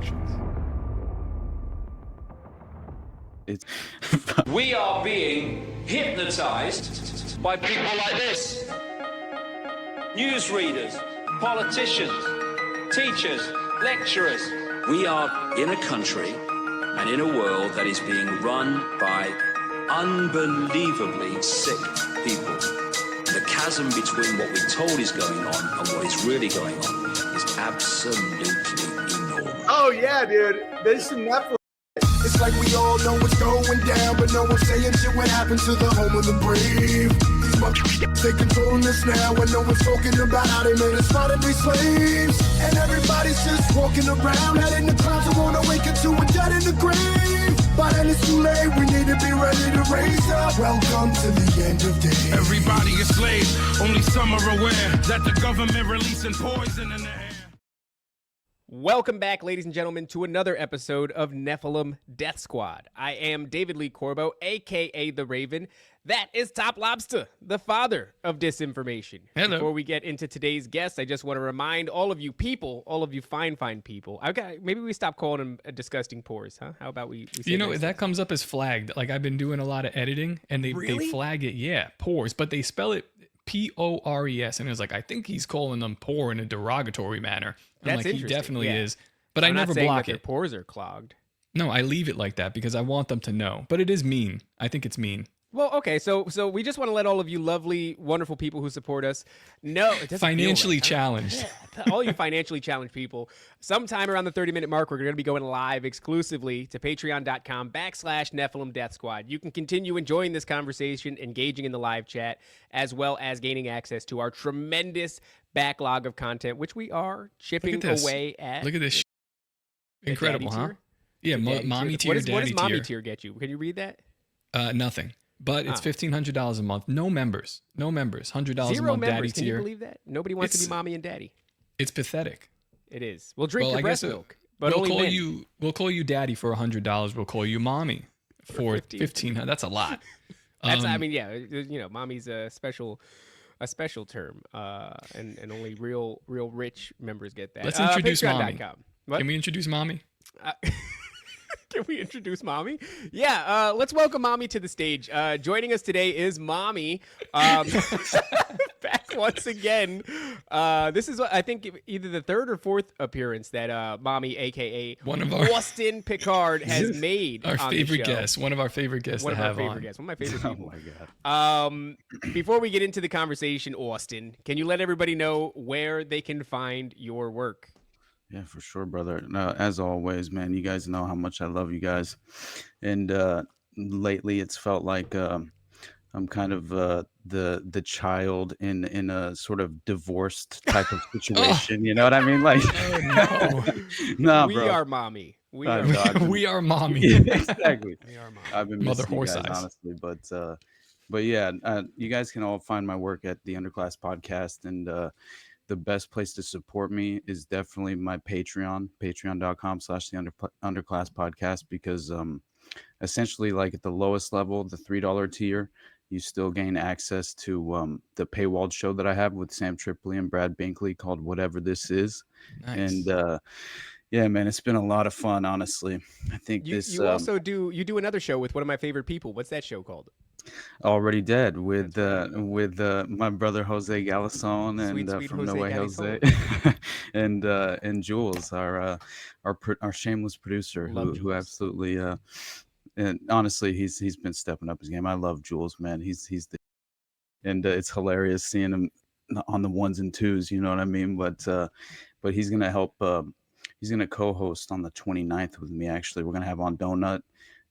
Productions. We are being hypnotized by people like this. Newsreaders, politicians, teachers, lecturers. We are in a country and in a world that is being run by unbelievably sick people. The chasm between what we're told is going on and what is really going on is absolutely enormous. Oh yeah, dude. There's some Netflix. It's like we all know what's going down, but no one's saying shit what happened to the home of the brave. These motherfuckers, they controlling us now, and no one's talking about how they made us modern day slaves. And everybody's just walking around, head in the clouds, and won't awaken to a dead in the grave. By then it's too late, we need to be ready to raise up. Welcome to the end of days. Everybody is slaves, only some are aware that the government releasing poison in the air. Welcome back, ladies and gentlemen, to another episode of Nephilim Death Squad. I am David Lee Corbo, a.k.a. The Raven. That is Top Lobsta, the father of disinformation. Hello. Before we get into today's guest, I just want to remind all of you people, all of you fine people, maybe we stop calling them disgusting pores, huh? How about we say You know, nice that things? comes up as flagged. Like, I've been doing a lot of editing, and they flag it, yeah, pores, but they spell it P-O-R-E-S, and it was like, I think he's calling them poor in a derogatory manner. I'm That's like, he interesting, definitely yeah. is, but I'm I not never saying block that their it. pores are clogged. No, I leave it like that because I want them to know, but it is mean. I think it's mean. Well, okay, so we just want to let all of you lovely, wonderful people who support us know it doesn't Financially feel right, huh? challenged. Yeah, all you financially challenged people, sometime around the 30-minute mark, we're going to be going live exclusively to patreon.com/Nephilim Death Squad. You can continue enjoying this conversation, engaging in the live chat, as well as gaining access to our tremendous backlog of content, which we are chipping this. away at. Look at this. The Incredible, daddy huh? tier? Yeah, The daddy mommy tier, What does daddy mommy tier. tier get you? Can you read that? Nothing. But it's Oh. $1,500 a month. No members. $100 a Zero month, daddy members. Can you tier. believe that? Nobody wants to It's- be mommy and daddy. It's pathetic. It is. We'll drink Well, your I breast guess milk, but we'll only call men. we'll call you daddy for $100. We'll call you mommy for 15. That's a lot. That's. I mean, yeah. You know, mommy's a special term, and only real rich members get that. Let's introduce mommy. Patreon.com. What? Can we introduce mommy? Can we introduce mommy? Yeah. Let's welcome mommy to the stage. Joining us today is mommy. Back once again. This is I think either the third or fourth appearance that mommy, aka One of our Austin Picard, has made. Our on favorite the show. guest. One of our favorite guests One to of our have favorite on. guests. One of my favorite people. Oh my god. Before we get into the conversation, Austin, can you let everybody know where they can find your work? Yeah, for sure, brother. No, as always, man, you guys know how much I love you guys. And lately it's felt like I'm kind of the child in a sort of divorced type of situation. You know what I mean? Like, Oh, nah, We bro. are mommy. We I are know. mommy. we are mommy. Yeah, exactly. We are mommy. I've been Mother missing you horse guys, eyes. honestly, but yeah, you guys can all find my work at the Underclass Podcast, and the best place to support me is definitely my Patreon, patreon.com/the Underclass Podcast, because essentially, like at the lowest level, the $3 tier, you still gain access to the paywalled show that I have with Sam Tripoli and Brad Binkley called Whatever This Is. Nice. And yeah, man, it's been a lot of fun, honestly. I think You also do another show with one of my favorite people. What's that show called? Already Dead with my brother Jose Galison Sweet, and sweet from No Jose Way Jose and Jules, our shameless producer Love who Jules. absolutely and honestly he's been stepping up his game. I love Jules, man. He's the and it's hilarious seeing him on the ones and twos, you know what I mean? But he's gonna help. He's gonna co-host on the 29th with me. Actually, we're gonna have on Donut.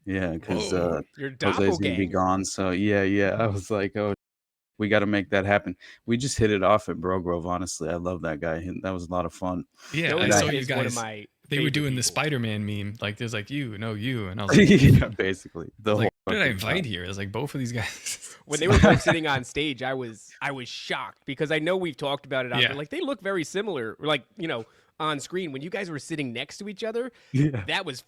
Yeah, because Your Jose's gonna be doppelganger. gone. So yeah. I was like, oh, we got to make that happen. We just hit it off at Bro Grove. Honestly, I love that guy. That was a lot of fun. Yeah, Joey I that saw is you one of guys. my They were favorite doing the people. Spider-Man meme. Like, there's like you, and I was like, Yeah, basically. The like whole who did I fucking invite time. here? It's like both of these guys. When they were both sitting on stage, I was shocked because I know we've talked about it. Yeah. Like they look very similar, like on screen. When you guys were sitting next to each other, Yeah. that was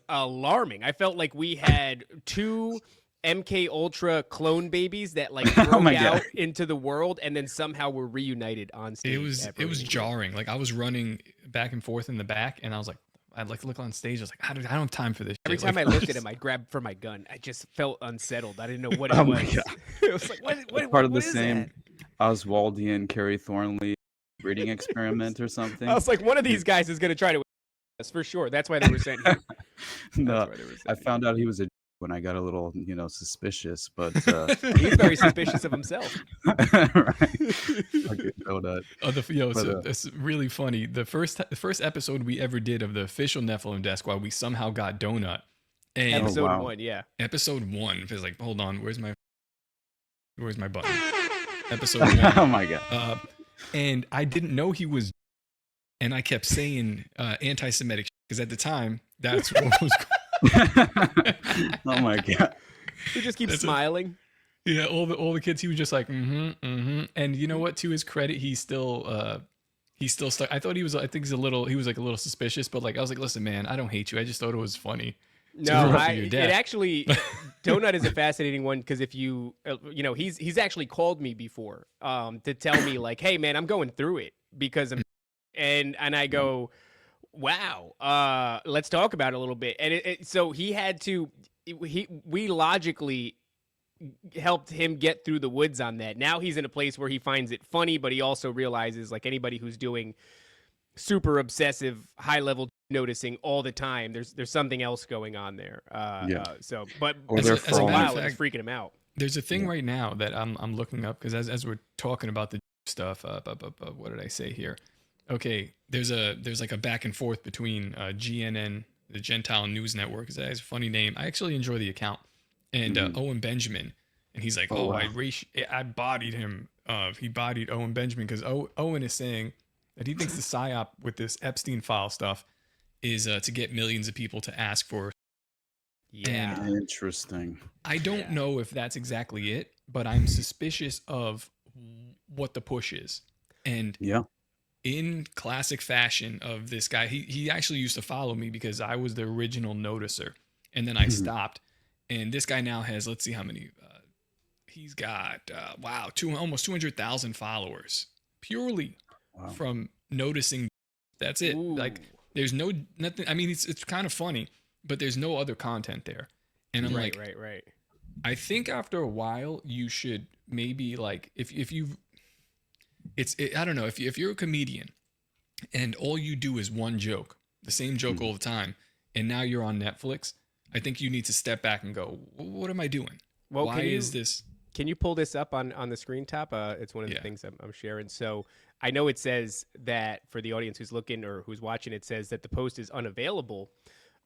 alarming. I felt like we had two MKUltra clone babies that like Oh broke my God. out into the world and then somehow were reunited on stage. It was at Rebranding. jarring. Like I was running back and forth in the back, and I was like, I'd like look on stage. I was like, I don't have time for this. Every shit. time Like, I looked at him, I grabbed for my gun. I just felt unsettled. I didn't know what it Oh was. my God. It was like, Part of what the is same that? Oswaldian Carrie Thornley breeding experiment or something. I was like, one of these guys is going to try to us for sure. That's why they were sent here. No, That's why they were sent I here. found out he was a when I got a little, suspicious, but He's very suspicious of himself. right. Fucking donut. So it's really funny. The first episode we ever did of the official Nephilim Death Squad, we somehow got Donut. And Episode wow. 1, yeah. episode 1 is like, hold on, where's my button? Episode 1. Oh my God. And I didn't know he was, and I kept saying anti-Semitic because at the time that's what was. Oh my God. He just keeps That's smiling. Yeah, all the kids. He was just like, And you know what? To his credit, he's still stuck. I thought he was. I think he was like a little suspicious, but like I was like, listen, man, I don't hate you. I just thought it was funny. No, your it death. actually, Donut is a fascinating one because if you, he's actually called me before to tell me like, hey man, I'm going through it because of, and I go, wow, let's talk about it a little bit. And so he had to, we logically helped him get through the woods on that. Now he's in a place where he finds it funny, but he also realizes like anybody who's doing super obsessive, high level noticing all the time, there's something else going on there. But Or as they're a while, fact, it's freaking him out. There's a thing right now that I'm looking up because as we're talking about the stuff, what did I say here? Okay, there's like a back and forth between GNN, the Gentile News Network. That has a funny name. I actually enjoy the account, and Owen Benjamin, and he's like, wow. I bodied him. He bodied Owen Benjamin because Owen is saying that he thinks the psyop with this Epstein file stuff is to get millions of people to ask for. Yeah. And Interesting. I don't know if that's exactly it, but I'm suspicious of what the push is. And Yeah. in classic fashion of this guy, he actually used to follow me because I was the original noticer. And then I stopped. And this guy now has, let's see how many. He's got, almost 200,000 followers. Purely from noticing. That's it. Ooh. Like, there's nothing. I mean, it's kind of funny, but there's no other content there. And I'm right. I think after a while, you should maybe like, I don't know, if you're a comedian and all you do is one joke, the same joke all the time, and now you're on Netflix, I think you need to step back and go, what am I doing? Well, Why is this? Can you pull this up on the screen top? It's one of the things I'm sharing. So I know it says that for the audience who's looking or who's watching, it says that the post is unavailable.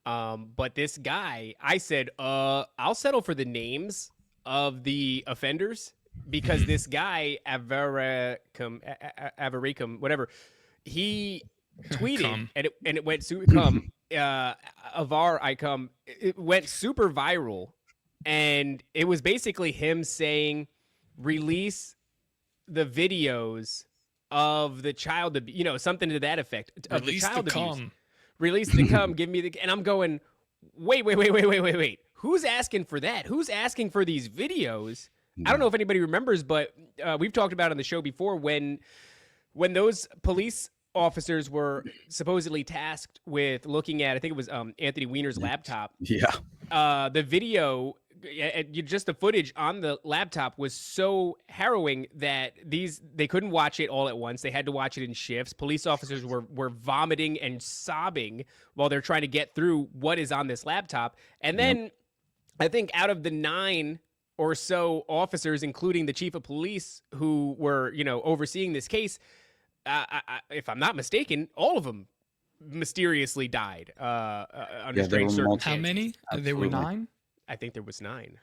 But this guy, I said, I'll settle for the names of the offenders because this guy, Avaricum, whatever, he tweeted and it went Avar I come. It went super viral. And it was basically him saying, release the videos of the child abuse, something to that effect. Of Release the child the abuse. cum. Release the cum. Give me the. And I'm going, wait. Who's asking for that? Who's asking for these videos? I don't know if anybody remembers, but we've talked about it on the show before when those police officers were supposedly tasked with looking at, I think it was Anthony Weiner's laptop. Yeah. The video, just the footage on the laptop was so harrowing that they couldn't watch it all at once. They had to watch it in shifts. Police officers were vomiting and sobbing while they're trying to get through what is on this laptop. And then I think out of the 9 or so officers, including the chief of police who were, overseeing this case, if I'm not mistaken, all of them mysteriously died under strange circumstances. How many? Absolutely. There were 9? I think there was 9.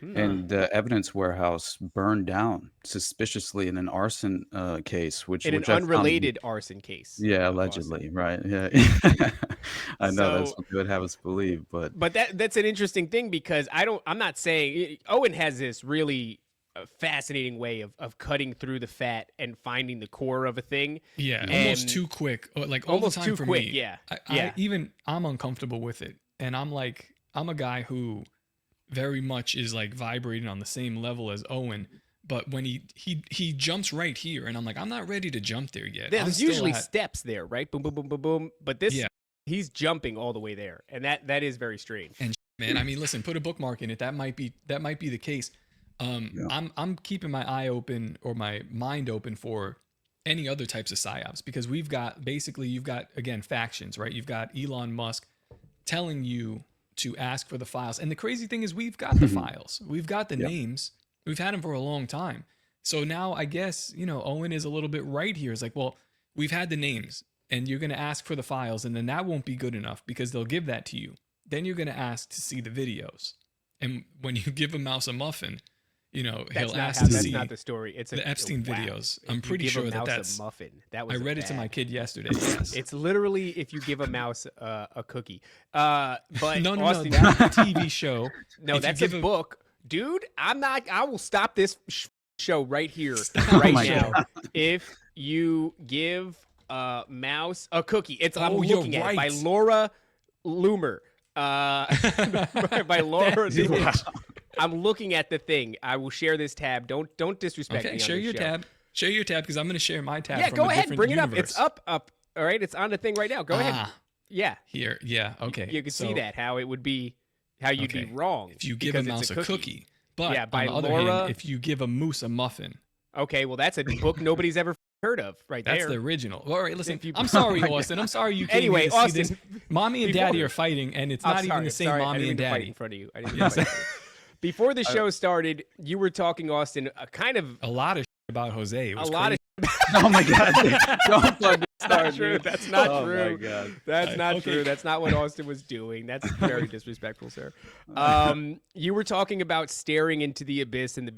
And the evidence warehouse burned down suspiciously in an arson case, which an I found- unrelated arson case. Yeah, allegedly, right? Yeah, I know that's what they would have us believe, but that's an interesting thing because I'm not saying Owen has this really fascinating way of cutting through the fat and finding the core of a thing. Yeah, And almost too quick. Like all almost the time too for quick. me. Yeah, I'm uncomfortable with it, and I'm a guy who very much is like vibrating on the same level as Owen. But when he jumps right here, and I'm like, I'm not ready to jump there yet. There's usually steps there, right? Boom, boom, boom, boom, boom. But this he's jumping all the way there, and that is very strange. And man, I mean, listen, put a bookmark in it. That might be the case. I'm keeping my eye open or my mind open for any other types of psyops, because you've got again factions, right? You've got Elon Musk telling you to ask for the files, and the crazy thing is we've got the files, we've got the names, we've had them for a long time. So now I guess Owen is a little bit right here. It's like, well, we've had the names, and you're going to ask for the files, and then that won't be good enough because they'll give that to you. Then you're going to ask to see the videos, and when you give a mouse a muffin, he'll ask to see. That's not the story. It's the Epstein videos. I'm pretty sure that's a muffin. That was I read it to my kid yesterday. Yes. It's literally if you give a mouse a cookie. But no, Austin, that's a TV show. No, that's a book, dude. I will stop this show right here, Oh right my now. God. If you give a mouse a cookie, I'm you're looking at it by right. Laura Loomer. By Laura Loomer. I'm looking at the thing. I will share this tab. Don't disrespect me. Okay, on share this your show. tab. Share your tab because I'm going to share my tab. Yeah, from go a ahead. different Bring it universe. up. It's up. All right, it's on the thing right now. Go ahead. Yeah. Here. Yeah. Okay. You can see that how it would be, how you'd be wrong if you give a because mouse it's a cookie. But Yeah, by on the other Laura- hand, if you give a moose a muffin, Okay, well that's a book nobody's ever heard of, right that's there. the original. All right, listen. If you- I'm sorry, Austin. I'm sorry you came Anyway, here to Austin, see this. Mommy and before- Daddy are fighting, and it's I'm not even sorry, the same sorry, I mommy didn't and mean to fight daddy. in front of you. I didn't mean to fight in front of you. Before the show started, you were talking, Austin, kind of A lot of shit about Jose. It was a lot crazy. of. Oh my God! Don't plug this That's not start, true. dude. That's not Oh true. my God. That's not Okay. true. That's not what Austin was doing. That's very disrespectful, sir. You were talking about staring into the abyss and the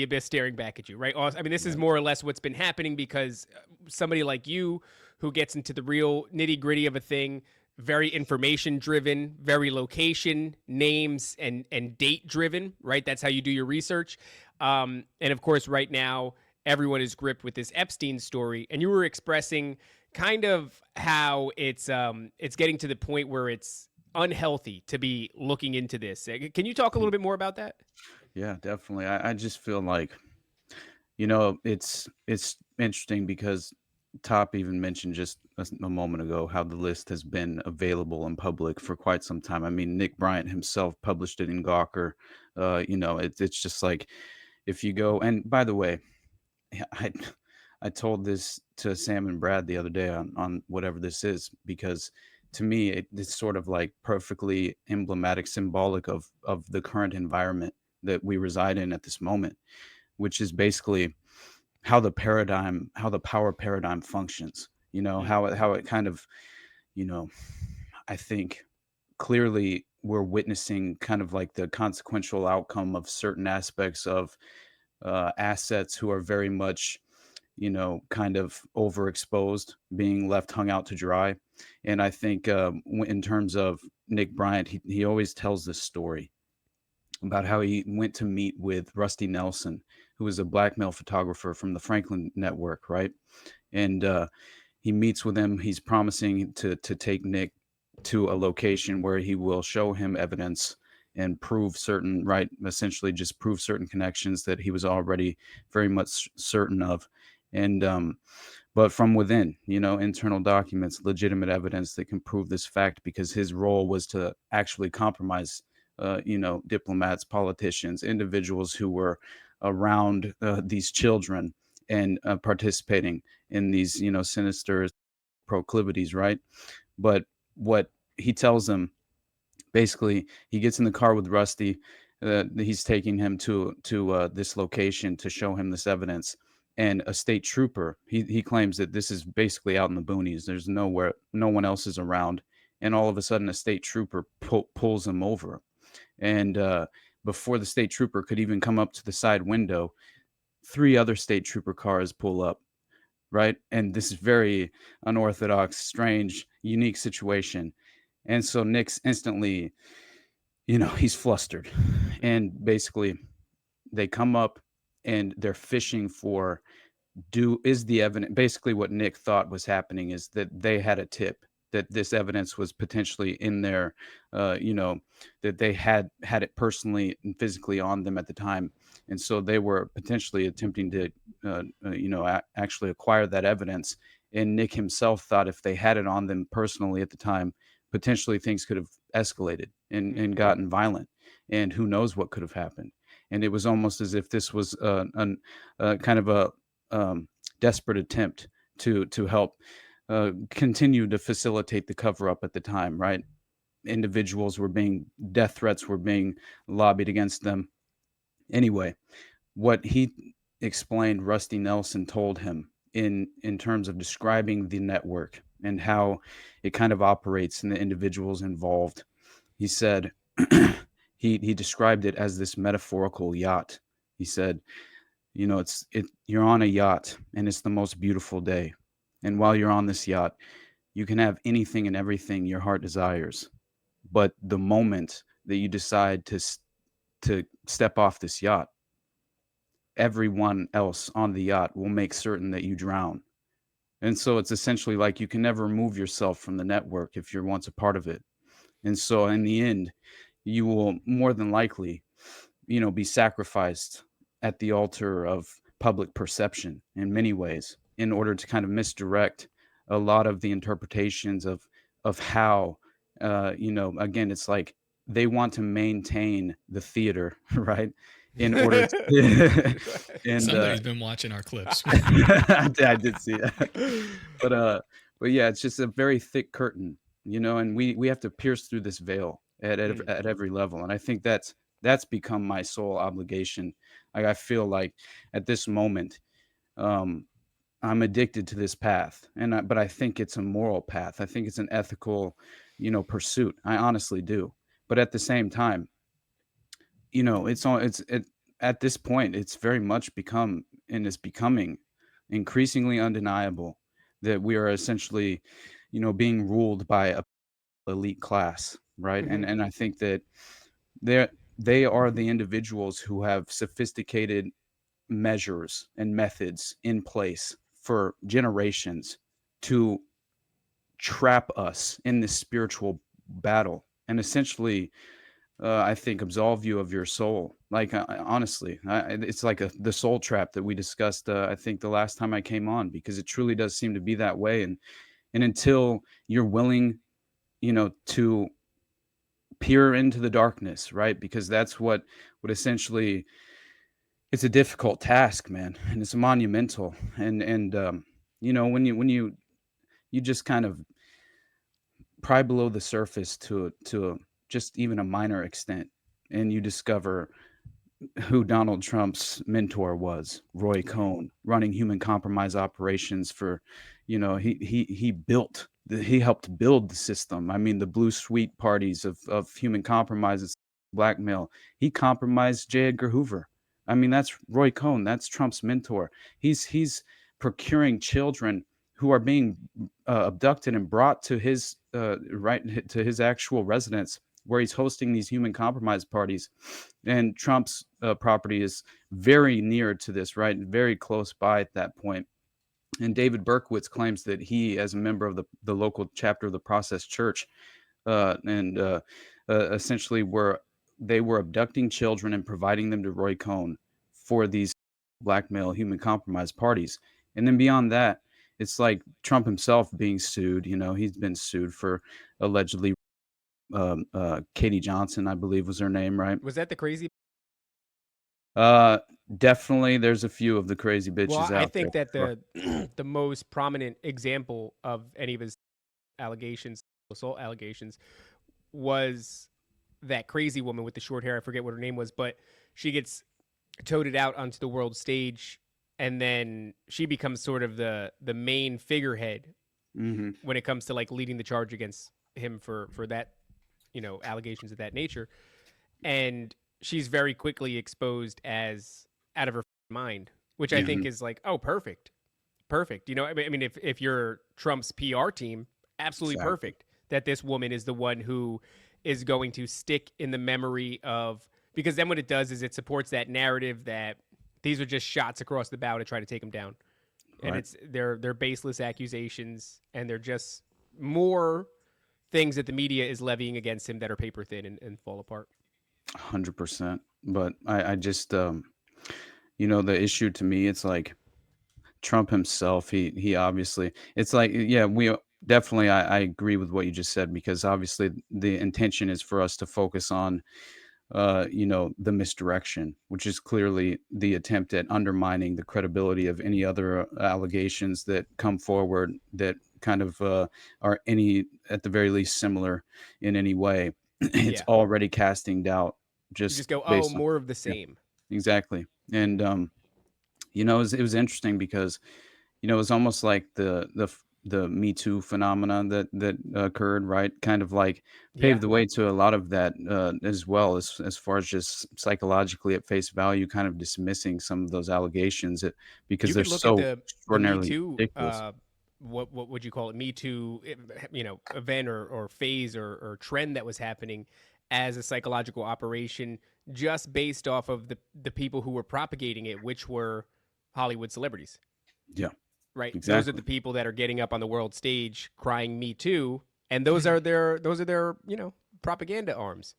abyss staring back at you, right? I mean, this is more or less what's been happening because somebody like you who gets into the real nitty gritty of a thing, very information driven, very location, names, and date driven, right? That's how you do your research. And of course, right now, everyone is gripped with this Epstein story, and you were expressing kind of how it's getting to the point where it's unhealthy to be looking into this. Can you talk a little bit more about that? Yeah, definitely. I just feel like, it's interesting because Top even mentioned just a moment ago how the list has been available in public for quite some time. I mean, Nick Bryant himself published it in Gawker. It's just like if you go, and by the way, I told this to Sam and Brad the other day on whatever this is, because to me it's sort of like perfectly emblematic, symbolic of the current environment that we reside in at this moment, which is basically how the power paradigm functions. How it kind of, I think clearly we're witnessing kind of like the consequential outcome of certain aspects of assets who are very much, kind of overexposed, being left hung out to dry. And I think in terms of Nick Bryant, he always tells this story about how he went to meet with Rusty Nelson, who was a blackmail photographer from the Franklin Network, right? And he meets with him. He's promising to take Nick to a location where he will show him evidence and prove certain, right, essentially just prove certain connections that he was already very much certain of. And but from within, internal documents, legitimate evidence that can prove this fact, because his role was to actually compromise diplomats, politicians, individuals who were around these children and participating in these sinister proclivities, right? But what he tells them, basically, he gets in the car with Rusty. He's taking him to this location to show him this evidence. And a state trooper, he claims that this is basically out in the boonies. There's nowhere, no one else is around. And all of a sudden, a state trooper pulls him over. And before the state trooper could even come up to the side window, 3 other state trooper cars pull up, right? And this is very unorthodox, strange, unique situation. And so Nick's instantly, he's flustered. And basically, they come up and they're fishing for, is the evidence, basically what Nick thought was happening is that they had a tip that this evidence was potentially in there, that they had it personally and physically on them at the time. And so they were potentially attempting to, actually acquire that evidence And Nick himself thought if they had it on them personally at the time, potentially things could have escalated and gotten violent, and who knows what could have happened. And it was almost as if this was kind of a desperate attempt to help continue to facilitate the cover up at the time, right? Individuals were being death threats were being lobbied against them. Anyway, what he explained, Rusty Nelson told him in terms of describing the network and how it kind of operates and the individuals involved. He said he described it as this metaphorical yacht. He said, you know, you're on a yacht and it's the most beautiful day. And while you're on this yacht, you can have anything and everything your heart desires. But the moment that you decide to step off this yacht, everyone else on the yacht will make certain that you drown. And so it's essentially like you can never remove yourself from the network if you're once a part of it. And so in the end, you will more than likely, you know, be sacrificed at the altar of public perception in many ways in order to kind of misdirect a lot of the interpretations of how, you know, again, it's like they want to maintain the theater, right? In order to, and Somebody's been watching our clips. I did see that. But yeah, it's just a very thick curtain, you know, and we have to pierce through this veil at every level. And I think that's become my sole obligation. Like, I feel like at this moment, I'm addicted to this path, but I think it's a moral path. I think it's an ethical, you know, pursuit. I honestly do. But at the same time, you know, at this point, it's very much become and is becoming increasingly undeniable that we are essentially, you know, being ruled by a elite class, right? And I think that they are the individuals who have sophisticated measures and methods in place for generations to trap us in this spiritual battle and essentially I think absolve you of your soul. Like, honestly, it's like the soul trap that we discussed. I think the last time I came on, because it truly does seem to be that way. And until you're willing, you know, to peer into the darkness, right? Because that's what essentially, it's a difficult task, man, and it's monumental. And you know, when you just kind of pry below the surface to just even a minor extent, and you discover who Donald Trump's mentor was, Roy Cohn, running human compromise operations for, you know, he helped build the system. I mean, the blue suite parties of human compromises, blackmail. He compromised J. Edgar Hoover. I mean, that's Roy Cohn. That's Trump's mentor. He's procuring children who are being abducted and brought to his right to his actual residence, where he's hosting these human compromise parties. And Trump's property is very near to this, right? Very close by at that point. And David Berkowitz claims that he, as a member of the local chapter of the Process Church, essentially they were abducting children and providing them to Roy Cohn for these blackmail human compromise parties. And then beyond that, it's like Trump himself being sued. You know, he's been sued for allegedly Katie Johnson, I believe was her name, right? Was that the crazy? Definitely, there's a few of the crazy bitches Well, out I think there. that the most prominent example of any of his allegations, assault allegations, was that crazy woman with the short hair. I forget what her name was, but she gets toted out onto the world stage, and then she becomes sort of the main figurehead when it comes to like leading the charge against him for that, you know, allegations of that nature. And she's very quickly exposed as out of her mind, which I think is like, oh, perfect. You know, I mean, if you're Trump's PR team, absolutely perfect that this woman is the one who is going to stick in the memory of, because then what it does is it supports that narrative that these are just shots across the bow to try to take him down. And it's they're baseless accusations, and they're just more things that the media is levying against him that are paper thin and fall apart. 100%. But I just, you know, the issue to me, it's like Trump himself, he obviously, it's like, yeah, we definitely, I agree with what you just said, because obviously the intention is for us to focus on, the misdirection, which is clearly the attempt at undermining the credibility of any other allegations that come forward that kind of are any, at the very least, similar in any way. It's Yeah. already casting doubt You just just go, oh, based on, more of the yeah, same. exactly. And it was interesting because it was almost like the Me Too phenomenon that occurred, right? Kind of like Yeah. paved the way to a lot of that, as well, as far as just psychologically at face value, kind of dismissing some of those allegations, because You they're could look at so the Me extraordinarily Too, ridiculous. what would you call it? Me Too, event or phase or trend that was happening as a psychological operation, just based off of the people who were propagating it, which were Hollywood celebrities, Yeah, right? Those are the exactly. people that are getting up on the world stage crying "Me Too," and those are their propaganda arms.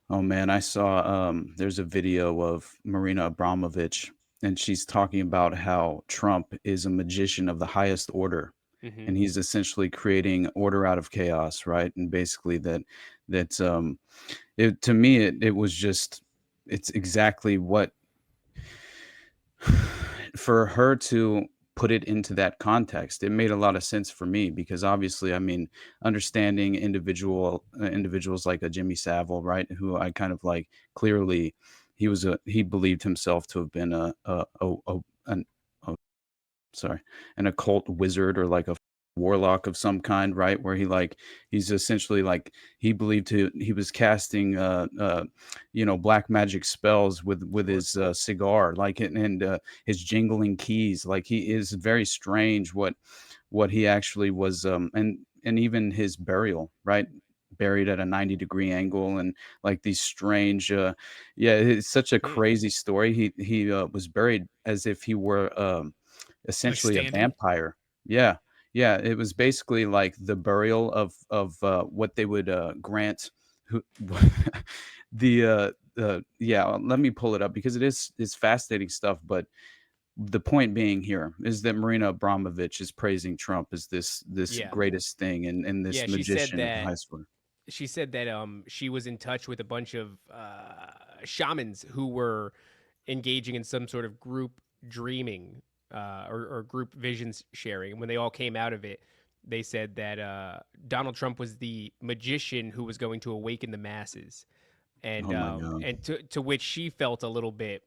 Oh man, I saw there's a video of Marina Abramovich, and she's talking about how Trump is a magician of the highest order, Hmm. and he's essentially creating order out of chaos, right? And basically that it, to me, it was just, it's exactly what, for her to put it into that context, it made a lot of sense for me, because obviously, I mean, understanding individuals like a Jimmy Savile, right, who I kind of like, clearly he believed himself to have been an a sorry, an occult wizard, or like a warlock of some kind, right? Where he's essentially like, he was casting black magic spells with Sure. his cigar, like, and his jingling keys. Like, he is very strange what he actually was, and even his burial, right? Buried at a 90-degree angle, and like these strange, yeah, it's such a Hmm. crazy story. He was buried as if he were Like essentially a standing. vampire. Yeah. Yeah, it was basically like the burial of what they would grant who yeah, let me pull it up, because it's fascinating stuff, but the point being here is that Marina Abramovich is praising Trump as this Yeah. greatest thing, and Yeah. this She said magician of the that highest order. she was in touch with a bunch of shamans who were engaging in some sort of group dreaming, or group visions sharing. And when they all came out of it, they said that Donald Trump was the magician who was going to awaken the masses, and Oh my god. to which she felt a little bit,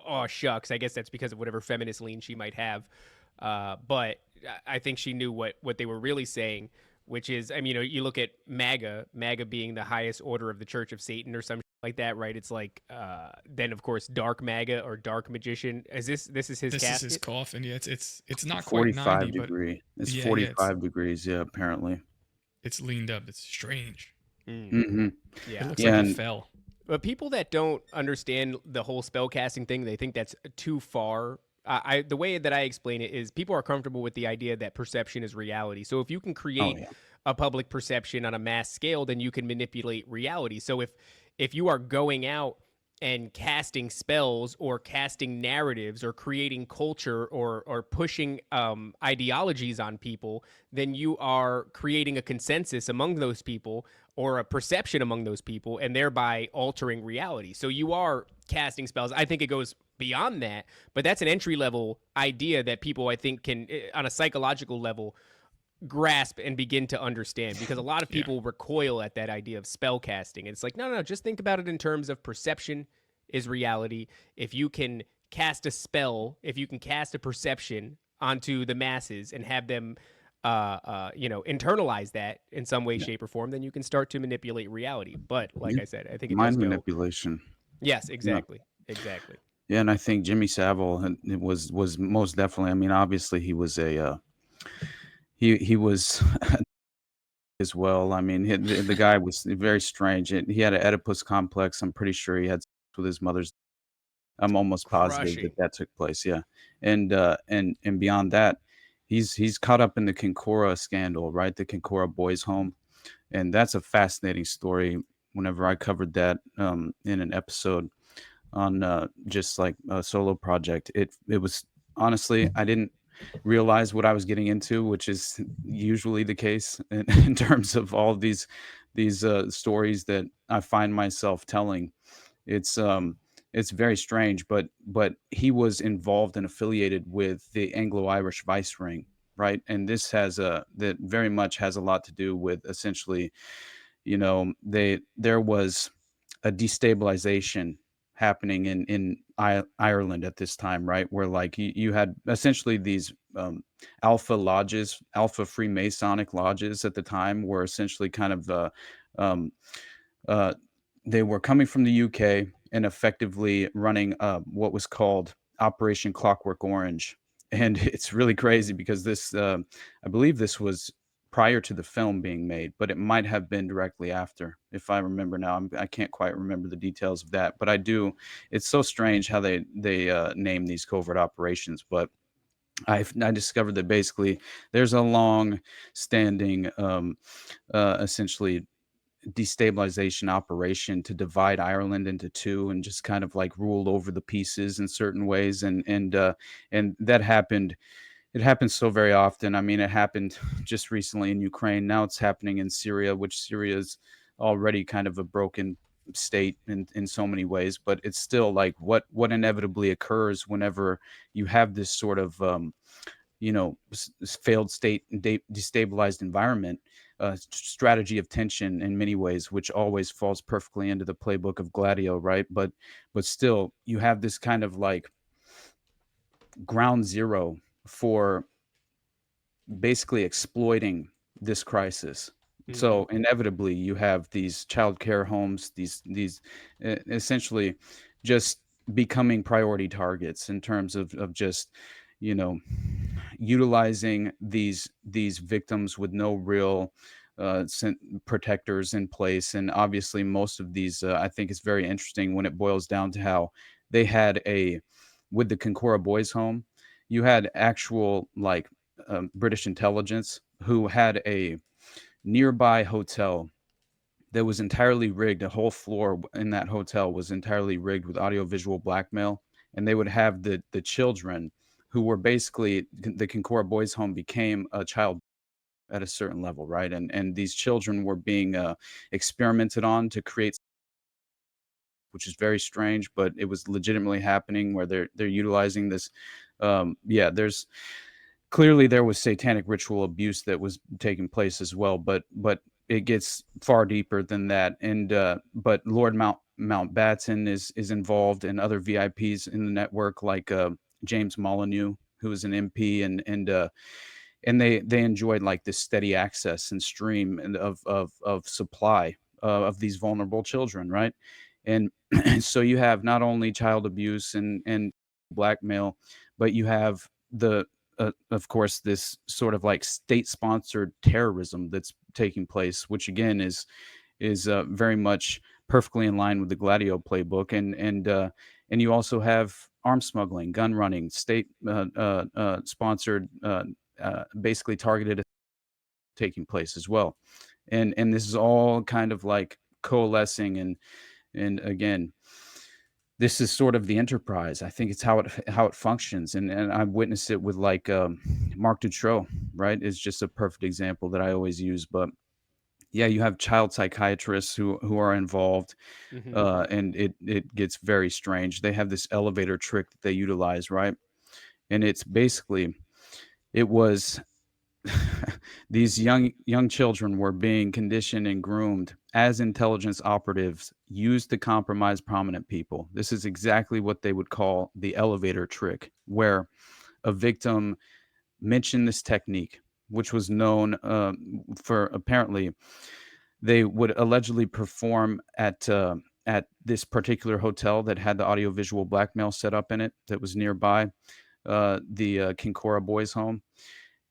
oh shucks. I guess that's because of whatever feminist lean she might have. But I think she knew what they were really saying, which is, I mean, you look at MAGA being the highest order of the Church of Satan or some like that, right? It's like, then of course dark MAGA or dark magician. This is his This is his casket? coffin. Yeah, it's not quite 90, 45 but degree. It's yeah, yeah, 45 degrees, yeah, apparently. it's leaned up. It's strange. Mm, Hmm. It yeah. looks Yeah, like he and fell. But people that don't understand the whole spell casting thing, they think that's too far. The way that I explain it is, people are comfortable with the idea that perception is reality. So if you can oh create yeah. a public perception on a mass scale, then you can manipulate reality. So if you are going out and casting spells or casting narratives or creating culture or pushing ideologies on people, then you are creating a consensus among those people or a perception among those people, and thereby altering reality. So you are casting spells. I think it goes beyond that, but that's an entry level idea that people, I think, can, on a psychological level, grasp and begin to understand, because a lot of Yeah, people recoil at that idea of spell casting. It's like, no, just think about it in terms of perception is reality. If you can cast a spell, if you can cast a perception onto the masses and have them internalize that in some way, Yeah. shape, or form, then you can start to manipulate reality. But like Yeah. I said, I think it does Mind go. manipulation. Yes, Yeah. exactly. Yeah, and I think Jimmy Savile, it was most definitely, I mean, obviously he was a he was as well. I mean, the guy was very strange. He had an Oedipus complex. I'm pretty sure he had sex with his mother's. I'm almost positive Crushing. that took place. Yeah, and beyond that, he's caught up in the Kinkora scandal, right? The Kinkora boys' home, and that's a fascinating story. Whenever I covered that in an episode, just like a solo project. It was honestly, I didn't realize what I was getting into, which is usually the case in terms of all of these stories that I find myself telling. It's it's very strange, but he was involved and affiliated with the Anglo-Irish Vice Ring, right? And this has a that very much has a lot to do with essentially, there was a destabilization happening in Ireland at this time, right? Where like you had essentially these alpha lodges, alpha Freemasonic lodges at the time were essentially kind of um, uh, they were coming from the UK and effectively running what was called Operation Clockwork Orange. And it's really crazy because I believe this was prior to the film being made, but it might have been directly after, if I remember now. I can't quite remember the details of that, but I do. It's so strange how they name these covert operations, but I discovered that basically there's a long standing essentially destabilization operation to divide Ireland into two and just kind of like rule over the pieces in certain ways, and that happened. It happens so very often. I mean, it happened just recently in Ukraine. Now it's happening in Syria, which Syria is already kind of a broken state in so many ways, but it's still like what inevitably occurs whenever you have this sort of failed state and destabilized environment, strategy of tension in many ways, which always falls perfectly into the playbook of Gladio, right? But still, you have this kind of like ground zero for basically exploiting this crisis. So inevitably, you have these child care homes, these essentially just becoming priority targets in terms of just you know utilizing these victims with no real protectors in place. And obviously most of these I think it's very interesting when it boils down to how they had a with the Concora Boys Home, you had actual like British intelligence who had a nearby hotel that was entirely rigged. A whole floor in that hotel was entirely rigged with audiovisual blackmail, and they would have the children who were basically the Concora Boys Home became a child at a certain level, right? And these children were being experimented on to create, which is very strange, but it was legitimately happening where they're utilizing this. Yeah, there's clearly there was satanic ritual abuse that was taking place as well, but it gets far deeper than that. And but Lord Mountbatten is involved, and other VIPs in the network like James Molyneux, who is an MP, and they enjoyed like this steady access and stream and of supply of these vulnerable children, right? And so you have not only child abuse and blackmail, but you have the of course this sort of like state sponsored terrorism that's taking place, which again is very much perfectly in line with the Gladio playbook. And you also have arms smuggling, gun running, state sponsored basically targeted taking place as well. And this is all kind of like coalescing. And again, this is sort of the enterprise. I think it's how it functions. And I've witnessed it with like Marc Dutroux, right? Is just a perfect example that I always use. But yeah, you have child psychiatrists who are involved, and it gets very strange. They have this elevator trick that they utilize, right? And it's basically it was these young children were being conditioned and groomed as intelligence operatives used to compromise prominent people. This is exactly what they would call the elevator trick, where a victim mentioned this technique, which was known for apparently they would allegedly perform at this particular hotel that had the audiovisual blackmail set up in it that was nearby the Concora Boys Home.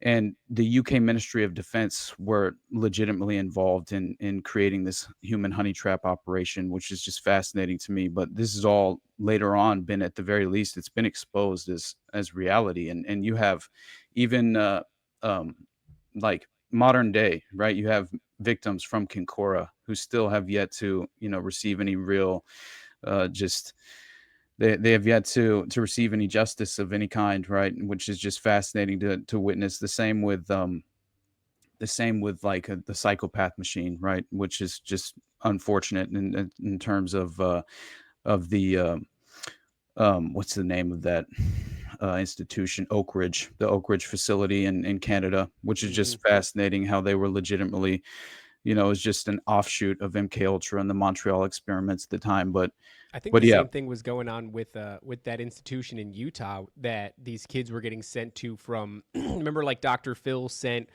And the UK Ministry of Defense were legitimately involved in creating this human honey trap operation, which is just fascinating to me. But this is all later on been, at the very least, it's been exposed as reality. And you have even um, like modern day, right? You have victims from Concora who still have yet to receive any real just they have yet to receive any justice of any kind, right? Which is just fascinating to witness. The same with like the psychopath machine, right? Which is just unfortunate in terms of the what's the name of that institution? The Oak Ridge facility in Canada, which is just fascinating how they were legitimately, it was just an offshoot of MKUltra and the Montreal experiments at the time. I think But the yeah, same thing was going on with that institution in Utah that these kids were getting sent to from. Remember, like Dr. Phil sent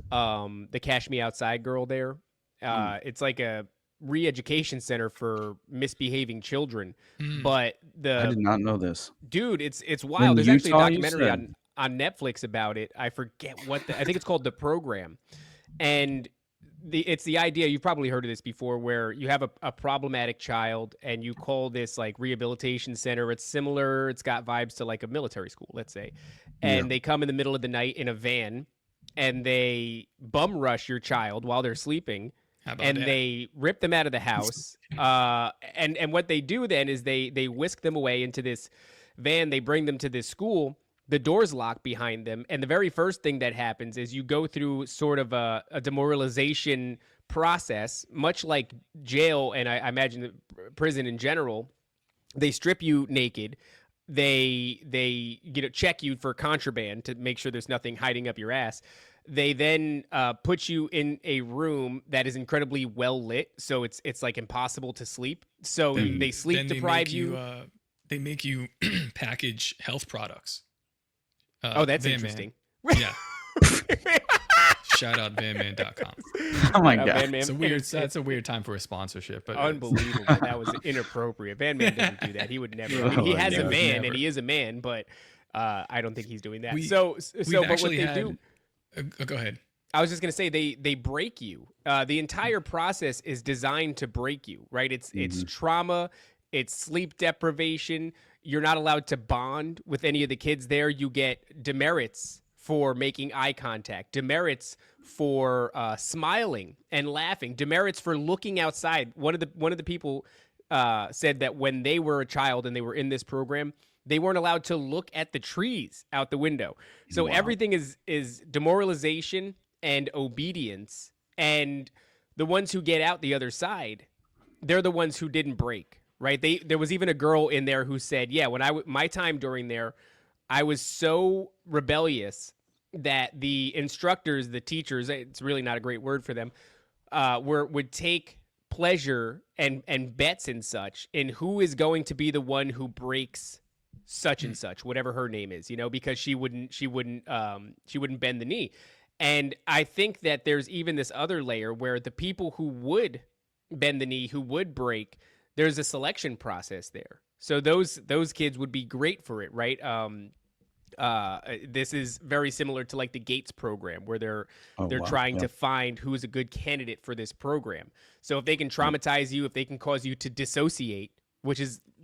the Cash Me Outside girl there. It's like a re-education center for misbehaving children. But I did not know this. dude, it's In wild. There's actually a Utah, you documentary said? on Netflix about it. I forget I think it's called The Program, and it's the idea, you've probably heard of this before, where you have a problematic child and you call this like rehabilitation center. It's similar, it's got vibes to like a military school, let's say, Yeah. and they come in the middle of the night in a van and they bum rush your child while they're sleeping. How about And that? they rip them out of the house. And what they do then is they whisk them away into this van. They bring them to this school. The doors lock behind them. And the very first thing that happens is you go through sort of a demoralization process, much like jail and I imagine the prison in general. They strip you naked. They check you for contraband to make sure there's nothing hiding up your ass. They then put you in a room that is incredibly well lit, so it's like impossible to sleep. So they sleep Then deprive make you. They make you package health products. Oh, that's Van interesting. Man. Yeah. Shout out vanman.com. Oh my Van god. Man, That's a weird time for a sponsorship, but unbelievable. That was inappropriate. Van Man doesn't do that. He would never. I mean, he Oh, has a no, van never. and he is a man, but I don't think he's doing that. We- But what actually they do. go ahead. I was just gonna say they break you. The entire process is designed to break you, right? It's trauma, it's sleep deprivation. You're not allowed to bond with any of the kids there. You get demerits for making eye contact, demerits for smiling and laughing, demerits for looking outside. One of the people said that when they were a child and they were in this program, they weren't allowed to look at the trees out the window. So everything is demoralization and obedience, and the ones who get out the other side, they're the ones who didn't break, right? There was even a girl in there who said, yeah, when my time during there, I was so rebellious that the instructors, the teachers, it's really not a great word for them, would take pleasure and bets and such in who is going to be the one who breaks such and such, whatever her name is, because she wouldn't bend the knee. And I think that there's even this other layer where the people who would bend the knee, who would break, there's a selection process there. So those kids would be great for it, right? This is very similar to like the Gates program, where they're trying to find who's a good candidate for this program. So if they can traumatize you, if they can cause you to dissociate,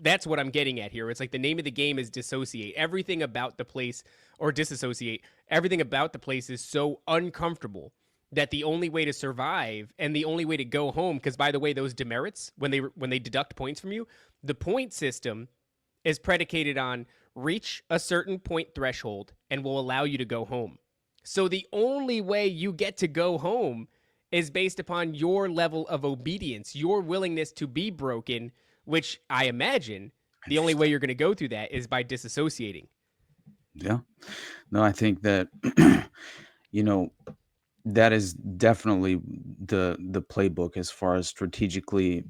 that's what I'm getting at here. It's like the name of the game is dissociate. Everything about the place, or disassociate, everything about the place is so uncomfortable that the only way to survive and the only way to go home, because by the way, those demerits, when they deduct points from you, the point system is predicated on reach a certain point threshold and will allow you to go home. So the only way you get to go home is based upon your level of obedience, your willingness to be broken, which I imagine the only way you're going to go through that is by disassociating. Yeah. No, I think that that is definitely the playbook as far as strategically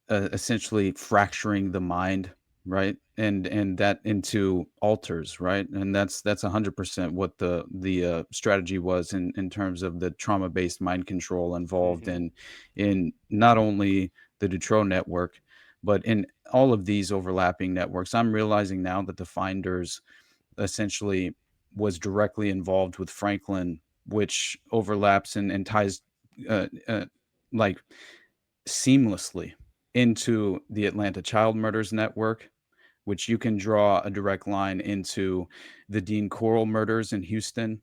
essentially fracturing the mind, right? And that into alters, right? And that's 100% what the strategy was in terms of the trauma-based mind control involved in not only the Dutroux network, but in all of these overlapping networks. I'm realizing now that the Finders essentially was directly involved with Franklin, which overlaps and ties like seamlessly into the Atlanta Child Murders Network, which you can draw a direct line into the Dean Coral murders in Houston.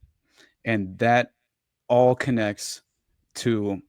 And that all connects to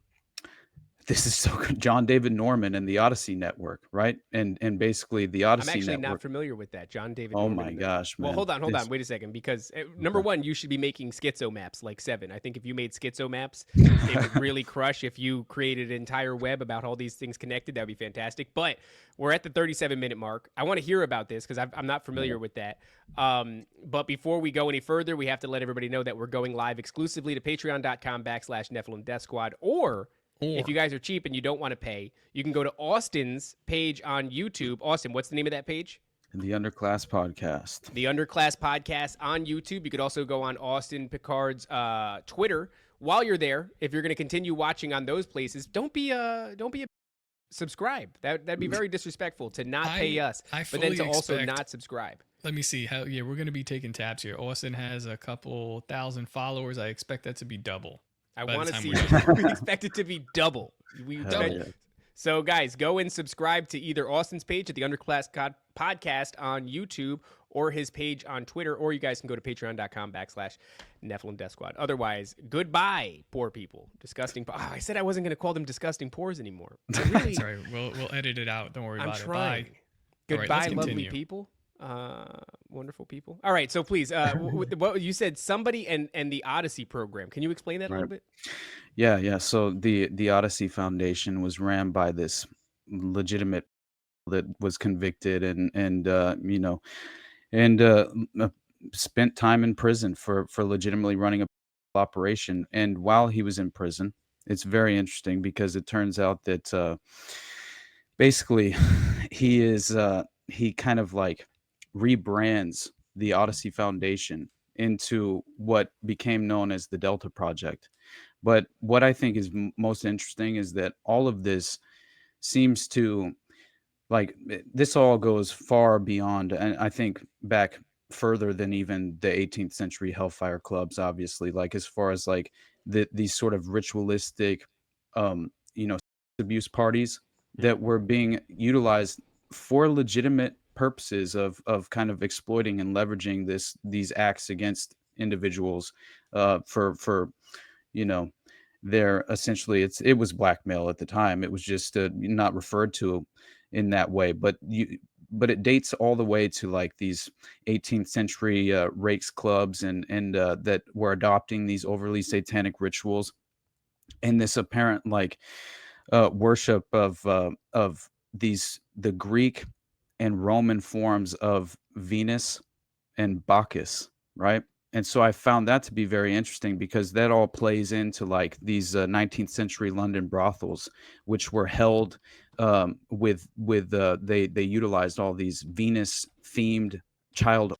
this is so good. John David Norman and the Odyssey Network, right? And basically the I'm Odyssey actually Network. not familiar with that. John David Oh Norman. my gosh, Well, man. hold on. It's- Wait a second, because number one, you should be making schizo maps like Seven. I think if you made schizo maps, it would really crush. If you created an entire web about all these things connected, that would be fantastic. But we're at the 37-minute mark. I want to hear about this because I'm not familiar with that. But before we go any further, we have to let everybody know that we're going live exclusively to patreon.com/Nephilim Death Squad, or if you guys are cheap and you don't want to pay, you can go to Austin's page on YouTube. Austin, what's the name of that page? The Underclass Podcast. The Underclass Podcast on YouTube. You could also go on Austin Picard's Twitter. While you're there, if you're going to continue watching on those places, don't be a subscribe. That'd be very disrespectful to not pay us, but then to also not subscribe. Let me see how. Yeah, we're going to be taking tabs here. Austin has a couple thousand followers. I expect that to be double. I by the want to time see we're it. done. We expect it to be double. Yeah. So, guys, go and subscribe to either Austin's page at the Underclass Podcast on YouTube or his page on Twitter, or you guys can go to patreon.com/Nephilim Death Squad. Otherwise, goodbye, poor people. Disgusting. I said I wasn't going to call them disgusting pores anymore. Really, Sorry, we'll edit it out. Don't worry I'm about trying. it. Bye. Goodbye, All right, let's lovely continue. people. Wonderful people. All right, so please, what you said, somebody and the Odyssey program. Can you explain that a little bit? Yeah. So the Odyssey Foundation was ran by this legitimate that was convicted and spent time in prison for legitimately running a operation. And while he was in prison, it's very interesting because it turns out that basically he kind of like rebrands the Odyssey Foundation into what became known as the Delta Project. But what I think is most interesting is that all of this seems to this all goes far beyond, and I think back further than even the 18th century Hellfire clubs, obviously, like as far as like these sort of ritualistic, abuse parties that were being utilized for legitimate purposes of kind of exploiting and leveraging these acts against individuals for their essentially it was blackmail at the time. It was just not referred to in that way, but it dates all the way to like these 18th century rakes clubs and that were adopting these overly satanic rituals and this apparent worship of the Greek and Roman forms of Venus and Bacchus, right? And so I found that to be very interesting because that all plays into like these 19th century London brothels, which were held they utilized all these Venus themed child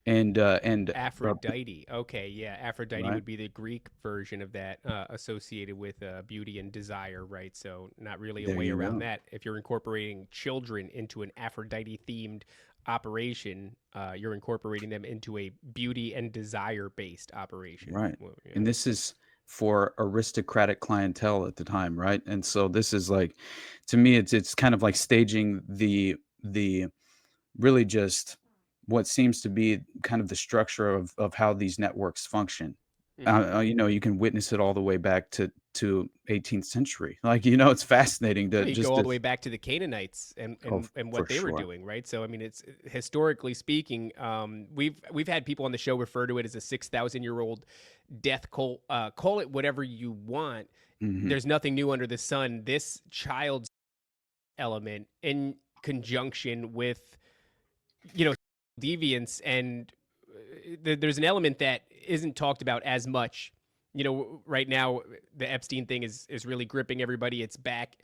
and Aphrodite. Okay, yeah, Aphrodite Right. would be the Greek version of that, associated with beauty and desire, right? So not really a There way you around go. that. If you're incorporating children into an Aphrodite-themed operation, you're incorporating them into a beauty and desire-based operation. Right. Well, yeah. And this is for aristocratic clientele at the time, right? And so this is like, to me, it's kind of like staging the really just what seems to be kind of the structure of how these networks function. You can witness it all the way back to 18th century. It's fascinating to You just go all to- the way back to the Canaanites and Oh, what for they were sure. doing, right? So I mean, it's historically speaking, we've had people on the show refer to it as a 6,000-year-old death cult. Call it whatever you want. Mhm. There's nothing new under the sun. This child's element in conjunction with deviance and there's an element that isn't talked about as much. Right now the Epstein thing is really gripping everybody. It's back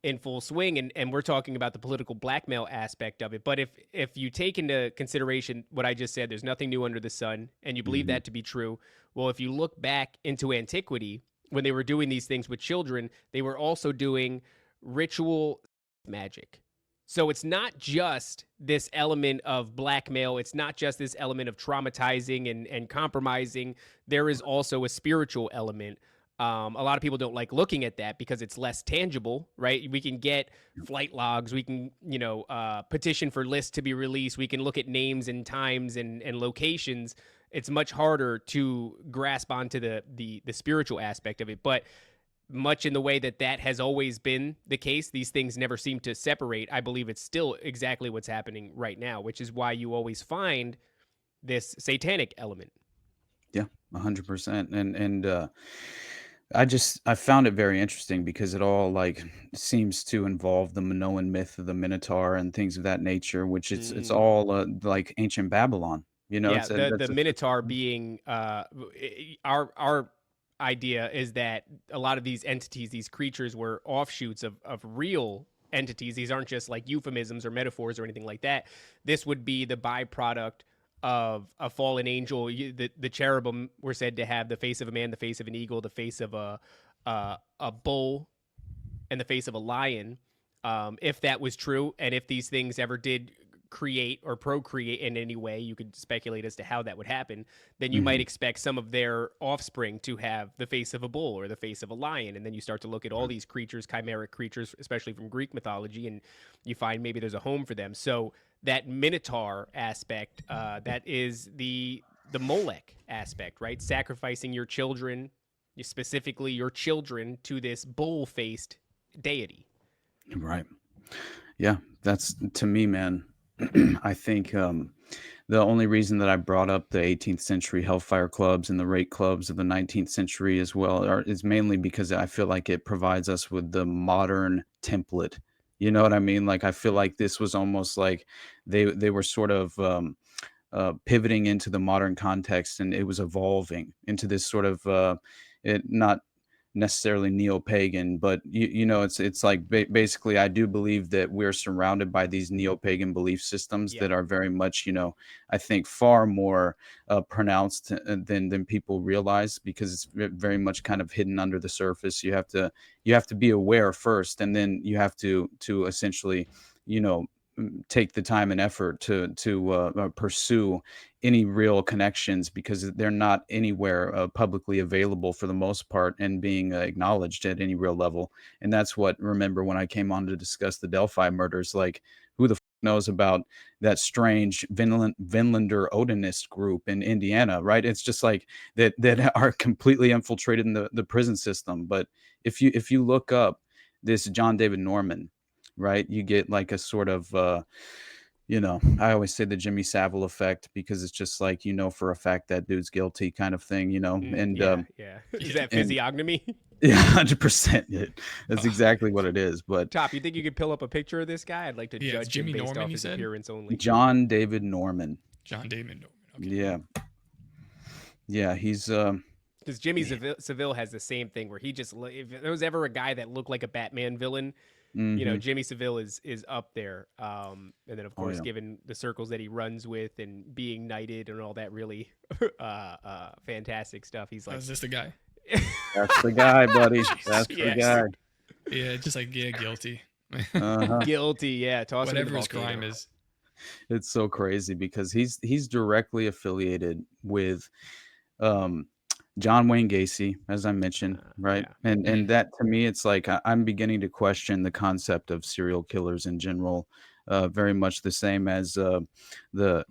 in full swing, and we're talking about the political blackmail aspect of it. But if you take into consideration what I just said, there's nothing new under the sun, and you believe that to be true. Well, if you look back into antiquity, when they were doing these things with children, they were also doing ritual magic. So it's not just this element of blackmail. It's not just this element of traumatizing and compromising. There is also a spiritual element. A lot of people don't like looking at that because it's less tangible, right? We can get flight logs. We can, petition for lists to be released. We can look at names and times and locations. It's much harder to grasp onto the spiritual aspect of it. But much in the way that has always been the case. These things never seem to separate. I believe it's still exactly what's happening right now, which is why you always find this satanic element. Yeah, 100%. I found it very interesting because it all like seems to involve the Minoan myth of the Minotaur and things of that nature, which it's all like ancient Babylon. You know, Yeah, it's a, the that's a, Minotaur being our idea is that a lot of these entities, these creatures, were offshoots of real entities. These aren't just like euphemisms or metaphors or anything like that. This would be the byproduct of a fallen angel. The cherubim were said to have the face of a man, the face of an eagle, the face of a bull, and the face of a lion. If that was true, and if these things ever did create or procreate in any way, you could speculate as to how that would happen, then you might expect some of their offspring to have the face of a bull or the face of a lion. And then you start to look at all these creatures, chimeric creatures, especially from Greek mythology, and you find maybe there's a home for them. So that Minotaur aspect, that is the Molech aspect, right? Sacrificing your children, specifically your children, to this bull-faced deity. right. Yeah, that's to me, man. I think the only reason that I brought up the 18th century Hellfire clubs and the rape clubs of the 19th century as well is mainly because I feel like it provides us with the modern template. You know what I mean? Like I feel like this was almost like they were sort of pivoting into the modern context, and it was evolving into this sort of it not necessarily neo-pagan, but you know, it's like basically I do believe that we're surrounded by these neo-pagan belief systems Yeah. that are very much, you know, I think far more pronounced than people realize, because it's very much kind of hidden under the surface. You have to be aware first, and then you have to essentially, you know, take the time and effort to pursue any real connections, because they're not anywhere publicly available for the most part and being acknowledged at any real level. And that's what, remember when I came on to discuss the Delphi murders, like who the knows about that strange Vinlander Odinist group in Indiana, right? It's just like that are completely infiltrated in the prison system. But if you look up this John David Norman, right, you get like a sort of you know, I always say the Jimmy Savile effect, because it's just like, you know, for a fact that dude's guilty kind of thing, you know. And Yeah. Is that physiognomy? yeah, 100%. That's exactly what it is. But Top, you think you could pull up a picture of this guy? I'd like to Yeah, it's judge Jimmy him based Norman, off you his said? appearance only. John David Norman. John David Norman. Okay. Yeah. Yeah, he's Because Jimmy Seville has the same thing where he just, if there was ever a guy that looked like a Batman villain, you know, Jimmy Seville is up there. And then, of course, yeah. given the circles that he runs with and being knighted and all that really fantastic stuff, he's like, Is this the guy? that's the guy, buddy. That's the Yes. guy. Yeah, just like, yeah, guilty. guilty. Yeah. Toss him in the Whatever his volcano. crime is. It's so crazy because he's directly affiliated with John Wayne Gacy, as I mentioned, right? yeah. And that, to me, it's like I'm beginning to question the concept of serial killers in general, very much the same as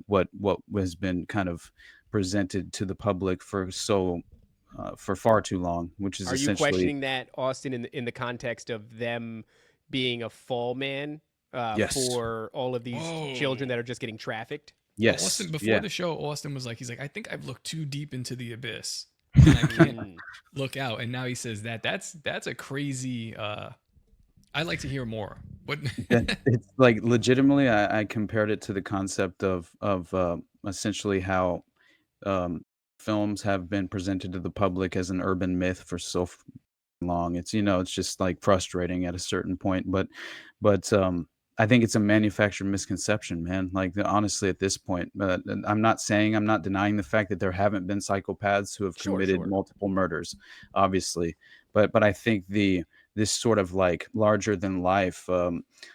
what has been kind of presented to the public for far too long, which is Are you essentially questioning that, Austin, in the context of them being a fall man Yes. for all of these Whoa. children that are just getting trafficked? yes, Austin, before yeah. the show, Austin was like, he's like, I think I've looked too deep into the abyss, and I can't look out. And now he says that's a crazy. I'd like to hear more. What? It's like legitimately, I compared it to the concept of essentially how films have been presented to the public as an urban myth for so long. It's, you know, it's just like frustrating at a certain point, but I think it's a manufactured misconception, man. Like honestly, at this point, I'm not denying the fact that there haven't been psychopaths who have committed Sure. multiple murders, obviously, but I think this sort of like larger than life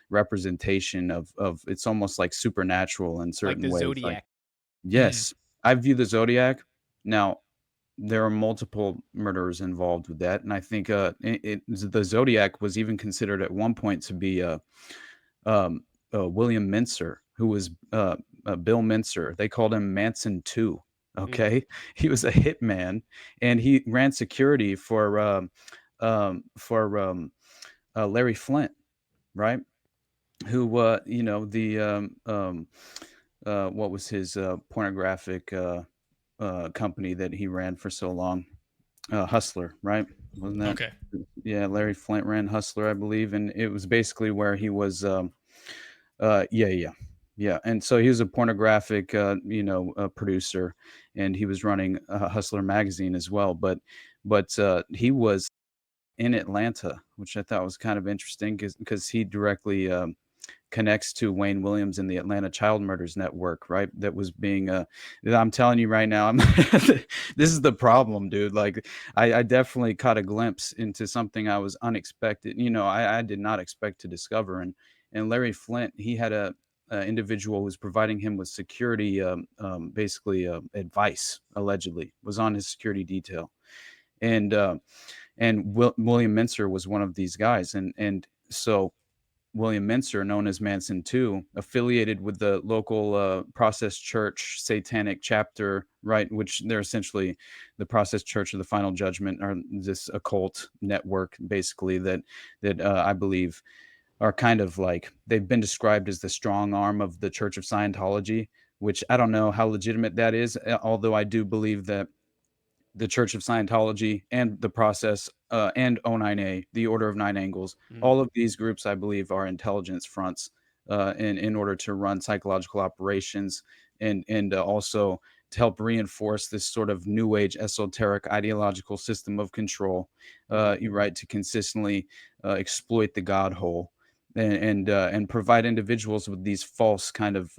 representation of it's almost like supernatural in Like certain the ways. Zodiac. Yes, I view the Zodiac. Now, there are multiple murderers involved with that, and I think the Zodiac was even considered at one point to be William Mincer, who was Bill Mincer. They called him Manson 2. Okay, he was a hitman, and he ran security for Larry Flint, right? Who, what was his pornographic company that he ran for so long? Hustler, right? Wasn't that? Okay. Yeah, Larry Flint ran Hustler, I believe, and it was basically where he was. Yeah. And so he was a pornographic, producer, and he was running Hustler magazine as well. But he was in Atlanta, which I thought was kind of interesting because he directly connects to Wayne Williams and the Atlanta Child Murders Network, right? That was being, I'm telling you right now, this is the problem, dude. Like, I definitely caught a glimpse into something I was unexpected. I did not expect to discover. And Larry Flint, he had a individual who was providing him with security, basically advice, allegedly, was on his security detail. And William Mincer was one of these guys. And so William Mincer, known as Manson II, affiliated with the local Process Church Satanic chapter, right? Which they're essentially the Process Church of the Final Judgment, or this occult network, basically that I believe are kind of like, they've been described as the strong arm of the Church of Scientology, which I don't know how legitimate that is, although I do believe that the Church of Scientology and the Process and O9A, the Order of Nine Angles, all of these groups, I believe, are intelligence fronts in order to run psychological operations and also to help reinforce this sort of new age esoteric ideological system of control, you're right, to consistently exploit the God hole and provide individuals with these false kind of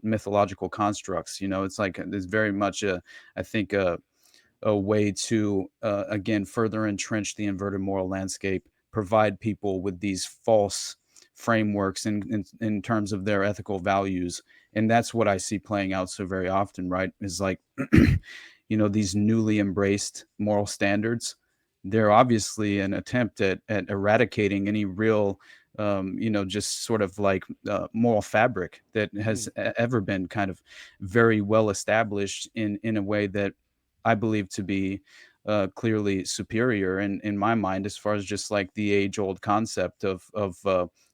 mythological constructs. It's like there's very much I think a way to again further entrench the inverted moral landscape, provide people with these false frameworks in terms of their ethical values. And that's what I see playing out so very often, right? Is like these newly embraced moral standards, they're obviously an attempt at eradicating any real just sort of like moral fabric that has ever been kind of very well established in a way that I believe to be clearly superior in my mind, as far as just like the age old concept of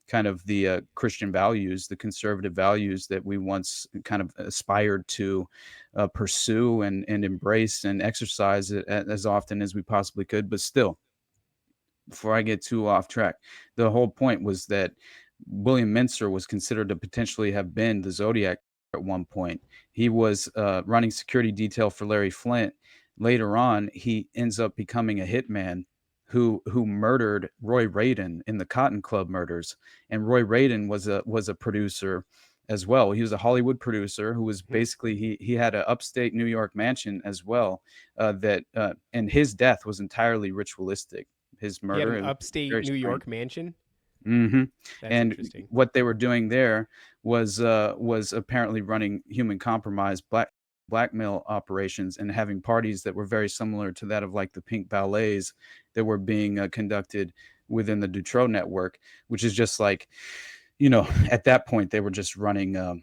kind of the Christian values, the conservative values that we once kind of aspired to pursue and embrace and exercise it as often as we possibly could. But still, before I get too off track, the whole point was that William Mincer was considered to potentially have been the Zodiac at one point. He was running security detail for Larry Flint. Later on, he ends up becoming a hitman who murdered Roy Radin in the Cotton Club murders. And Roy Radin was a producer as well. He was a Hollywood producer who was basically he had an upstate New York mansion as well. And his death was entirely ritualistic. His He had murder, an it was upstate very New strange. York mansion. Hmm. That's And interesting. what they were doing there was apparently running human compromise, blackmail operations, and having parties that were very similar to that of like the Pink Ballets that were being conducted within the Dutroux network, which is just like, at that point they were just running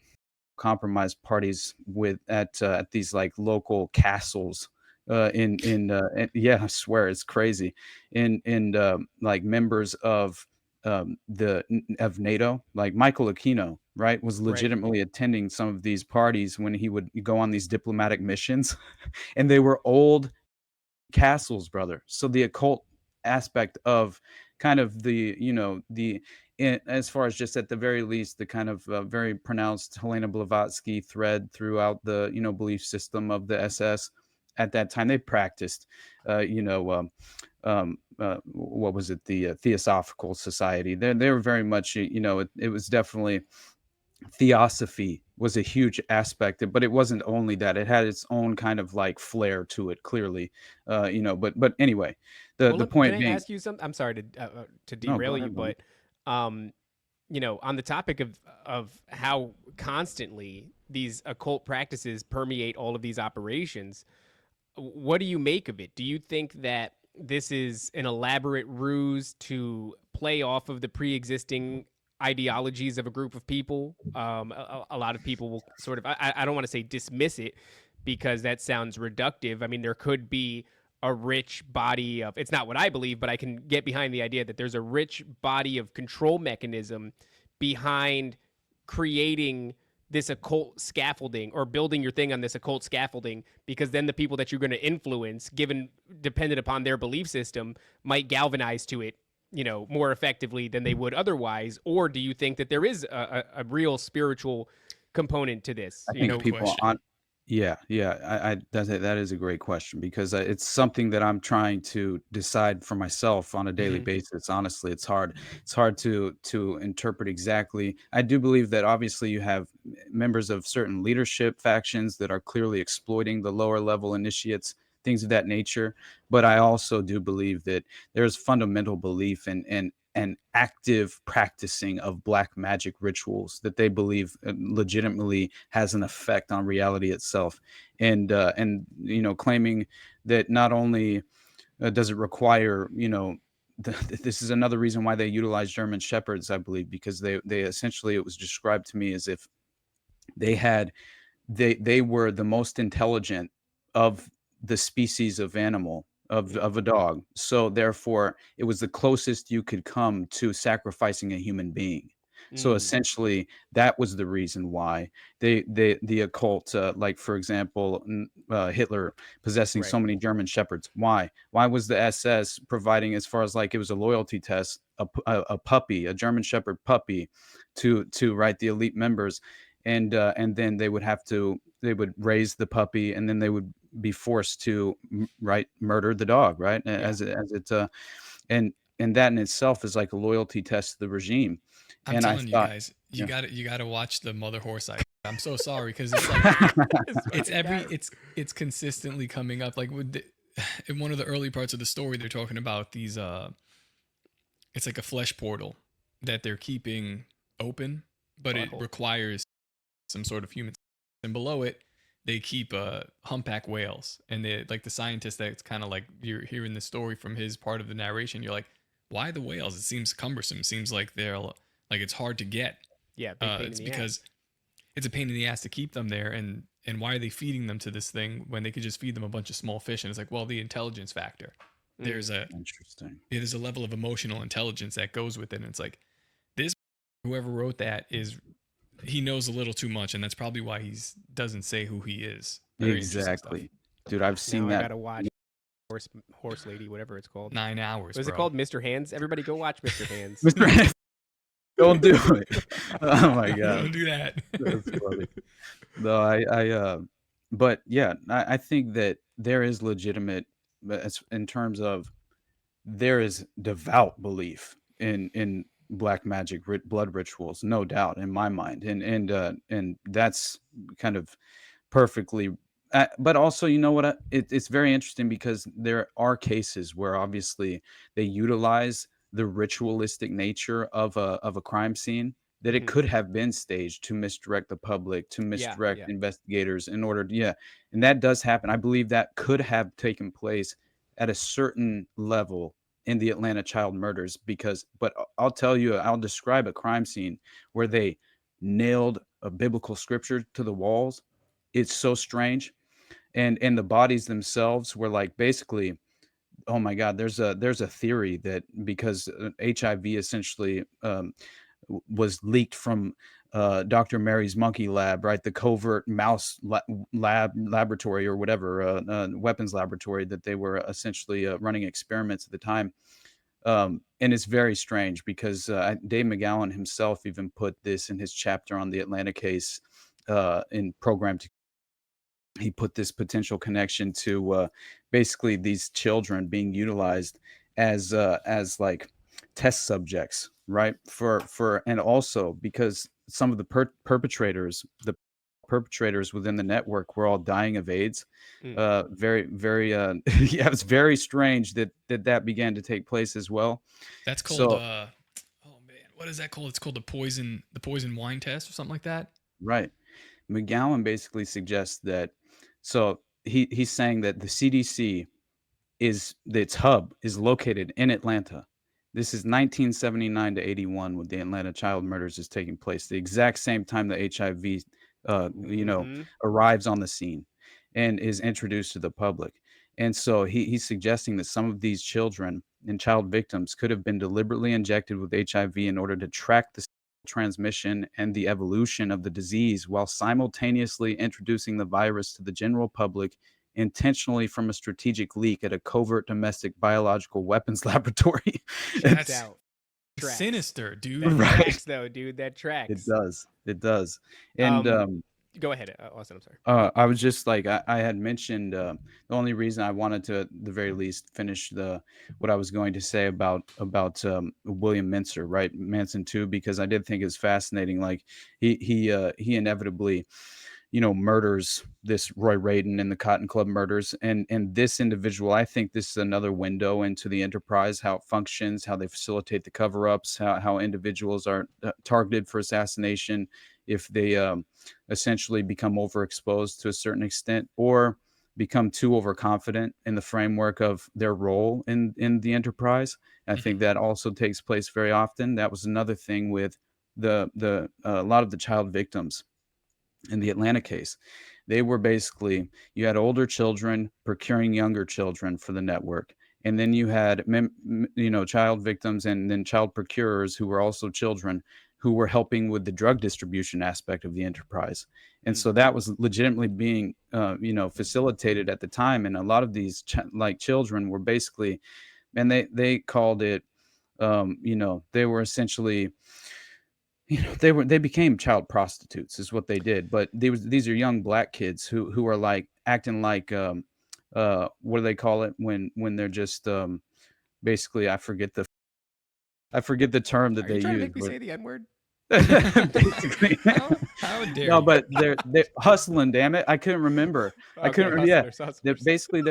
compromise parties at these like local castles yeah, I swear it's crazy, in like members of of NATO, like Michael Aquino, right, was Right. legitimately attending some of these parties when he would go on these diplomatic missions, and they were old castles, brother. So the occult aspect of kind of as far as just at the very least the kind of very pronounced Helena Blavatsky thread throughout the belief system of the SS at that time, they practiced what was it, the Theosophical Society. They were very much it was definitely, theosophy was a huge aspect, but it wasn't only that. It had its own kind of like flair to it, clearly. But anyway, Well, the can point I being. ask you something? I'm sorry to No, go derail you, ahead, buddy. but on the topic of how constantly these occult practices permeate all of these operations, what do you make of it? Do you think that this is an elaborate ruse to play off of the pre-existing ideologies of a group of people? A lot of people will sort of, I don't want to say dismiss it, because that sounds reductive. I mean, there could be a rich body of, it's not what I believe, but I can get behind the idea that there's a rich body of control mechanism behind creating this occult scaffolding or building your thing on this occult scaffolding, because then the people that you're going to influence, given dependent upon their belief system, might galvanize to it, you know, more effectively than they would otherwise? Or do you think that there is a real spiritual component to this? I You think know, people question. on that is a great question, because it's something that I'm trying to decide for myself on a daily Mhm. basis. Honestly, it's hard. It's hard to interpret exactly. I do believe that obviously you have members of certain leadership factions that are clearly exploiting the lower level initiates, things of that nature. But I also do believe that there's fundamental belief in an active practicing of black magic rituals that they believe legitimately has an effect on reality itself, and you know, claiming that not only does it require, you know, this is another reason why they utilize German shepherds, I believe, because they essentially, it was described to me as if they had they were the most intelligent of the species of animal, of a dog. So therefore, it was the closest you could come to sacrificing a human being. So mm, essentially, that was the reason why the occult, like for example, Hitler possessing right. so many German shepherds. Why? Why was the SS providing, as far as like it was a loyalty test, a puppy, a German shepherd puppy, to right, the elite members, and then they would raise the puppy, and then they would be forced to right, murder the dog, right, Yeah. as it and that in itself is like a loyalty test to the regime. I'm And I telling you thought, guys, yeah. you gotta watch the Mother Horse. I'm so sorry because it's like it's every it's consistently coming up. Like in one of the early parts of the story, they're talking about these. It's like a flesh portal that they're keeping open, but it Butthole. requires some sort of human. And below it, they keep humpback whales, and they like the scientist that's kind of like you're hearing the story from his part of the narration. You're like, why the whales? It seems cumbersome. It seems like they're like it's hard to get. Yeah, big pain in It's the because ass. it's a pain in the ass to keep them there, and why are they feeding them to this thing when they could just feed them a bunch of small fish? And it's like, well, the intelligence factor. There's a Interesting. there's a level of emotional intelligence that goes with it, and it's like this whoever wrote that is he knows a little too much, and that's probably why he's doesn't say who he is. Very interesting stuff. Exactly, dude. I've seen Now I that. gotta watch horse lady, whatever it's called. 9 hours. Was it bro. called Mr. Hands? Everybody go watch Mr. Hands. Mr. Hands, don't do it. Oh my god, Don't do that. that's funny. No, but yeah, I think that there is legitimate, in terms of there is devout belief in black magic blood rituals, no doubt in my mind, and that's kind of perfectly. But also, you know what? It's very interesting because there are cases where obviously they utilize the ritualistic nature of a crime scene, that it Mhm. could have been staged to misdirect the public, to Yeah, misdirect yeah. investigators in order to, yeah, and that does happen. I believe that could have taken place at a certain level in the Atlanta child murders, because, but I'll tell you, I'll describe a crime scene where they nailed a biblical scripture to the walls. It's so strange. And the bodies themselves were like, basically, oh my god, there's a theory that because HIV essentially was leaked from Dr. Mary's monkey lab, right? The covert mouse laboratory, or whatever, weapons laboratory that they were essentially running experiments at the time. And it's very strange because Dave McGowan himself even put this in his chapter on the Atlanta case, in program to, he put this potential connection to basically these children being utilized as like test subjects, right? For and also because some of the perpetrators within the network were all dying of AIDS. Mm. Very, very, yeah, it's very strange that began to take place as well. That's called So, oh man, what is that called? It's called the poison wine test or something like that. right. McGowan basically suggests that, so he's saying that the CDC is, its hub is located in Atlanta. This is 1979 to 81 when the Atlanta child murders is taking place, the exact same time the HIV, you know, Mhm. arrives on the scene and is introduced to the public. And so he's suggesting that some of these children and child victims could have been deliberately injected with HIV in order to track the transmission and the evolution of the disease while simultaneously introducing the virus to the general public intentionally from a strategic leak at a covert domestic biological weapons laboratory. Checks out. Tracks. Sinister, dude. That Right. tracks, though, dude. That tracks. It does. It does. And Go ahead, Austin. I'm sorry. I was just like I had mentioned the only reason I wanted to, at the very least, finish what I was going to say about William Mincer, right, Manson too, because I did think it's fascinating. Like he inevitably, murders this Roy Radin in the Cotton Club murders, and this individual. I think this is another window into the enterprise, how it functions, how they facilitate the cover-ups, how individuals are targeted for assassination if they essentially become overexposed to a certain extent or become too overconfident in the framework of their role in the enterprise. I think that also takes place very often. That was another thing with a lot of the child victims in the Atlanta case. They were basically, you had older children procuring younger children for the network. And then you had, child victims and then child procurers who were also children who were helping with the drug distribution aspect of the enterprise. And so that was legitimately being, facilitated at the time. And a lot of these children were basically, and they called it, they were essentially, they became child prostitutes is what they did. But these are young black kids who are like acting like, what do they call it when they're just basically, I forget the term that Are they you trying use. to make me say the N-word? Basically. How dare No, you? but they're hustling. Damn it, I couldn't remember. I couldn't. Okay, Yeah, hustlers. basically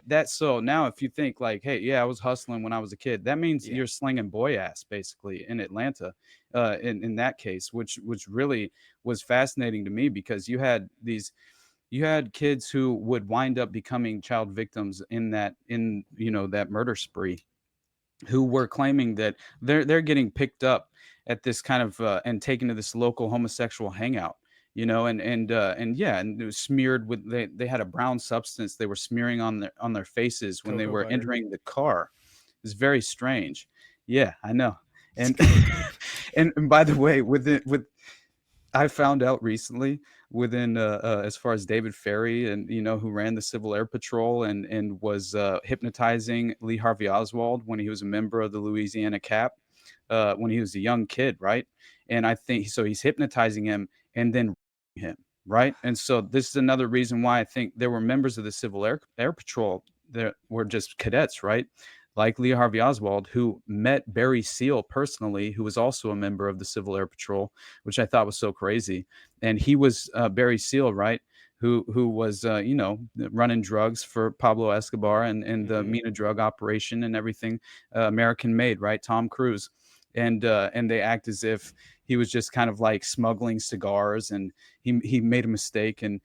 that's so. Now, if you think like, hey, yeah, I was hustling when I was a kid, that means Yeah. you're slinging boy ass basically in Atlanta. In that case, which really was fascinating to me because you had kids who would wind up becoming child victims in that murder spree, who were claiming that they're getting picked up at this kind of and taken to this local homosexual hangout, and yeah, and it was smeared with they had a brown substance they were smearing on their faces when they Cocoa were butter. entering the car. It's very strange. Yeah, I know. And and by the way, I found out recently within as far as David Ferry and who ran the Civil Air Patrol and was hypnotizing Lee Harvey Oswald when he was a member of the Louisiana CAP when he was a young kid, right? And I think so he's hypnotizing him and then him, right? And so this is another reason why I think there were members of the Civil Air Patrol that were just cadets, right? Like Lee Harvey Oswald, who met Barry Seal personally, who was also a member of the Civil Air Patrol, which I thought was so crazy. And he was Barry Seal, right? Who was running drugs for Pablo Escobar and the Mina drug operation and everything, American made, right? Tom Cruise. And they act as if he was just kind of like smuggling cigars, and he made a mistake, and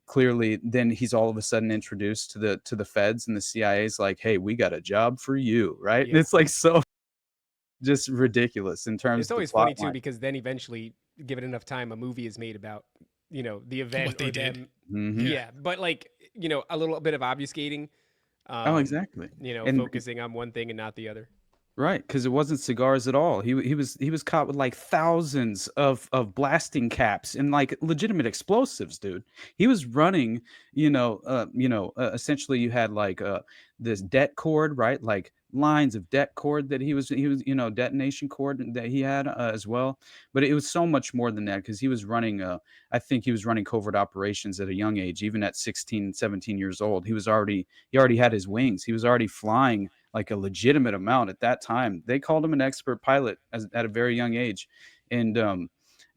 clearly then he's all of a sudden introduced to the feds, and the CIA's like, hey, we got a job for you, right? Yeah. And it's like so just ridiculous in terms It's of always the plot funny too line. because then eventually, given enough time, a movie is made about the event What they or did. them. Mhm. Yeah, but like a little bit of obfuscating. Oh, exactly. And Focusing on one thing and not the other. right, because it wasn't cigars at all. He was caught with like thousands of blasting caps and like legitimate explosives, dude. He was running, essentially you had like this det cord, right? Like lines of det cord that he was detonation cord that he had as well. But it was so much more than that because he was running I think he was running covert operations at a young age, even at 16, 17 years old. He already had his wings. He was already flying like a legitimate amount at that time. They called him an expert pilot at a very young age, and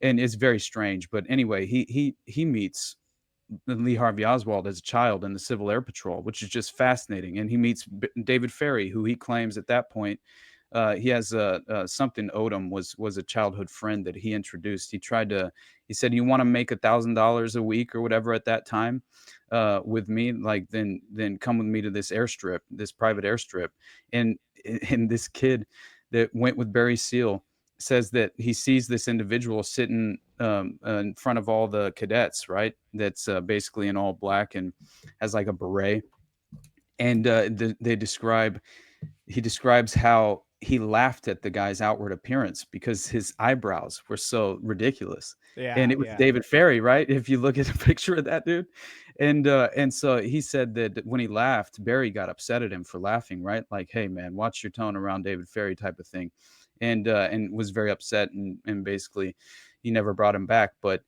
it's very strange. But anyway, he meets Lee Harvey Oswald as a child in the Civil Air Patrol, which is just fascinating. And he meets David Ferry, who he claims at that point he has something. Odom was a childhood friend that he introduced. He said, you want to make $1,000 a week or whatever at that time with me, like then come with me to this airstrip, this private airstrip. And this kid that went with Barry Seal says that he sees this individual sitting in front of all the cadets, right? That's basically in all black and has like a beret. And he describes how he laughed at the guy's outward appearance because his eyebrows were so ridiculous. And Yeah, it was yeah. David Ferry, right? If you look at a picture of that dude. And so he said that when he laughed, Barry got upset at him for laughing, right? Like, hey man, watch your tone around David Ferry type of thing. And was very upset, and basically he never brought him back. But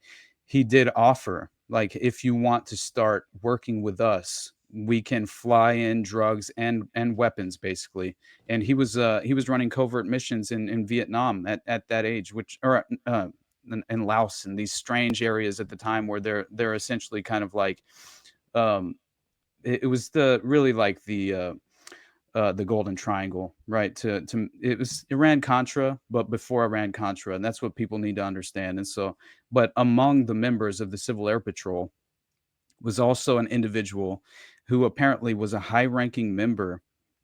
he did offer, like, if you want to start working with us, we can fly in drugs and weapons, basically. And he was running covert missions in Vietnam at that age, which, or in Laos, and these strange areas at the time where they're essentially kind of like, um it was the really like the Golden Triangle, right? To It was Iran Contra, but before Iran Contra, and that's what people need to understand. And so, but among the members of the Civil Air Patrol was also an individual who apparently was a high-ranking member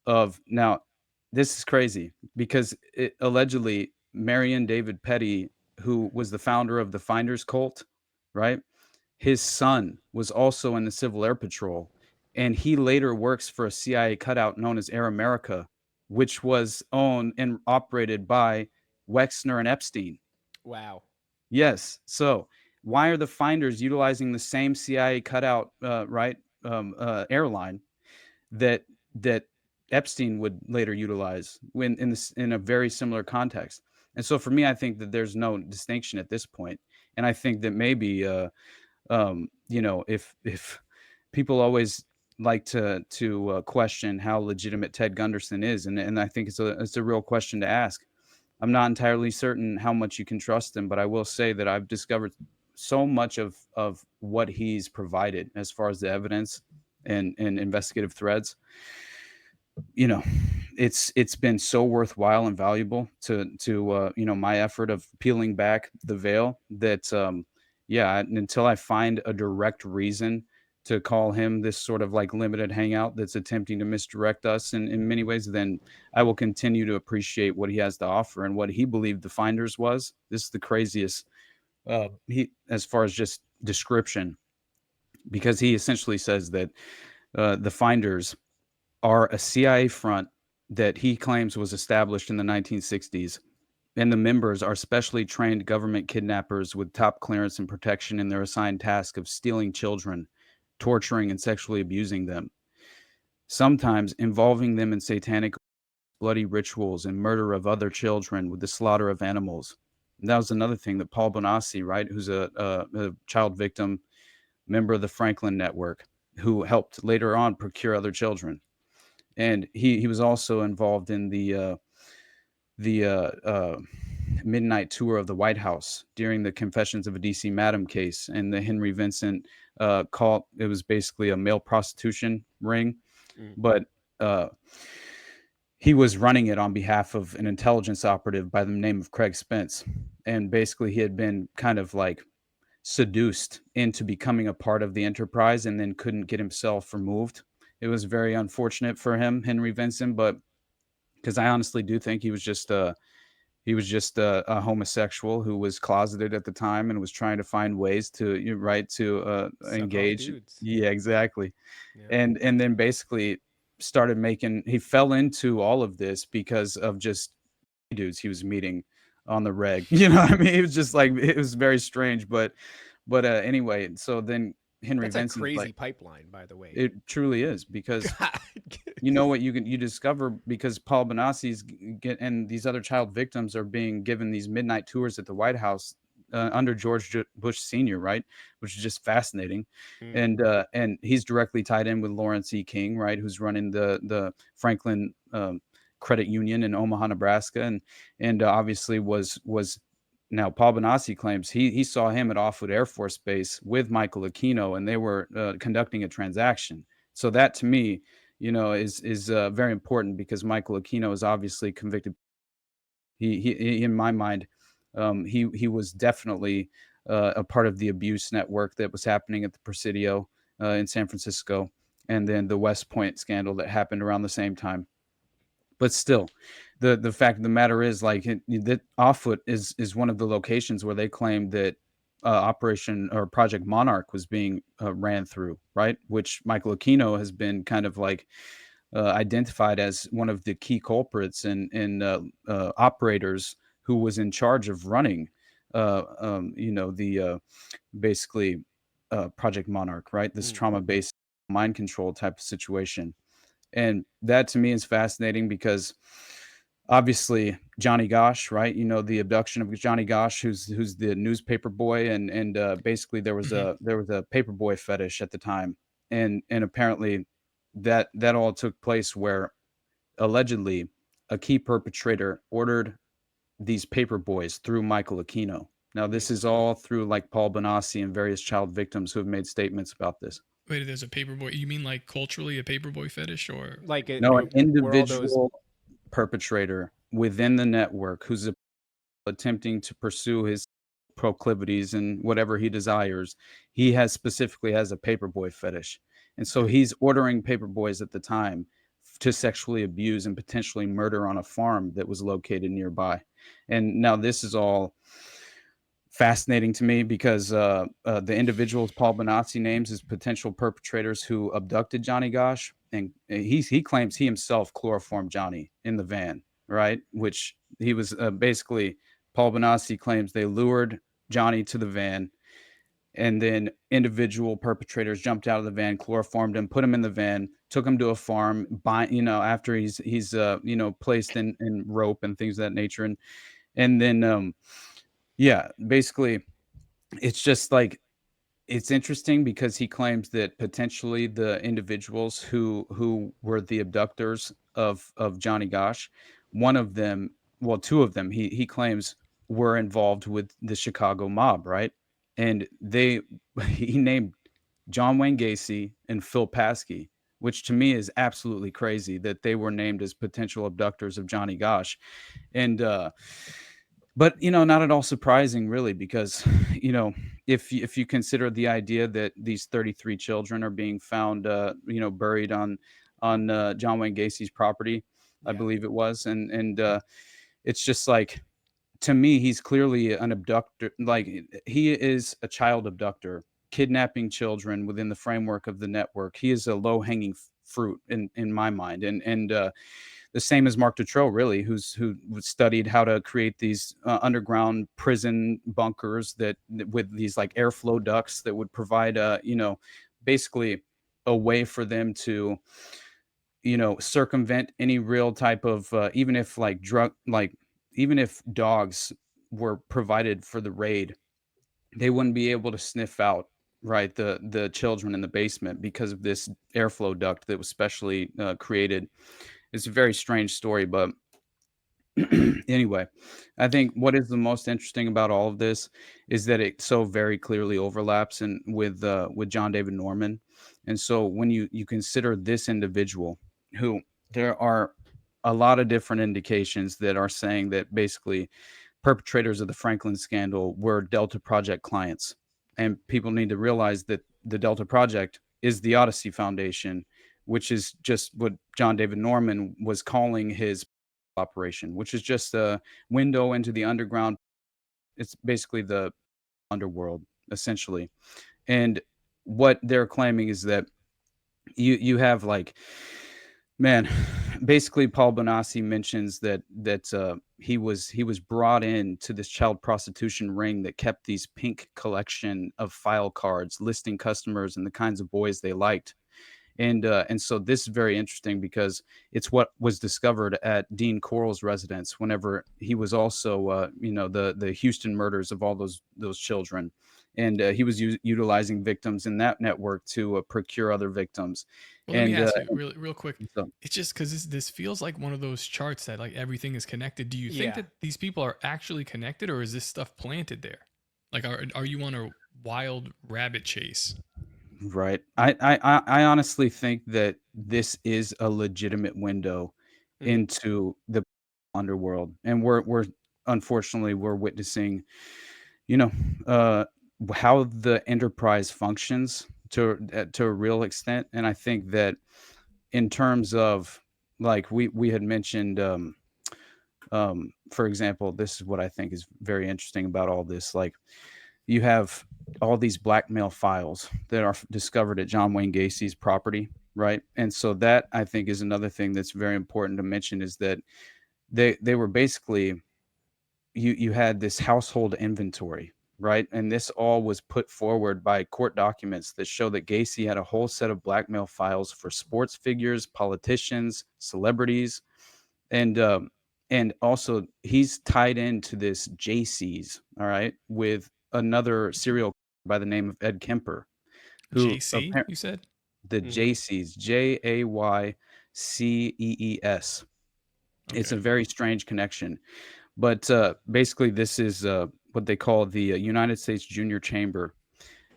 of. Now, this is crazy because allegedly Marion David Petty, who was the founder of the Finders cult, right? His son was also in the Civil Air Patrol, and he later works for a CIA cutout known as Air America, which was owned and operated by Wexner and Epstein. Wow. Yes. So why are the Finders utilizing the same CIA cutout, right, airline that that Epstein would later utilize when in a very similar context? And so for me, I think that there's no distinction at this point, and I think that maybe if people always like to question how legitimate Ted Gunderson is, and I think it's a real question to ask. I'm not entirely certain how much you can trust him, but I will say that I've discovered so much of what he's provided as far as the evidence and investigative threads. You know, it's been so worthwhile and valuable to my effort of peeling back the veil that yeah, until I find a direct reason to call him this sort of like limited hangout that's attempting to misdirect us in many ways, then I will continue to appreciate what he has to offer and what he believed the Finders was. This is the craziest he as far as just description, because he essentially says that the Finders are a CIA front that he claims was established in the 1960s, and the members are specially trained government kidnappers with top clearance and protection in their assigned task of stealing children, torturing and sexually abusing them, sometimes involving them in satanic bloody rituals and murder of other children with the slaughter of animals. And that was another thing that Paul Bonacci, right, who's a child victim member of the Franklin Network, who helped later on procure other children. And he was also involved in the midnight tour of the White House during the Confessions of a DC Madam case and the Henry Vincent cult. It was basically a male prostitution ring, but he was running it on behalf of an intelligence operative by the name of Craig Spence. And basically he had been kind of like seduced into becoming a part of the enterprise and then couldn't get himself removed. It was very unfortunate for him, Henry Vincent, but because I honestly do think he was just a homosexual who was closeted at the time and was trying to find ways to Suck off engage. dudes. Yeah, exactly. Yeah. And then basically he fell into all of this because of just dudes he was meeting on the reg. You know what I mean? It was just like, it was very strange, but anyway, so then Henry That's a Vincent, crazy like, pipeline, by the way. it truly is, because God. you know what you discover, because Paul Bonaci's get and these other child victims are being given these midnight tours at the White House under George Bush Sr., right, which is just fascinating. And he's directly tied in with Lawrence E. King, right, who's running the Franklin Credit Union in Omaha, Nebraska, and obviously was now Paul Bonacci claims he saw him at Offwood Air Force Base with Michael Aquino, and they were conducting a transaction. So that to me, is very important, because Michael Aquino is obviously convicted. He in my mind, he was definitely a part of the abuse network that was happening at the Presidio in San Francisco, and then the West Point scandal that happened around the same time. But still, the fact of the matter is, like, that Offwood is one of the locations where they claim that Operation or Project Monarch was being ran through, right? Which Michael Aquino has been kind of like identified as one of the key culprits and operators who was in charge of running, the basically Project Monarch, right? This trauma-based mind control type of situation. And that to me is fascinating because obviously Johnny Gosh, right? You know, the abduction of Johnny Gosh, who's the newspaper boy, and basically there was a paper boy fetish at the time, and apparently that all took place where allegedly a key perpetrator ordered these paper boys through Michael Aquino. Now this is all through like Paul Bonacci and various child victims who have made statements about this. Wait, there's a paperboy. You mean like culturally a paperboy fetish, or Like No, an where all those individual perpetrator within the network who's attempting to pursue his proclivities and whatever he desires. He specifically has a paperboy fetish. And so he's ordering paperboys at the time to sexually abuse and potentially murder on a farm that was located nearby. And now this is all fascinating to me because the individuals Paul Bonacci names as potential perpetrators who abducted Johnny Gosh, and he claims he himself chloroformed Johnny in the van, right? Which he was basically Paul Bonacci claims they lured Johnny to the van, and then individual perpetrators jumped out of the van, chloroformed him, put him in the van, took him to a farm, after he's placed in rope and things of that nature, and then yeah, basically, it's just like it's interesting because he claims that potentially the individuals who were the abductors of Johnny Gosh, one of them, well, two of them, he claims were involved with the Chicago mob, right? And he named John Wayne Gacy and Phil Paskey, which to me is absolutely crazy that they were named as potential abductors of Johnny Gosh. And but not at all surprising, really, because if you consider the idea that these 33 children are being found, buried on John Wayne Gacy's property, I believe it was, and it's just like, to me, he's clearly an abductor. Like, he is a child abductor, kidnapping children within the framework of the network. He is a low hanging fruit in my mind, and the same as Mark Dutroux, really, who studied how to create these underground prison bunkers that with these like airflow ducts that would provide basically a way for them to circumvent any real type of even if even if dogs were provided for the raid, they wouldn't be able to sniff out, right, the children in the basement because of this airflow duct that was specially created. It's a very strange story, but anyway, I think what is the most interesting about all of this is that it so very clearly overlaps with John David Norman. And so when you consider this individual, who there are a lot of different indications that are saying that basically perpetrators of the Franklin scandal were Delta Project clients. And people need to realize that the Delta Project is the Odyssey Foundation, which is just what John David Norman was calling his operation, which is just a window into the underground. It's basically the underworld, essentially. And what they're claiming is that you have like, man, basically Paul Bonacci mentions that he was brought in to this child prostitution ring that kept these pink collection of file cards listing customers and the kinds of boys they liked. And so this is very interesting because it's what was discovered at Dean Corll's residence whenever he was also, the Houston murders of all those children. And he was utilizing victims in that network to procure other victims. Well, let me And ask you real quick. so, It's just because this feels like one of those charts that like everything is connected. Do you think that these people are actually connected, or is this stuff planted there? Like, are you on a wild rabbit chase? right. I honestly think that this is a legitimate window into the underworld. And we're unfortunately we're witnessing, uh, how the enterprise functions to a real extent. And I think that in terms of like we had mentioned, for example, this is what I think is very interesting about all this. Like you have all these blackmail files that are discovered at John Wayne Gacy's property, right? And so that, I think, is another thing that's very important to mention, is that they were basically, you had this household inventory, right? And this all was put forward by court documents that show that Gacy had a whole set of blackmail files for sports figures, politicians, celebrities, and also he's tied into this JCs, all right, with another serial by the name of Ed Kemper, who JC, you said? the JCs, Jaycees. It's a Okay. very strange connection. But basically, this is what they call the United States Junior Chamber.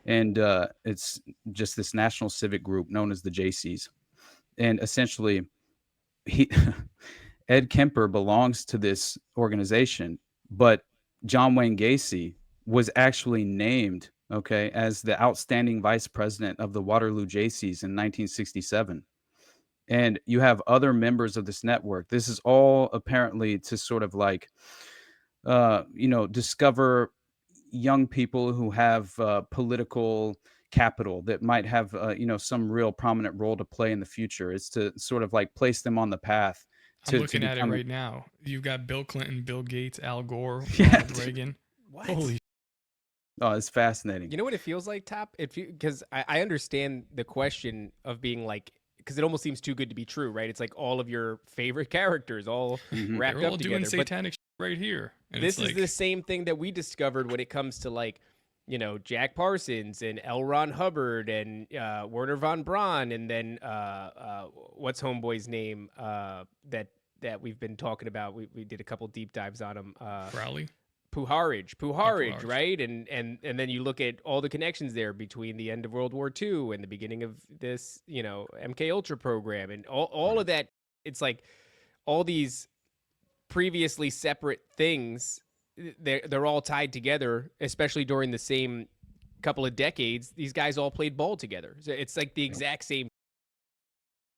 And it's just this national civic group known as the JCs. And essentially, he Ed Kemper belongs to this organization, but John Wayne Gacy was actually named, okay, as the outstanding vice president of the Waterloo JCs in 1967. And you have other members of this network. This is all apparently to sort of like, discover young people who have political capital that might have, some real prominent role to play in the future. It's to sort of like place them on the path I'm to looking at it become. right now. You've got Bill Clinton, Bill Gates, Al Gore, Yeah, Ronald dude. Reagan. What? Holy Oh, it's fascinating. You know what it feels like, Top? Because I understand the question of being like, because it almost seems too good to be true, right? It's like all of your favorite characters all Mhm. wrapped They're all up doing together. But satanic shit right here. And this it's is like, the same thing that we discovered when it comes to like, Jack Parsons and L. Ron Hubbard and Werner von Braun, and then what's Homeboy's name that we've been talking about? We did a couple deep dives on him. Crowley. Puharich, right? And then you look at all the connections there between the end of World War II and the beginning of this, MKUltra program, and all of that. It's like all these previously separate things, they're all tied together, especially during the same couple of decades. These guys all played ball together. So it's like the exact same.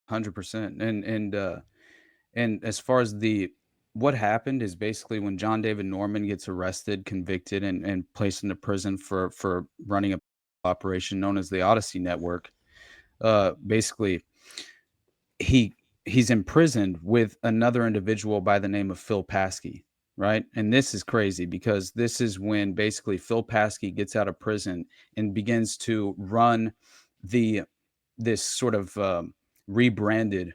100%. And as far as what happened is basically when John David Norman gets arrested, convicted, and placed into prison for running a operation known as the Odyssey network. Basically, he's imprisoned with another individual by the name of Phil Paskey, right? And this is crazy because this is when basically Phil Paskey gets out of prison and begins to run this sort of rebranded.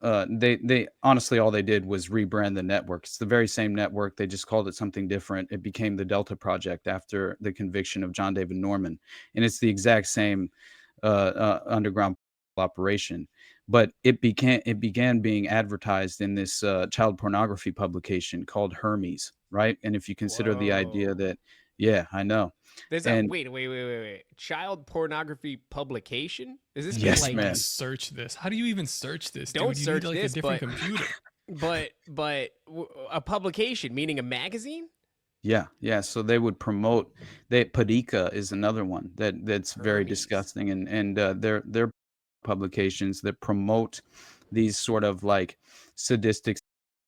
They honestly, all they did was rebrand the network. It's the very same network. They just called it something different. It became the Delta Project after the conviction of John David Norman, and it's the exact same underground operation. But it began being advertised in this child pornography publication called Hermes, right? And if you consider the idea Whoa. that, yeah, I know. There's And wait. Child pornography publication? Is this yes, I like want man. to search this. How do you even search this, Don't dude? You search need like this, a different but- computer. but a publication, meaning a magazine? Yeah. So they would promote. Padika is another one that's very Hermes. disgusting, and they're publications that promote these sort of like sadistic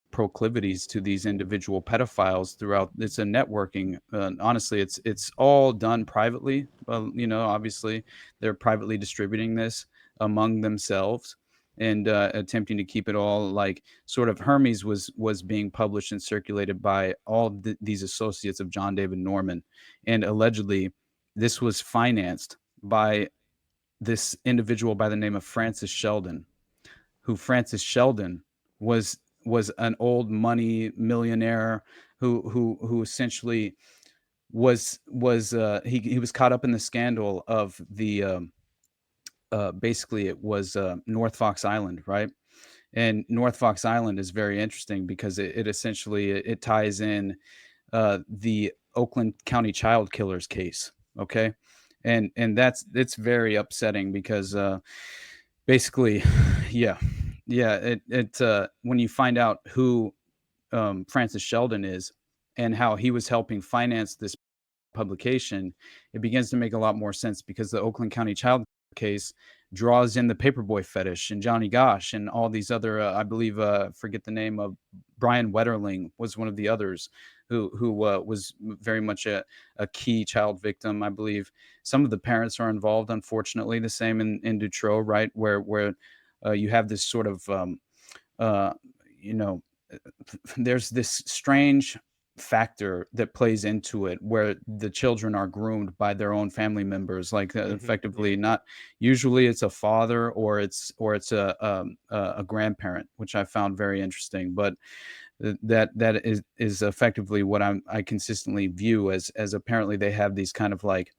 proclivities to these individual pedophiles throughout. It's a networking. Honestly, it's all done privately. Obviously, they're privately distributing this among themselves and attempting to keep it all like sort of. Hermes was being published and circulated by all these associates of John David Norman, and allegedly this was financed by this individual by the name of Francis Sheldon, who Francis Sheldon was an old money millionaire who essentially was he was caught up in the scandal of the basically it was North Fox Island, right? And North Fox Island is very interesting because it essentially it ties in the Oakland County child killers case, okay? And it's very upsetting because basically yeah, when you find out who Francis Sheldon is and how he was helping finance this publication, it begins to make a lot more sense because the Oakland County child case draws in the paperboy fetish and Johnny Gosh and all these other, I believe, forget the name of, Brian Wetterling was one of the others who was very much a key child victim. I believe some of the parents are involved, unfortunately. The same in Dutroux, right, where you have this sort of uh, you know, there's this strange factor that plays into it where the children are groomed by their own family members, like effectively not usually it's a father or it's a grandparent, which I found very interesting. But that is effectively what I consistently view as apparently they have these kind of like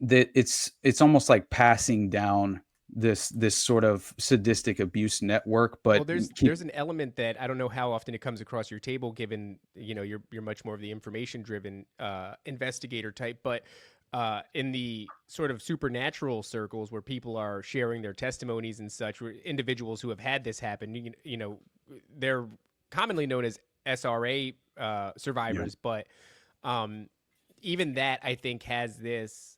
that it's almost like passing down this sort of sadistic abuse network, Well, but there's an element that I don't know how often it comes across your table, given you're much more of the information driven investigator type, but in the sort of supernatural circles where people are sharing their testimonies and such, where individuals who have had this happen, they're commonly known as SRA survivors, but even that I think has this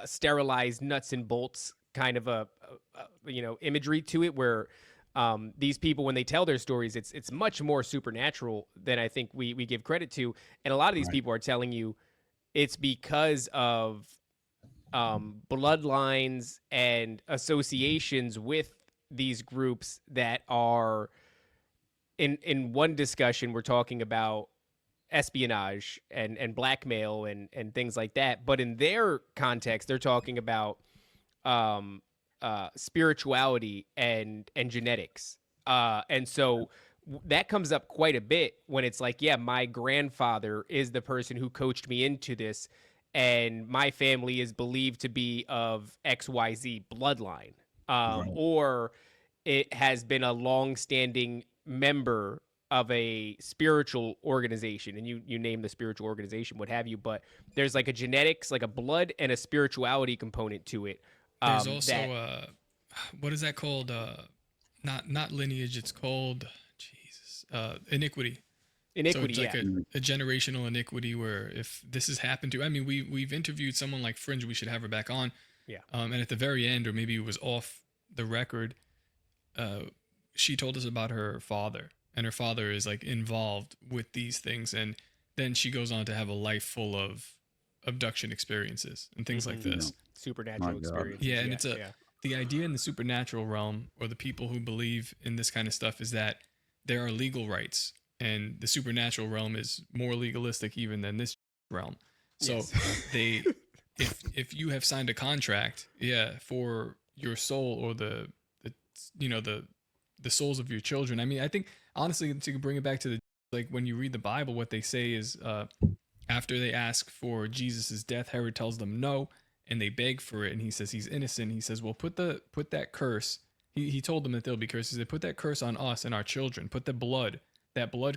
sterilized nuts and bolts kind of a imagery to it, where these people, when they tell their stories, it's much more supernatural than I think we give credit to. And a lot of these people are telling you it's because of bloodlines and associations with these groups that are in one discussion we're talking about espionage and blackmail and things like that, but in their context they're talking about spirituality and genetics, and so that comes up quite a bit when it's like, yeah, my grandfather is the person who coached me into this, and my family is believed to be of XYZ bloodline, or it has been a long-standing member of a spiritual organization, and you name the spiritual organization, what have you, but there's like a genetics, like a blood and a spirituality component to it. There's also what is that called? Not lineage. It's called iniquity. Iniquity, so it's like a generational iniquity where if this has happened to, I mean, we've interviewed someone like Fringe. We should have her back on. Yeah. And at the very end, or maybe it was off the record, she told us about her father, and her father is like involved with these things, and then she goes on to have a life full of abduction experiences and things like this. Supernatural experiences. Yeah, and it's the idea in the supernatural realm, or the people who believe in this kind of stuff, is that there are legal rights, and the supernatural realm is more legalistic even than this realm. So they, if you have signed a contract, for your soul or the souls of your children. I mean, I think honestly, to bring it back to like when you read the Bible, what they say is after they ask for Jesus's death, Herod tells them no, and they beg for it, and he says he's innocent. He says, well, put that curse. He told them that they'll be cursed. He said, put that curse on us and our children. Put that blood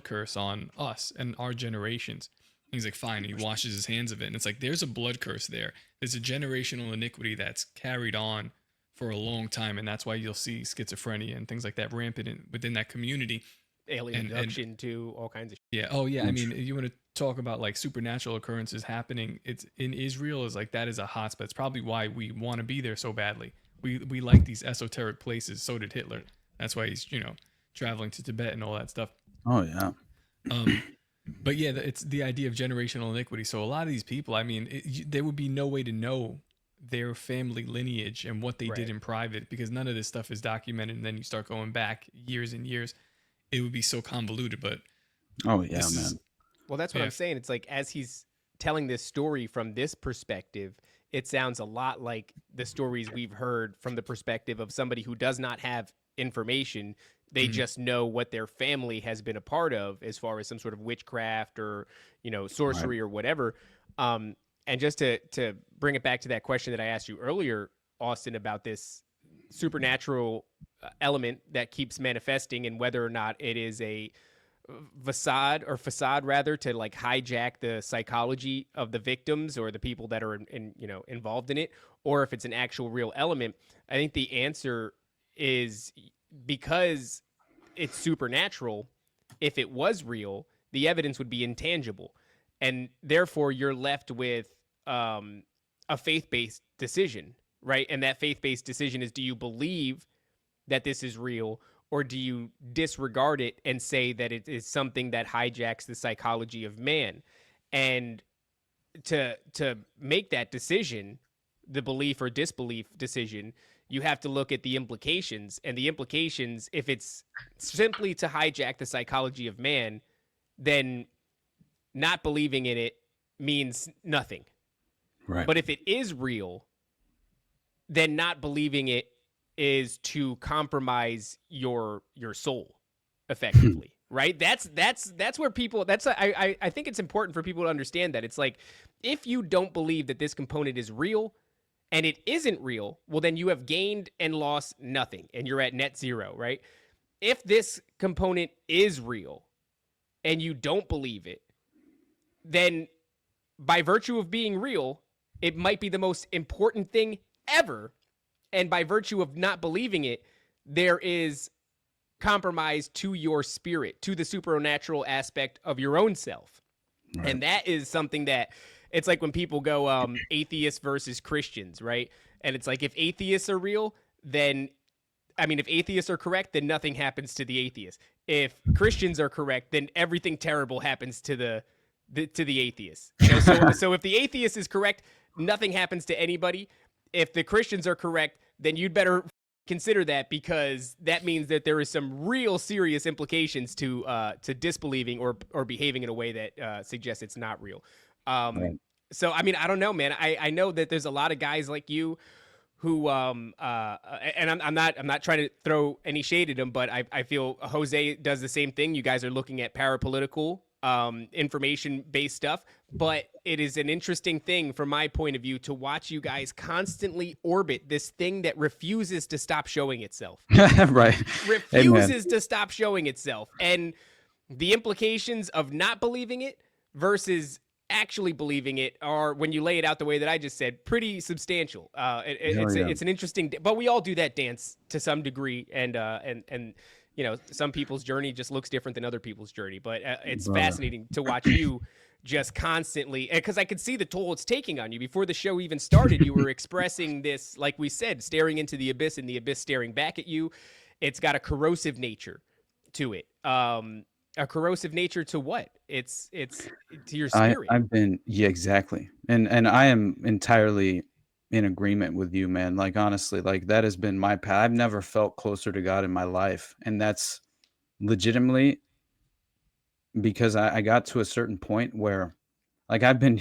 curse on us and our generations. And he's like, fine. And he washes his hands of it. And it's like, there's a blood curse there. There's a generational iniquity that's carried on for a long time. And that's why you'll see schizophrenia and things like that rampant within that community. Alien abduction too, all kinds of shit. Yeah. Oh yeah. I mean, you want to talk about like supernatural occurrences happening. It's in Israel is like, that is a hotspot. It's probably why we want to be there so badly. We like these esoteric places. So did Hitler. That's why he's, traveling to Tibet and all that stuff. Oh yeah. But yeah, it's the idea of generational iniquity. So a lot of these people, I mean, there would be no way to know their family lineage and what they did in private, because none of this stuff is documented. And then you start going back years and years. It would be so convoluted, but oh yeah, man. Well, that's what I'm saying. It's like, as he's telling this story from this perspective, it sounds a lot like the stories we've heard from the perspective of somebody who does not have information. They just know what their family has been a part of as far as some sort of witchcraft or, sorcery or whatever. And just to bring it back to that question that I asked you earlier, Austin, about this supernatural element that keeps manifesting, and whether or not it is a facade rather to like hijack the psychology of the victims or the people that are involved in it, or if it's an actual real element. I think the answer is, because it's supernatural, if it was real, the evidence would be intangible, and therefore you're left with a faith-based decision, right? And that faith-based decision is, do you believe that this is real, or do you disregard it and say that it is something that hijacks the psychology of man? And to make that decision, the belief or disbelief decision, you have to look at the implications. And the implications, if it's simply to hijack the psychology of man, then not believing in it means nothing. Right. But if it is real, then not believing it is to compromise your soul effectively. Right? That's where people, I think it's important for people to understand that. It's like, if you don't believe that this component is real and it isn't real, well, then you have gained and lost nothing and you're at net zero, right? If this component is real and you don't believe it, then by virtue of being real, it might be the most important thing ever. And by virtue of not believing it, there is compromise to your spirit, to the supernatural aspect of your own self. Right. And that is something that, it's like when people go atheists versus Christians, right? And it's like, if atheists are real, then, I mean, if atheists are correct, then nothing happens to the atheist. If Christians are correct, then everything terrible happens to the atheist. So if the atheist is correct, nothing happens to anybody. If the Christians are correct, then you'd better consider that, because that means that there is some real serious implications to disbelieving or behaving in a way that suggests it's not real. Right. So, I mean, I don't know, man. I know that there's a lot of guys like you who, and I'm not trying to throw any shade at him, but I feel Jose does the same thing. You guys are looking at parapolitical, information-based stuff, but it is an interesting thing from my point of view to watch you guys constantly orbit this thing that refuses to stop showing itself. Right. Refuses to stop showing itself. And the implications of not believing it versus actually believing it are, when you lay it out the way that I just said, pretty substantial. It's an interesting, but we all do that dance to some degree. And you know, some people's journey just looks different than other people's journey, but it's fascinating to watch you just constantly, because I could see the toll it's taking on you. Before the show even started, you were expressing this, like we said, staring into the abyss and the abyss staring back at you. It's got a corrosive nature to it. A corrosive nature to what? It's to your spirit. Yeah, exactly. And I am entirely in agreement with you, man. Like, honestly, like, that has been my path. I've never felt closer to God in my life. And that's legitimately because I got to a certain point where, like, I've been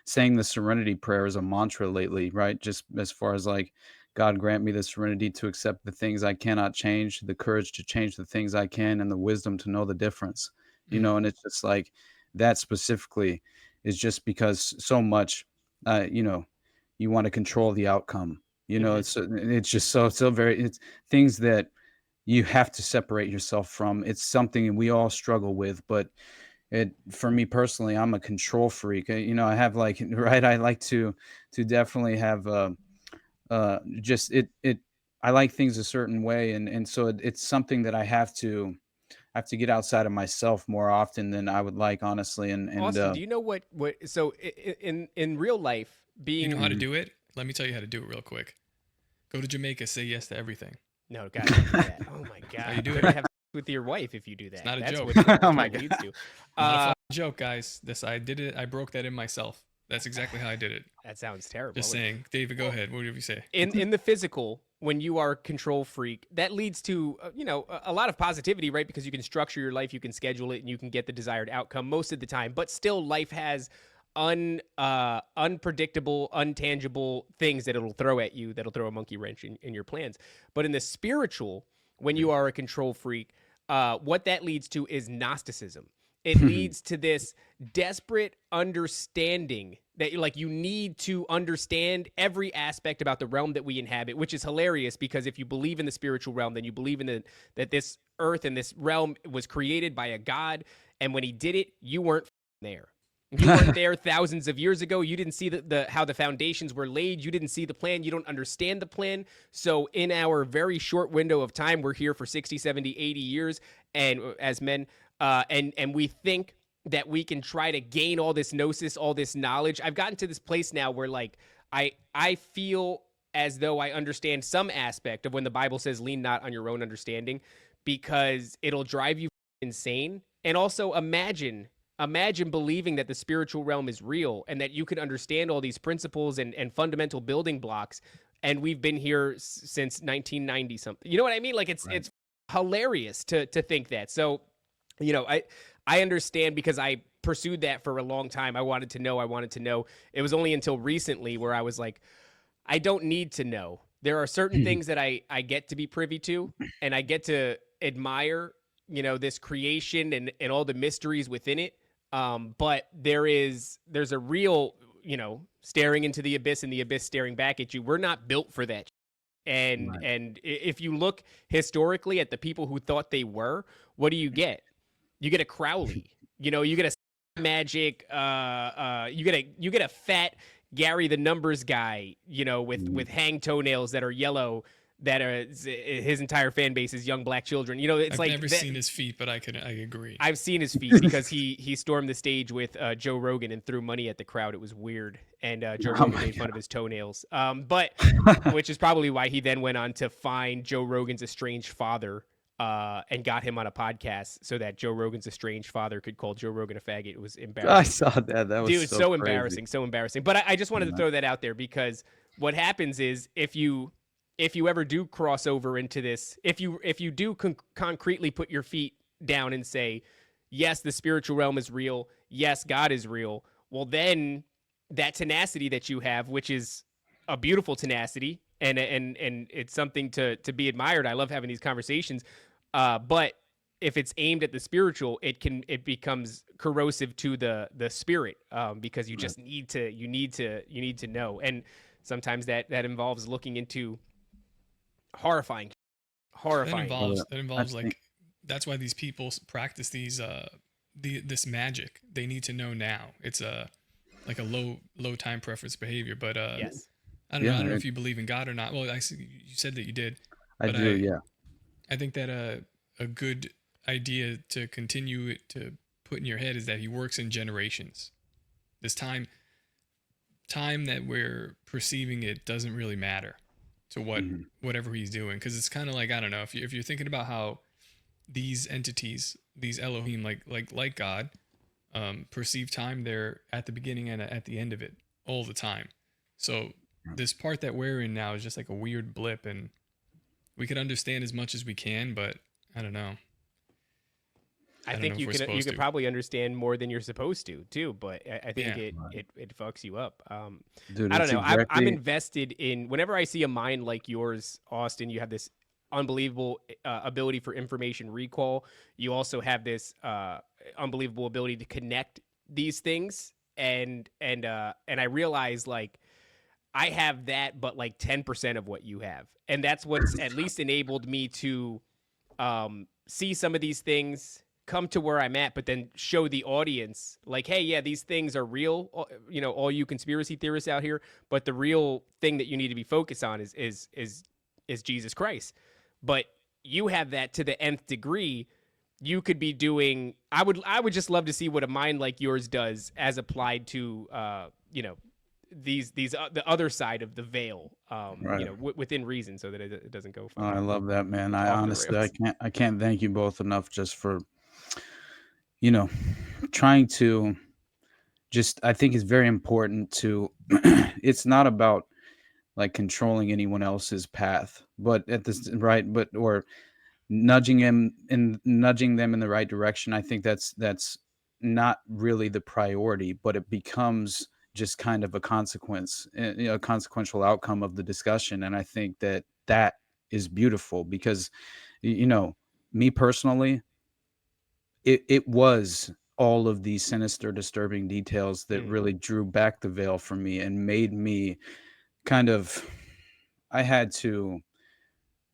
saying the Serenity prayer as a mantra lately, right? Just as far as like, God grant me the serenity to accept the things I cannot change, the courage to change the things I can, and the wisdom to know the difference, you know? And it's just like, that specifically is just because so much, you know, you want to control the outcome, you know, it's just so very, it's things that you have to separate yourself from. It's something we all struggle with, but for me personally, I'm a control freak. You know, I have like, right. I like to definitely have, just I like things a certain way. And so it's something that I have to get outside of myself more often than I would like, honestly. And Austin, do you know what, so in real life, being, you know how to do it? Let me tell you how to do it real quick. Go to Jamaica, say yes to everything. No, God, do that. Oh my God. How you do it? Have with your wife if you do that. It's not a That's joke. What oh my God. God. Leads to. Not a joke, guys. I did it. I broke that in myself. That's exactly how I did it. That sounds terrible. Just saying. David, go ahead. What did you say? In the physical, when you are a control freak, that leads to, you know, a lot of positivity, right? Because you can structure your life, you can schedule it, and you can get the desired outcome most of the time. But still, life has unpredictable, untangible things that it'll throw at you, that'll throw a monkey wrench in your plans. But in the spiritual, when you are a control freak, what that leads to is Gnosticism. It leads to this desperate understanding that you need to understand every aspect about the realm that we inhabit, which is hilarious because if you believe in the spiritual realm, then you believe in that this earth and this realm was created by a God. And when he did it, you weren't there. You weren't there thousands of years ago. You didn't see how the foundations were laid. You didn't see the plan. You don't understand the plan. So in our very short window of time, we're here for 60, 70, 80 years. And as men, and we think that we can try to gain all this gnosis, all this knowledge. I've gotten to this place now where like I feel as though I understand some aspect of when the Bible says lean not on your own understanding, because it'll drive you insane. And also imagine believing that the spiritual realm is real and that you could understand all these principles and fundamental building blocks, and we've been here since 1990 something. You know what I mean? Like it's hilarious to think that. So, you know, I understand, because I pursued that for a long time. I wanted to know. It was only until recently where I was like, I don't need to know. There are certain things that I get to be privy to, and I get to admire, you know, this creation and all the mysteries within it. But there's a real, you know, staring into the abyss and the abyss staring back at you. We're not built for that. And if you look historically at the people who thought they were, what do you get? You get a Crowley, you know, you get a magic, you get a fat Gary the numbers guy, you know, with hang toenails that are yellow, that are his entire fan base is young black children. You know, it's I've never seen his feet, but I agree. I've seen his feet because he stormed the stage with Joe Rogan and threw money at the crowd. It was weird, and Joe Rogan made fun of his toenails. But which is probably why he then went on to find Joe Rogan's estranged father and got him on a podcast so that Joe Rogan's estranged father could call Joe Rogan a faggot. It was embarrassing. I saw that. That was Dude, so crazy. embarrassing. But I just wanted to throw that out there, because what happens is if you ever do cross over into this, if you do concretely put your feet down and say, yes, the spiritual realm is real, yes, God is real, well, then that tenacity that you have, which is a beautiful tenacity, and it's something to be admired. I love having these conversations. But if it's aimed at the spiritual, it becomes corrosive to the spirit, because you just need to know. And sometimes that involves looking into horrifying. That involves like, that's why these people practice these this magic. They need to know now. It's like a low time preference behavior. But yes. I don't know if you believe in God or not. Well, I see you said that you did. I do, yeah. I think that a good idea to continue to put in your head is that he works in generations. This time that we're perceiving it doesn't really matter to whatever he's doing, because it's kind of like, I don't know, if you're thinking about how these entities, these Elohim, like God, perceive time, they're at the beginning and at the end of it all the time. So this part that we're in now is just like a weird blip, and we could understand as much as we can, but I don't know. I think you could probably understand more than you're supposed to too, but I think it fucks you up. Dude, I don't know. I'm invested in, whenever I see a mind like yours, Austin. You have this unbelievable ability for information recall. You also have this unbelievable ability to connect these things, and I realize, like, I have that, but like 10% of what you have, and that's what's at least enabled me to see some of these things, come to where I'm at, but then show the audience, like, hey, yeah, these things are real, you know, all you conspiracy theorists out here, but the real thing that you need to be focused on is Jesus Christ. But you have that to the nth degree. You could be doing, I would just love to see what a mind like yours does as applied to you know, these the other side of the veil, you know, within reason, so that it doesn't go far. I love that, man. I honestly, I can't thank you both enough just for, you know, trying to just, I think it's very important to, it's not about like controlling anyone else's path, but at this, right. But, or nudging them in the right direction. I think that's not really the priority, but it becomes just kind of a consequence, you know, a consequential outcome of the discussion. And I think that is beautiful, because, you know, me personally, it was all of these sinister, disturbing details that really drew back the veil for me and made me kind of, I had to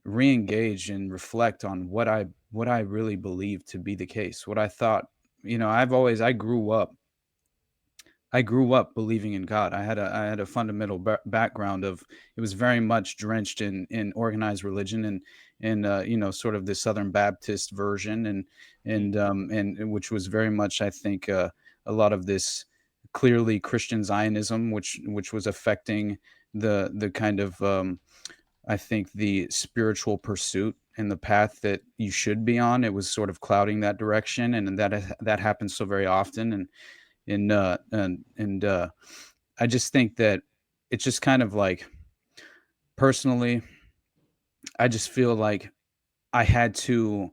re-engage and reflect on what I really believed to be the case, what I thought. You know, I grew up believing in God. I had a fundamental background of, it was very much drenched in organized religion and you know, sort of the Southern Baptist version, and which was very much, I think, a lot of this clearly Christian Zionism, which was affecting the kind of I think the spiritual pursuit and the path that you should be on. It was sort of clouding that direction, and that happens so very often. And I just think that it's just kind of like, personally, I just feel like I had to,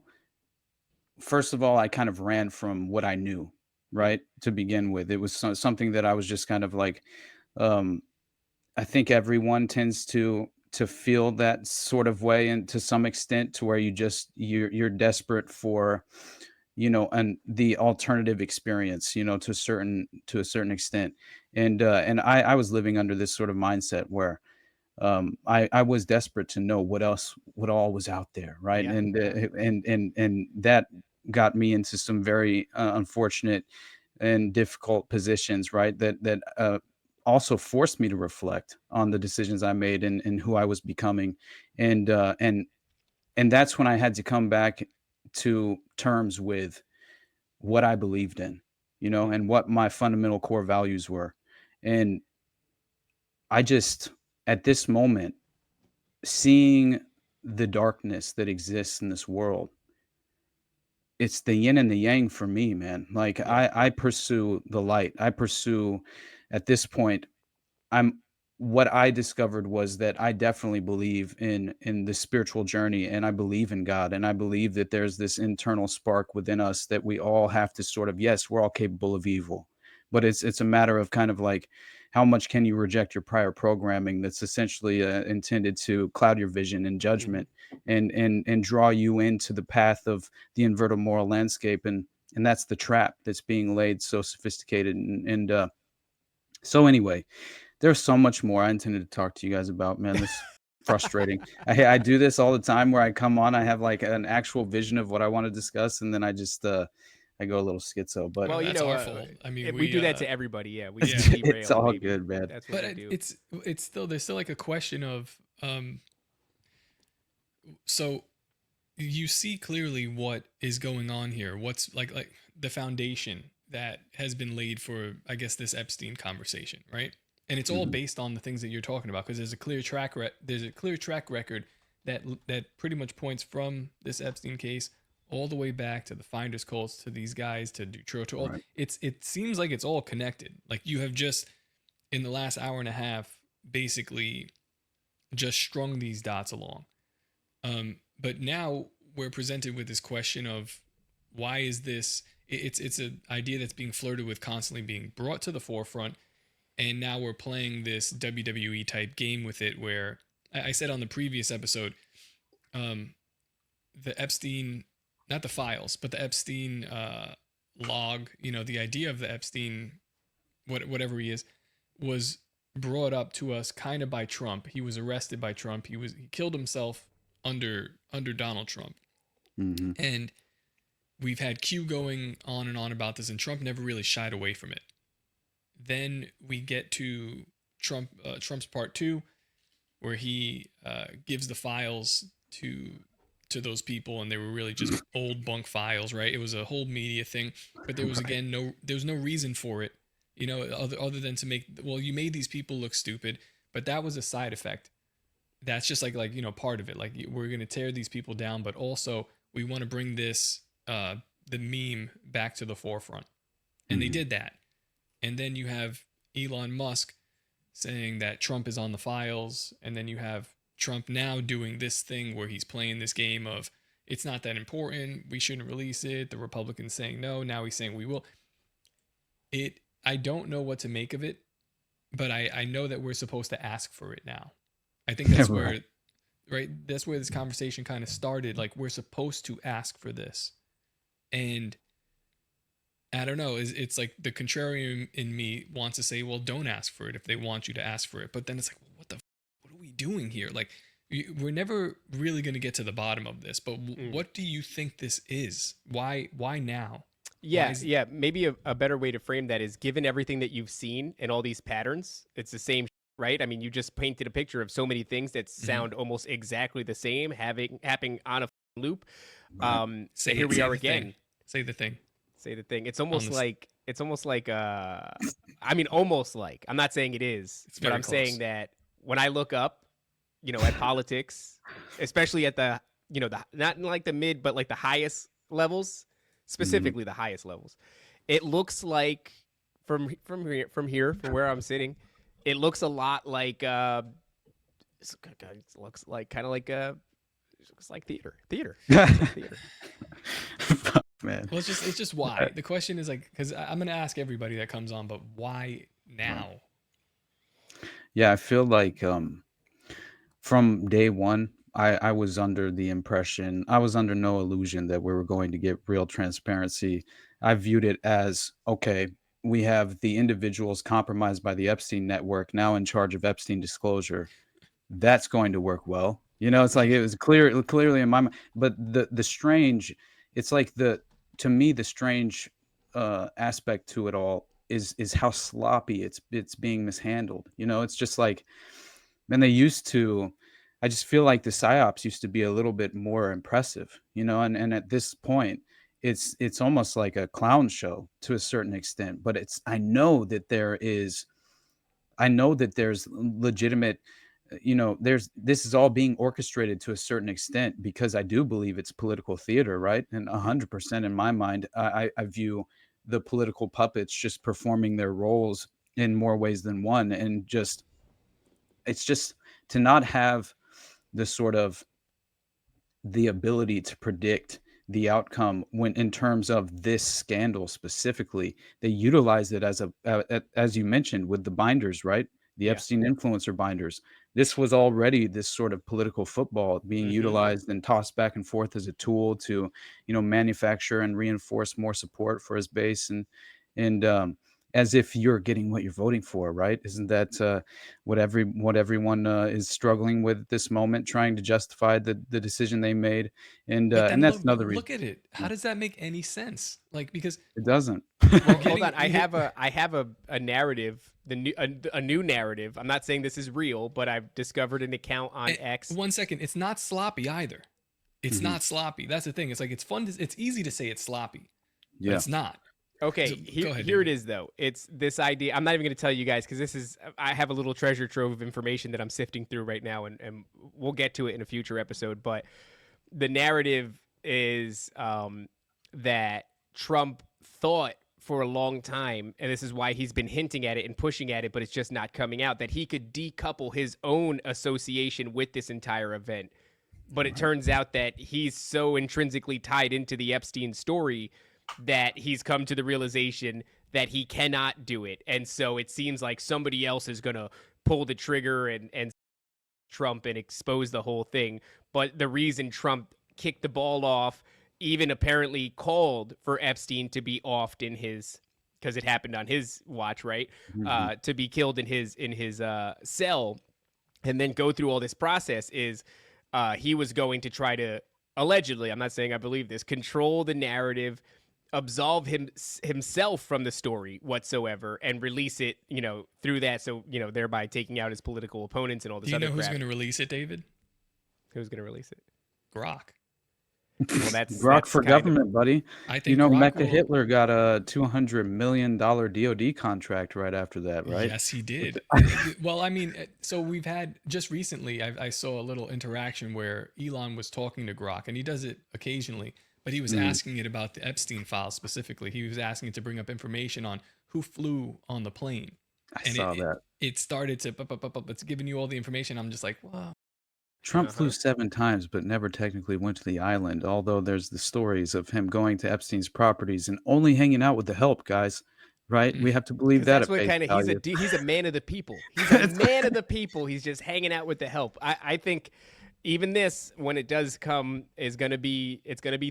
first of all, I kind of ran from what I knew, right? To begin with, it was something that I was just kind of like, um, I think everyone tends to feel that sort of way, and to some extent, to where you're desperate for, and the alternative experience, to a certain extent. And I was living under this sort of mindset where I was desperate to know what all was out there, right? Yeah. And that got me into some very unfortunate and difficult positions, right? That also forced me to reflect on the decisions I made, and who I was becoming. And uh and and that's when I had to come back to terms with what I believed in, and what my fundamental core values were. And I just, at this moment, seeing the darkness that exists in this world, it's the yin and the yang for me, man. Like, I pursue the light. I pursue, at this point, I'm what I discovered was that I definitely believe in the spiritual journey, and I believe in God, and I believe that there's this internal spark within us that we all have to sort of, yes, we're all capable of evil, but it's a matter of kind of like, how much can you reject your prior programming that's essentially intended to cloud your vision and judgment, and draw you into the path of the inverted moral landscape. And that's the trap that's being laid so sophisticated. And so anyway, there's so much more I intended to talk to you guys about, man. This is frustrating. I do this all the time, where I come on, I have like an actual vision of what I want to discuss, and then I just I go a little schizo. But Well, That's our fault. I mean, we do that to everybody. Yeah, we Yeah. just derail, it's all baby. good, man. That's what but we do. it's still, there's still like a question of so you see clearly what is going on here, what's like the foundation that has been laid for, I guess, this Epstein conversation, right? And it's all based on the things that you're talking about, because there's a clear track record that pretty much points from this Epstein case all the way back to the Finders cults, to these guys, to Dutro, to all. Right. It seems like it's all connected. Like, you have just, in the last hour and a half, basically just strung these dots along. But now we're presented with this question of, why is this? It's an idea that's being flirted with, constantly being brought to the forefront, and now we're playing this WWE type game with it, where I said on the previous episode, the Epstein, not the files, but the Epstein log, the idea of the Epstein, whatever he is, was brought up to us kind of by Trump. He was arrested by Trump. He killed himself under Donald Trump. And we've had Q going on and on about this, and Trump never really shied away from it. Then we get to Trump's part 2, where he gives the files to those people, and they were really just old bunk files, right? It was a whole media thing, but there was there was no reason for it, other than to make, well, you made these people look stupid, but that was a side effect. That's just like part of it. Like, we're gonna tear these people down, but also we want to bring this the meme back to the forefront, and they did that. And then you have Elon Musk saying that Trump is on the files, and then you have Trump now doing this thing where he's playing this game of, it's not that important, we shouldn't release it. The Republicans saying no, now he's saying we will. I don't know what to make of it, but I know that we're supposed to ask for it now. I think that's where, right? That's where this conversation kind of started. Like, we're supposed to ask for this. And I don't know, it's like the contrarian in me wants to say, well, don't ask for it if they want you to ask for it. But then it's like, what are we doing here? Like, we're never really going to get to the bottom of this. But what do you think this is? Why now? Yeah. Maybe a better way to frame that is, given everything that you've seen and all these patterns, it's the same, right? I mean, you just painted a picture of so many things that sound almost exactly the same, happening on a loop. Say here we are the again. thing. Say the thing. Say the thing. It's almost like it's almost like I mean almost like, I'm not saying it is, It's but very I'm saying close. that when I look up, at politics, especially at the, the not in like the mid, but like the highest levels, Mhm. specifically the highest levels, it looks like from here from where I'm sitting, it looks a lot like it looks like kind of like it looks like theater. It looks like theater. Fuck, man. Well, it's just why. The question is like, because I'm gonna ask everybody that comes on, but why now? Yeah, I feel like from day one, I was under the impression, I was under no illusion that we were going to get real transparency. I viewed it as, okay, we have the individuals compromised by the Epstein network now in charge of Epstein disclosure. That's going to work well. It's like it was clearly in my mind. But the strange, it's like to me the strange aspect to it all is how sloppy it's being mishandled. It's just like, man, they used to. I just feel like the psyops used to be a little bit more impressive, and at this point, it's almost like a clown show to a certain extent. But I know that there's legitimate, this is all being orchestrated to a certain extent because I do believe it's political theater, right? And 100% in my mind, I view the political puppets just performing their roles in more ways than one, and it's just to not have the sort of the ability to predict the outcome when in terms of this scandal specifically. They utilized it as you mentioned with the binders, right? The Yeah. Epstein influencer binders. This was already this sort of political football being utilized and tossed back and forth as a tool to manufacture and reinforce more support for his base, and as if you're getting what you're voting for, right? Isn't that what everyone is struggling with at this moment, trying to justify the decision they made? And But and then that's look, but another reason. look at it. How does that make any sense? Like, because It doesn't. we're Well, hold getting on. I have a narrative, a new narrative. I'm not saying this is real, but I've discovered an account on X. 1 second. It's not sloppy either. It's Mhm. not sloppy. That's the thing. It's like it's fun. It's easy to say it's sloppy, but Yeah. it's not. Okay, So, go ahead, here it David. is though. It's this idea. I'm not even going to tell you guys because I have a little treasure trove of information that I'm sifting through right now, and we'll get to it in a future episode. But the narrative is that Trump thought for a long time, and this is why he's been hinting at it and pushing at it, but it's just not coming out, that he could decouple his own association with this entire event. But it turns out that he's so intrinsically tied into the Epstein story that he's come to the realization that he cannot do it. And so it seems like somebody else is going to pull the trigger and Trump and expose the whole thing. But the reason Trump kicked the ball off, even apparently called for Epstein to be offed in his, because it happened on his watch, right? Mhm. To be killed in his cell, and then go through all this process is he was going to try to allegedly, I'm not saying I believe this, control the narrative, absolve himself from the story whatsoever, and release it, through that. So, thereby taking out his political opponents and all this Do you other know who's crap. going to release it, David? Who's going to release it? Grok. Well, that's Grok for kind of, government, buddy. I think Grok Mecca will. Hitler got a $200 million DoD contract right after that, right? Yes, he did. Well, I mean, so we've had just recently, I saw a little interaction where Elon was talking to Grok, and he does it occasionally, but he was asking it about the Epstein files specifically. He was asking it to bring up information on who flew on the plane. I And saw that. it started to, it's giving you all the information. I'm just like, wow. Trump flew 7 times, but never technically went to the island, although there's the stories of him going to Epstein's properties and only hanging out with the help, guys, right? We have to believe because that that's at what face kind of, value. he's a man of the people. He's a man of the people. He's just hanging out with the help. I think even this, when it does come, it's gonna be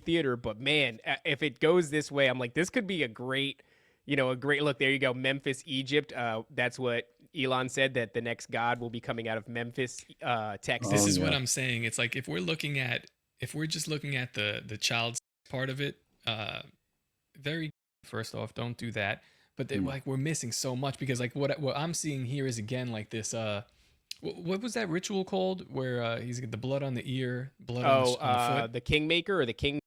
theater. But man, if it goes this way, I'm like, this could be a great look. There you go, Memphis, Egypt. That's what Elon said, that the next god will be coming out of Memphis, Texas. This Oh, is what yeah. I'm saying. It's like if we're just looking at the child part of it, very first off, don't do that. But like we're missing so much because like what I'm seeing here is again like this. What was that ritual called where he's got the blood on the ear, blood on the foot? The Kingmaker or the King.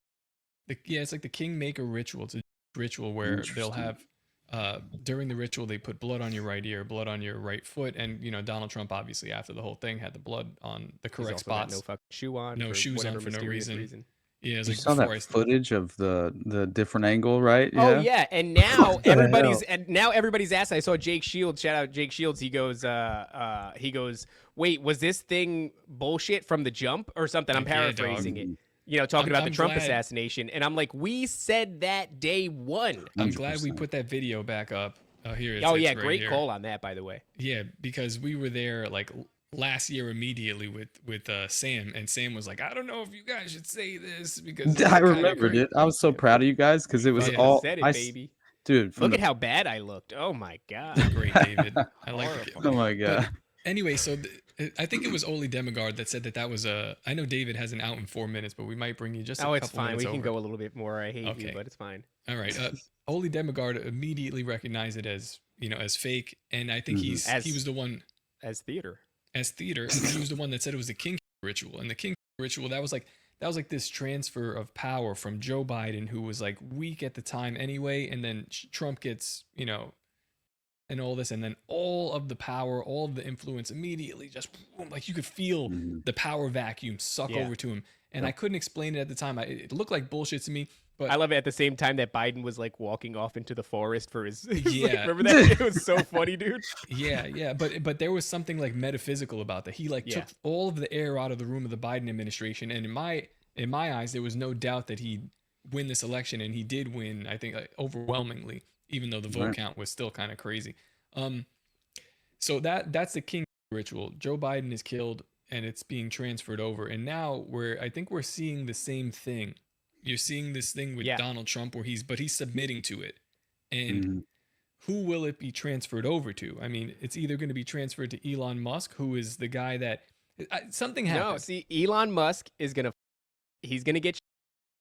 Yeah, it's like the Kingmaker ritual. It's a ritual where they'll Interesting. have during the ritual, they put blood on your right ear, blood on your right foot, and Donald Trump obviously after the whole thing had the blood on the He's correct also got spots. no fucking shoe on. No for shoes on whatever for no mysterious reason. Yeah, it's You like saw before that footage of the different angle, right? Oh Yeah. yeah, and now What the everybody's asked. I saw Jake Shields. Shout out Jake Shields. He goes, wait, was this thing bullshit from the jump or something? I'm Like, yeah, dog. paraphrasing it. Talking about the I'm Trump glad- assassination, and I'm like, we said that day one. I'm glad we 100%. put that video back up. Here. Oh it's yeah, right great here. call on that, by the way. Yeah, because we were there like last year immediately with Sam, and Sam was like, I don't know if you guys should say this because I remembered it. I was so proud of you guys because it was Yeah. all Said it, I, baby. dude. From Look the, at how bad I looked. Oh my god. Great, David. I like it. oh my god. Anyway, so I think it was Oli Demigard that said that was a. I know David has an out in 4 minutes, but we might bring you just a Oh, couple it's fine. minutes We can over. go a little bit more. I hate you, Okay. but it's fine. All right. Oli Demigard immediately recognized it as as fake, and I think he was the one As theater. as theater. And he was the one that said it was the King ritual, and the King ritual that was like this transfer of power from Joe Biden, who was like weak at the time anyway, and then Trump gets and all this, and then all of the power, all of the influence immediately just boom, like you could feel the power vacuum suck Yeah. over to him. And I couldn't explain it at the time. It looked like bullshit to me, but I love it at the same time that Biden was like walking off into the forest for his. Yeah. Remember that? It was so funny, dude. yeah, but there was something like metaphysical about that. He like took all of the air out of the room of the Biden administration, and in my eyes, there was no doubt that he'd win this election, and he did win. I think overwhelmingly, even though the vote count was still kind of crazy. So that's the King ritual. Joe Biden is killed, and it's being transferred over, and now I think we're seeing the same thing. You're seeing this thing with Donald Trump where he's submitting to it, and who will it be transferred over to? I mean, it's either going to be transferred to Elon Musk, who is the guy that something happened. No, see, Elon Musk is he's gonna get,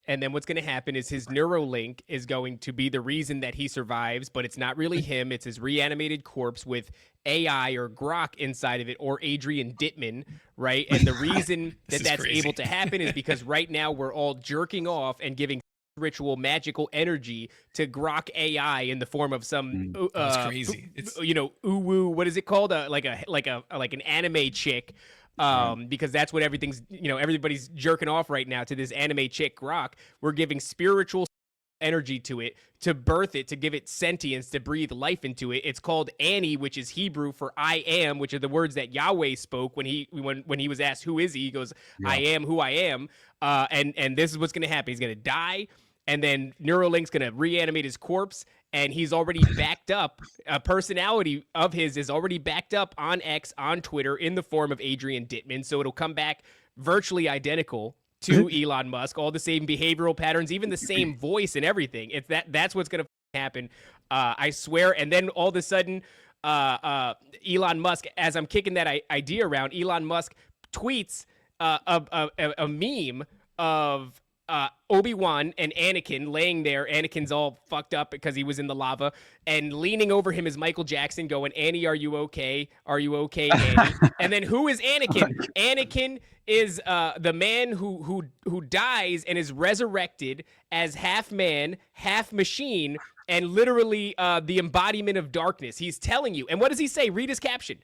and then what's gonna happen is his Neuralink is going to be the reason that he survives, but it's not really him. It's his reanimated corpse with AI or Grok inside of it, or Adrian Dittman, right? And the reason that's crazy. able to happen is because right now we're all jerking off and giving ritual magical energy to Grok AI in the form of some That's crazy. It's uwu, what is it called? Like an anime chick. Because that's what everything's, everybody's jerking off right now to this anime chick Grok. We're giving spiritual energy to it, to birth it, to give it sentience, to breathe life into it. It's called Ani, which is Hebrew for I am, which are the words that Yahweh spoke when he was asked who is he goes, I am who I am. And this is what's going to happen. He's going to die, and then Neuralink's going to reanimate his corpse, and he's already backed up. A personality of his is already backed up on X, on Twitter, in the form of Adrian Dittman. So it'll come back virtually identical to Elon Musk, all the same behavioral patterns, even the same voice and everything. It's that's what's going to happen. I swear. And then all of a sudden, Elon Musk, as I'm kicking that idea around, Elon Musk tweets a meme of Obi-Wan and Anakin laying there. Anakin's all fucked up because he was in the lava, and leaning over him is Michael Jackson going, Annie, are you okay? Are you okay, Annie? And then who is Anakin? Anakin is the man who dies and is resurrected as half man, half machine, and literally the embodiment of darkness. He's telling you. And what does he say? Read his caption.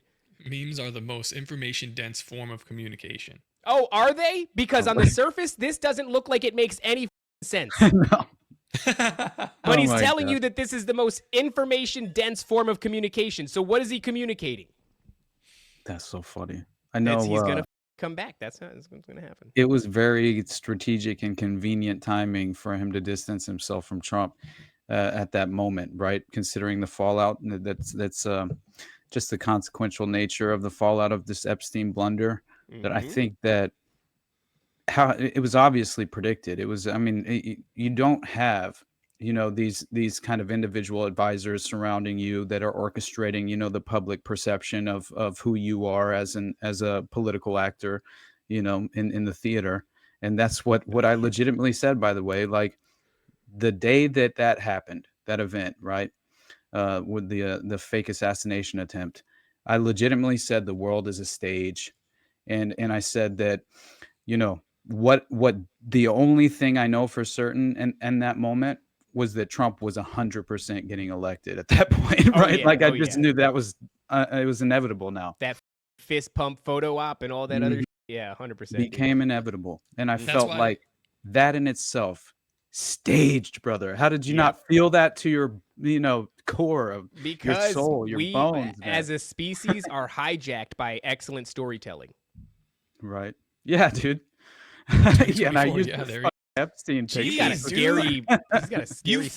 Memes are the most information-dense form of communication. Oh, are they? Because on the surface, this doesn't look like it makes any sense. No. But he's my telling God. you that this is the most information-dense form of communication. So what is he communicating? That's so funny. I know He's going to come back. That's what's going to happen. it was very strategic and convenient timing for him to distance himself from Trump at that moment, right? Considering the fallout, that's just the consequential nature of the fallout of this Epstein blunder. That I think that how it was obviously predicted. It was, I mean, you don't have, these kind of individual advisors surrounding you that are orchestrating, the public perception of who you are as a political actor, in the theater. And that's what I legitimately said, by the way, like the day that happened, that event, right? With the fake assassination attempt, I legitimately said the world is a stage. And I said that, what the only thing I know for certain and that moment was that Trump was 100% getting elected at that point, right? yeah. Like I Oh, just yeah. knew that was it was inevitable now. That fist pump photo op and all that other yeah, 100%. Became inevitable, and I That's felt why- like that in itself staged, brother. How did you Yep. not feel that to your core of Because your soul, your we bones, man? as a species are hijacked by excellent storytelling. Right? Yeah, dude. Yeah, and I 24, used yeah, the there you- fucking Epstein Jeez, He's got a picture. scary he's got a scary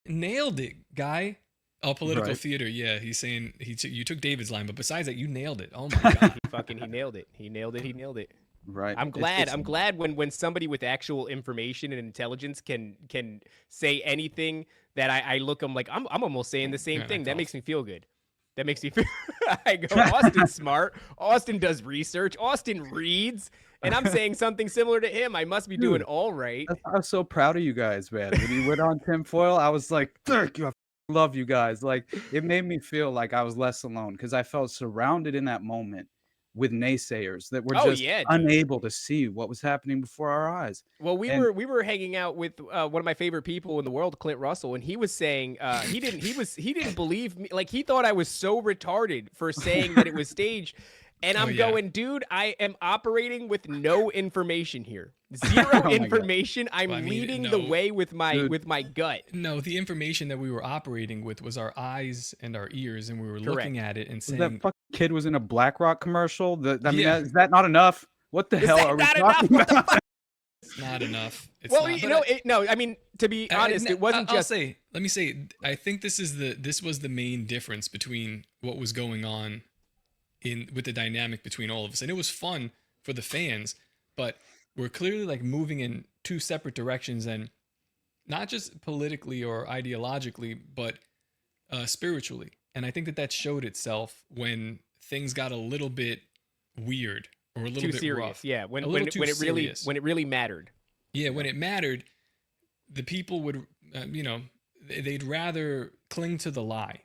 Nailed it, guy. Oh, political Right. theater. Yeah, he's saying you took David's line, but besides that, you nailed it. Oh my god. he nailed it. He nailed it. Right. I'm glad when somebody with actual information and intelligence can say anything that I look I'm like I'm almost saying the same Yeah, thing. I That cough. makes me feel good. That makes me feel I go, Austin's smart. Austin does research. Austin reads. And I'm saying something similar to him. I must be doing Dude, all right. I was so proud of you guys, man. When you went on tinfoil, I was like, thank you. I love you guys. Like, it made me feel like I was less alone because I felt surrounded in that moment with naysayers that were Oh, just yeah, dude. unable to see what was happening before our eyes. Well, we And- were hanging out with one of my favorite people in the world, Clint Russell, and he was saying he didn't believe me. Like he thought I was so retarded for saying that it was staged. And I'm yeah. going, dude, I am operating with no information here. Zero God. information. I'm Well, I mean, leading no. the way with my Dude. gut. No, the information that we were operating with was our eyes and our ears, and we were looking at it and That saying, fucking kid was in a BlackRock commercial. I mean, Yeah. is that not enough? What the hell that are we not enough? talking What the about? "It's not enough." It's Well, not. you But know, I mean, to be honest, it wasn't just Let me say. I think this was the main difference between what was going on with the dynamic between all of us, and it was fun for the fans, but we're clearly like moving in two separate directions, and not just politically or ideologically, but spiritually. And I think that showed itself when things got a little bit weird or a little too bit serious. rough. Yeah, A little too serious. when it really mattered. Yeah, when it mattered, the people would, they'd rather cling to the lie.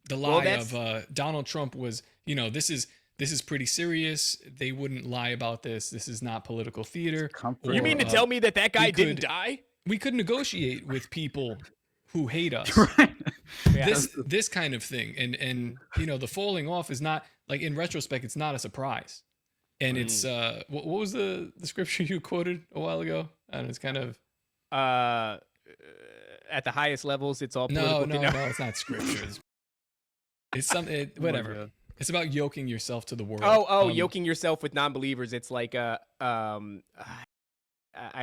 The lie of Donald Trump was, this is pretty serious. They wouldn't lie about this. This is not political theater. Comfort. You mean to tell me that guy we didn't could- die? We could negotiate with people who hate us. Right. Yeah. This kind of thing, and the falling off is not like, in retrospect, it's not a surprise. And it's what was the scripture you quoted a while ago? And it's kind of At the highest levels, it's all no, political. it's not scripture. It's something, whatever. God. It's about yoking yourself to the world. Yoking yourself with non-believers. It's like I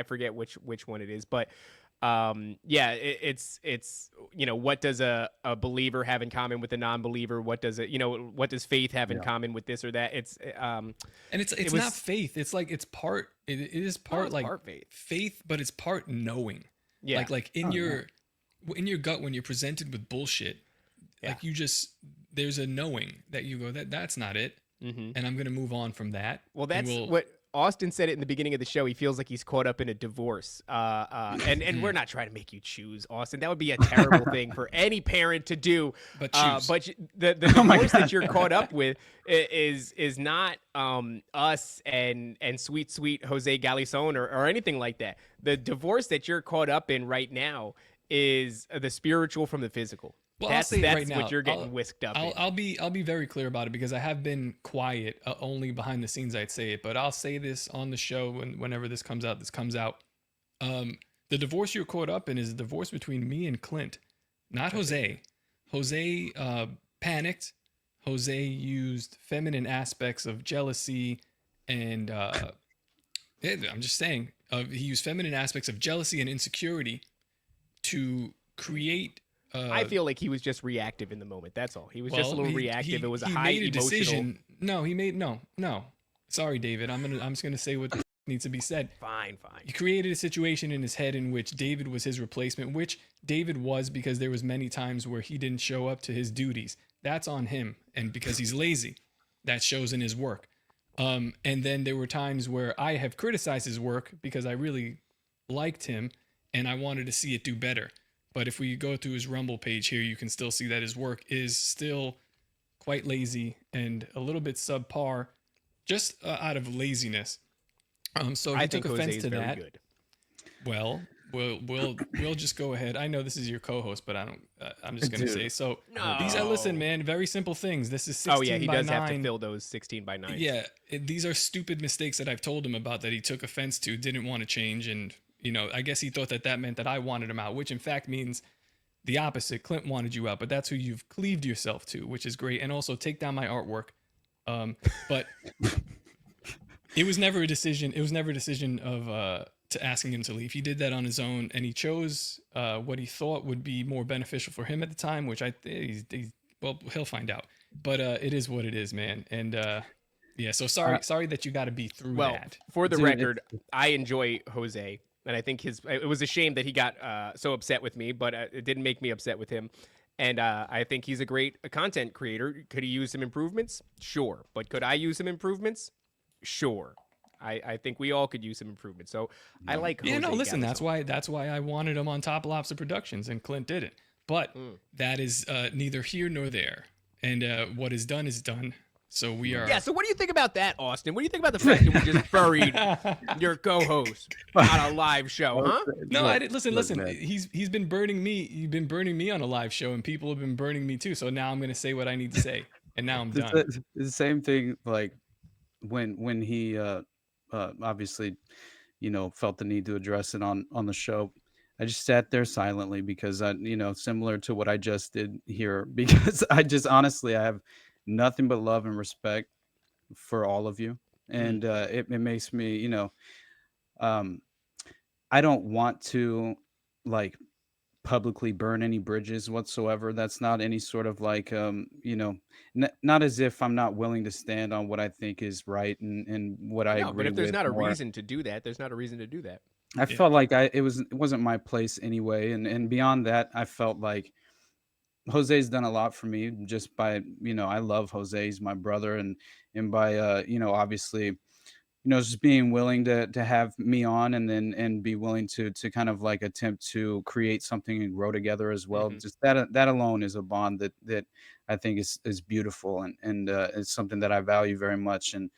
forget which one it is, but it's what does a believer have in common with a non-believer? What does what does faith have in common with this or that? It's and it's was- not faith. It's like it is part it's like part faith. faith, but it's part knowing. Yeah. Like in your gut when you're presented with bullshit, like there's a knowing that you go that's not it, and I'm gonna move on from that. Well, and that's what Austin said it in the beginning of the show. He feels like he's caught up in a divorce. And we're not trying to make you choose, Austin. That would be a terrible thing for any parent to do. But choose. But the divorce that you're caught up with is not us and sweet Jose Galison or anything like that. The divorce that you're caught up in right now is the spiritual from the physical. Well, That's I'll say right now, what you're getting whisked up in. I'll be very clear about it because I have been quiet. Only behind the scenes I'd say it, but I'll say this on the show whenever this comes out. The divorce you're caught up in is a divorce between me and Clint, not Jose. Jose panicked. Jose used feminine aspects of jealousy and I'm just saying he used feminine aspects of jealousy and insecurity to create. I feel like he was just reactive in the moment. That's all. He was just a little reactive. It was a high made a emotional decision. No, he made no. Sorry, David. I'm just gonna say what needs to be said. Fine. He created a situation in his head in which David was his replacement, which David was because there was many times where he didn't show up to his duties. That's on him, and because he's lazy, that shows in his work. And then there were times where I have criticized his work because I really liked him and I wanted to see it do better. But if we go through his Rumble page here, you can still see that his work is still quite lazy and a little bit subpar, just out of laziness. So he I took think offense Jose to is very that. good. Well, we'll just go ahead. I know this is your co-host, but I'm just gonna Dude. say so. No. These are listen, man. Very simple things. This is 16 Oh yeah, he by does 9. have to fill those 16 by 9. Yeah, these are stupid mistakes that I've told him about that he took offense to, didn't want to change, and I guess he thought that meant that I wanted him out, which in fact means the opposite. Clint wanted you out, but that's who you've cleaved yourself to, which is great. And also take down my artwork. But it was never a decision. It was never a decision of to asking him to leave. He did that on his own, and he chose what he thought would be more beneficial for him at the time, which well, he'll find out. But it is what it is, man. And yeah, so sorry that you got to be through that. For the record, I enjoy Jose, and I think it was a shame that he got so upset with me, but it didn't make me upset with him. And I think he's a great content creator. Could he use some improvements? Sure. But could I use some improvements? Sure. I think we all could use some improvements. So I like Jose. Yeah, no, listen, Galazon. that's why I wanted him on Top Lobster Productions, and Clint didn't. But that is neither here nor there. And what is done is done. So we are. Yeah. So what do you think about that, Austin? What do you think about the fact that we just buried your co-host on a live show, huh? No, I didn't. Listen. He's been burning me. You've been burning me on a live show, and people have been burning me too. So now I'm gonna say what I need to say, and now I'm done. It's the same thing. Like when he obviously, felt the need to address it on the show. I just sat there silently because similar to what I just did here, because I just honestly I have nothing but love and respect for all of you, and it makes me, I don't want to like publicly burn any bridges whatsoever. That's not any sort of like not as if I'm not willing to stand on what I think is right and what I agree with. But if there's not a more. reason to do that, there's not a reason to do that. I felt like it wasn't my place anyway, and beyond that, I felt like Jose's done a lot for me just by I love Jose, he's my brother, and by obviously just being willing to have me on, and be willing to kind of like attempt to create something and grow together as well. Just that alone is a bond that I think is beautiful, and it's something that I value very much, and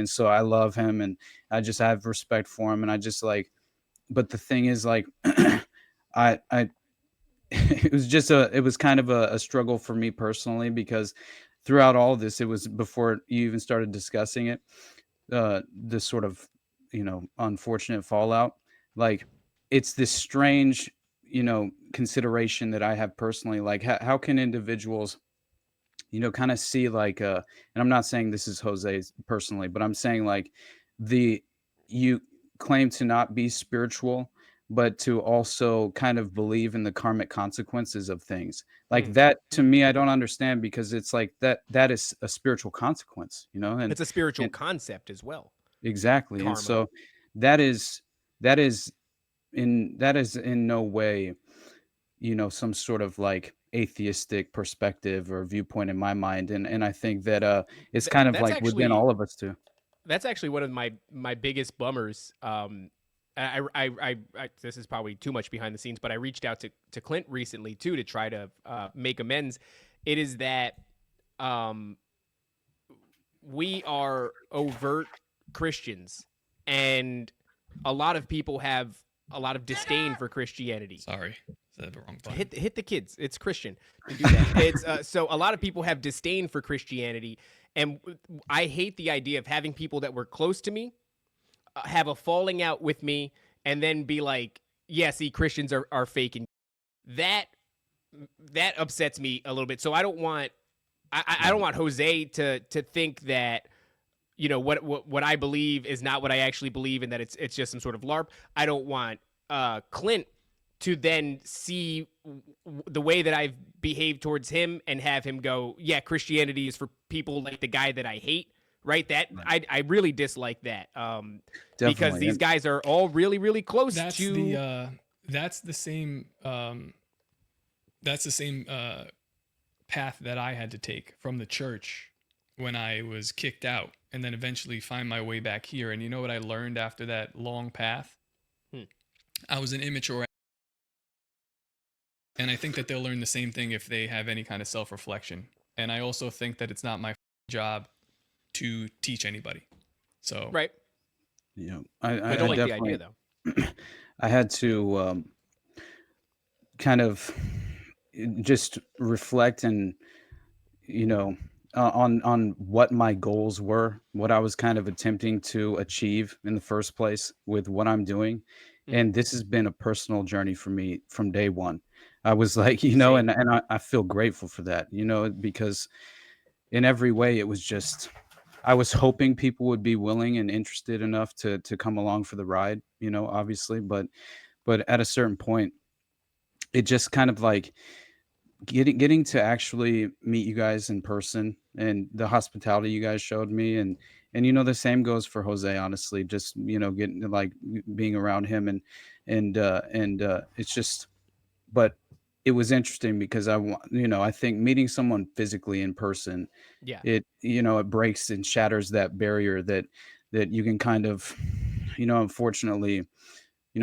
so I love him, and I just have respect for him, and I just like. But the thing is, like, I it was kind of a struggle for me personally, because throughout all of this, it was before you even started discussing it, this sort of unfortunate fallout. Like, it's this strange consideration that I have personally. Like, how can individuals kind of see like and I'm not saying this is Jose's personally, but I'm saying like you claim to not be spiritual, but to also kind of believe in the karmic consequences of things like that. To me, I don't understand, because it's like that is a spiritual consequence, and It's a spiritual concept as well. Exactly. Karma. And so that is in no way, some sort of like atheistic perspective or viewpoint in my mind. And I think that it's kind of that's like actually, within all of us too. That's actually one of my biggest bummers. I this is probably too much behind the scenes, but I reached out to Clint recently too to try to make amends. It is that we are overt Christians, and a lot of people have a lot of disdain for Christianity. Sorry, said the wrong button. Hit the kids. It's Christian. We do that. It's so a lot of people have disdain for Christianity, and I hate the idea of having people that were close to me have a falling out with me, and then be like, "Yeah, see, Christians are fake," and that upsets me a little bit. So I don't want Jose to think that what I believe is not what I actually believe, and that it's just some sort of LARP. I don't want Clint to then see the way that I've behaved towards him and have him go, yeah, Christianity is for people like the guy that I hate, right? I really dislike that, because these guys are all really, really close to. That's the same path that I had to take from the church when I was kicked out, and then eventually find my way back here. And you know what I learned after that long path? I was an immature. And I think that they'll learn the same thing if they have any kind of self-reflection. And I also think that it's not my job to teach anybody. So right. Yeah, I don't like the idea though. I had to kind of just reflect and you know on what my goals were, what I was kind of attempting to achieve in the first place with what I'm doing. Mhm. And this has been a personal journey for me from day one. I was like, Same. and I feel grateful for that, because in every way it was just I was hoping people would be willing and interested enough to come along for the ride, obviously, but at a certain point it just kind of like getting to actually meet you guys in person and the hospitality you guys showed me, and the same goes for Jose, honestly, just getting to like being around him, and it's just but it was interesting because I think meeting someone physically in person, Yeah. it breaks and shatters that barrier that you can kind of unfortunately,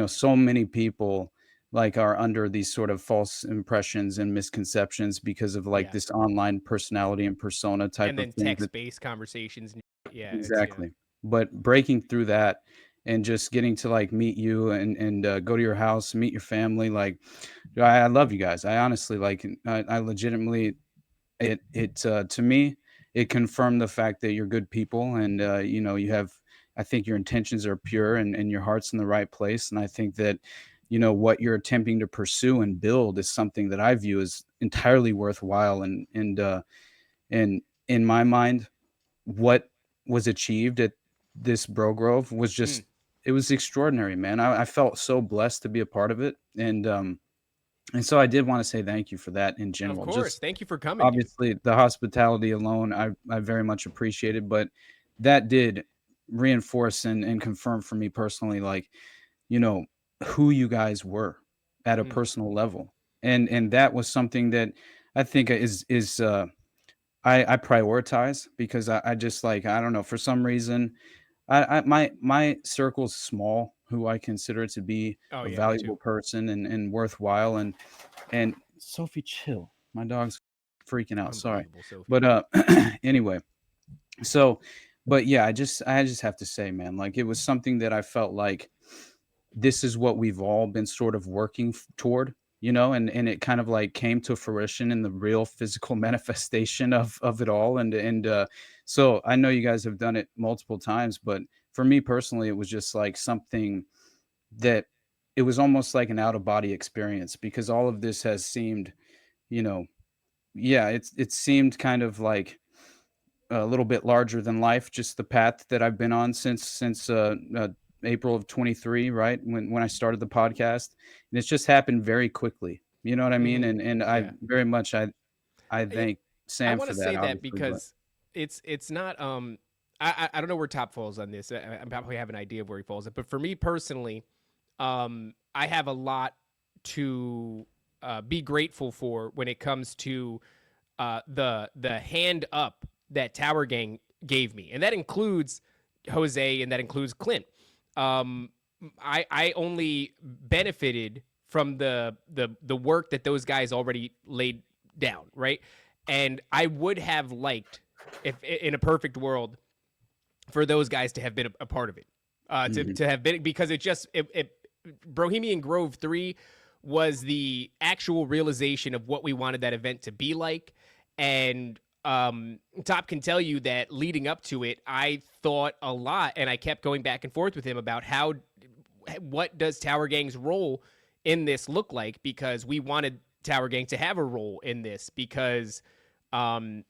so many people like are under these sort of false impressions and misconceptions because of like Yeah. this online personality and persona type And of then thing that text-based conversations. Yeah, it's yeah. exactly. But breaking through that and just getting to like meet you and go to your house, meet your family, like I love you guys. I honestly like I legitimately it to me it confirmed the fact that you're good people, and you have I think your intentions are pure, and your heart's in the right place, and I think that what you're attempting to pursue and build is something that I view as entirely worthwhile, and in my mind what was achieved at this Bro Grove was Mm, just it was extraordinary, man. I felt so blessed to be a part of it, and so I did want to say thank you for that in of general. course. Just Thank you for coming, dude. obviously the hospitality alone, I very much appreciated, but that did reinforce and confirm for me personally, like, you know, who you guys were at a Mm, personal level. And that was something that I think I prioritize because I just like I don't know, for some reason my circle's small who I consider to be oh, a yeah, me too. valuable person and worthwhile, and Sophie, chill. My dog's freaking out. Sorry. Unbelievable, Sophie. But anyway, so but yeah, I just have to say, man, like it was something that I felt like this is what we've all been sort of working toward, and it kind of like came to fruition in the real physical manifestation of it all, and so I know you guys have done it multiple times, but for me personally it was just like something that it was almost like an out of body experience because all of this has seemed, you know, yeah, it seemed kind of like a little bit larger than life, just the path that I've been on since April of 23, right? When I started the podcast. And it's just happened very quickly. You know what I mean? Hmm. And I Yeah. very much I Yeah, thank I Sam want for to that, say that obviously, but because it's not I don't know where Top falls on this. I probably have an idea of where he falls, but for me personally, I have a lot to be grateful for when it comes to the hand up that Tower Gang gave me, and that includes Jose and that includes Clint. Um, I only benefited from the work that those guys already laid down, right? And I would have liked, if in a perfect world, for those guys to have been a part of it, Mhm. to have been, because it Bohemian Grove 3 was the actual realization of what we wanted that event to be like. And Top can tell you that leading up to it, I thought a lot, and I kept going back and forth with him about what does Tower Gang's role in this look like, because we wanted Tower Gang to have a role in this because um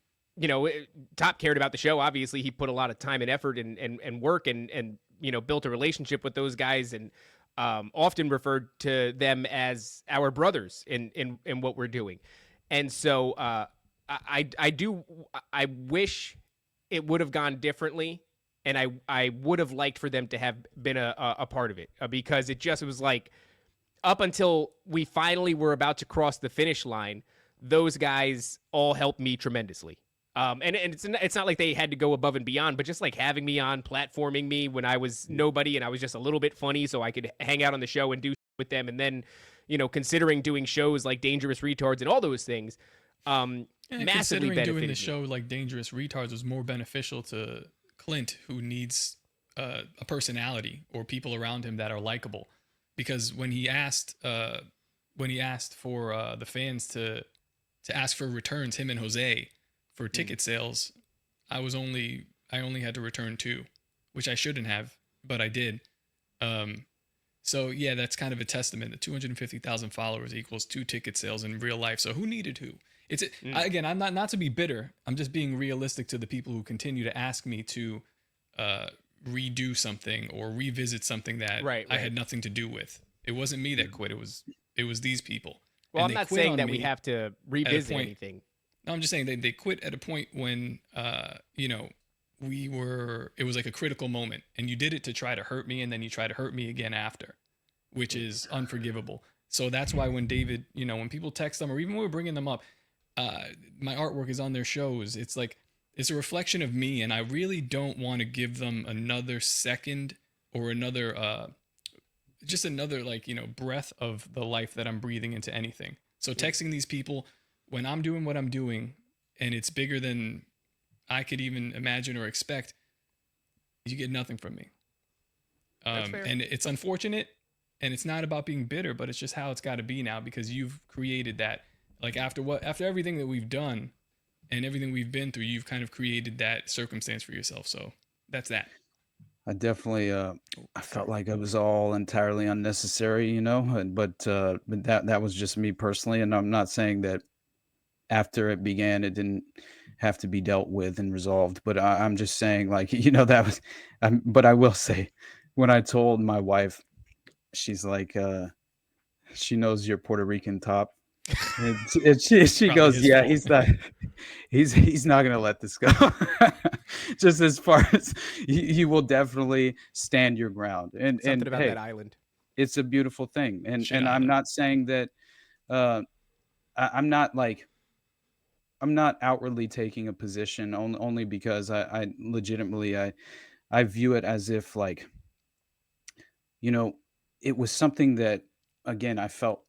Top cared about the show. Obviously, he put a lot of time and effort and work and built a relationship with those guys, and often referred to them as our brothers in what we're doing. And so I wish it would have gone differently, and I would have liked for them to have been a part of it, because it was like, up until we finally were about to cross the finish line, those guys all helped me tremendously. And it's not like they had to go above and beyond, but just like having me on, platforming me when I was nobody and I was just a little bit funny, so I could hang out on the show and do with them, and then considering doing shows like Dangerous Retards and all those things, And massively considering doing the benefited me. show like Dangerous Retards was more beneficial to Clint, who needs a personality or people around him that are likable. because when he asked for the fans to ask for returns, him and Jose, for ticket sales, I only had to return 2, which I shouldn't have, but I did. So yeah, that's kind of a testament that 250,000 followers equals 2 ticket sales in real life. So who needed who? Again, I'm not to be bitter. I'm just being realistic to the people who continue to ask me to redo something or revisit something that I had nothing to do with. It wasn't me that quit. It was these people. Well, And I'm they not quit saying on that me we have to revisit anything. No, I'm just saying they quit at a point when it was like a critical moment, and you did it to try to hurt me, and then you try to hurt me again after, which is unforgivable. So that's why when David, when people text them, or even when we're bringing them up, my artwork is on their shows. It's like, it's a reflection of me, and I really don't want to give them another second or another, just another breath of the life that I'm breathing into anything. So texting these people when I'm doing what I'm doing, and it's bigger than I could even imagine or expect, you get nothing from me. And it's unfortunate, and it's not about being bitter, but it's just how it's got to be now, because you've created that. Like after everything that we've done and everything we've been through, you've kind of created that circumstance for yourself. So that's that. I definitely I felt like it was all entirely unnecessary, but that was just me personally, and I'm not saying that after it began it didn't have to be dealt with and resolved, but I'm just saying, like, that was but I will say, when I told my wife, she's like, she knows you're Puerto Rican top, and she goes, yeah, he's not gonna let this go. Just as far as he will definitely stand your ground, and Something about hey, that island. it's a beautiful thing, and I'm not saying that I'm not outwardly taking a position only because I legitimately I view it as if, like, it was something that, again, I felt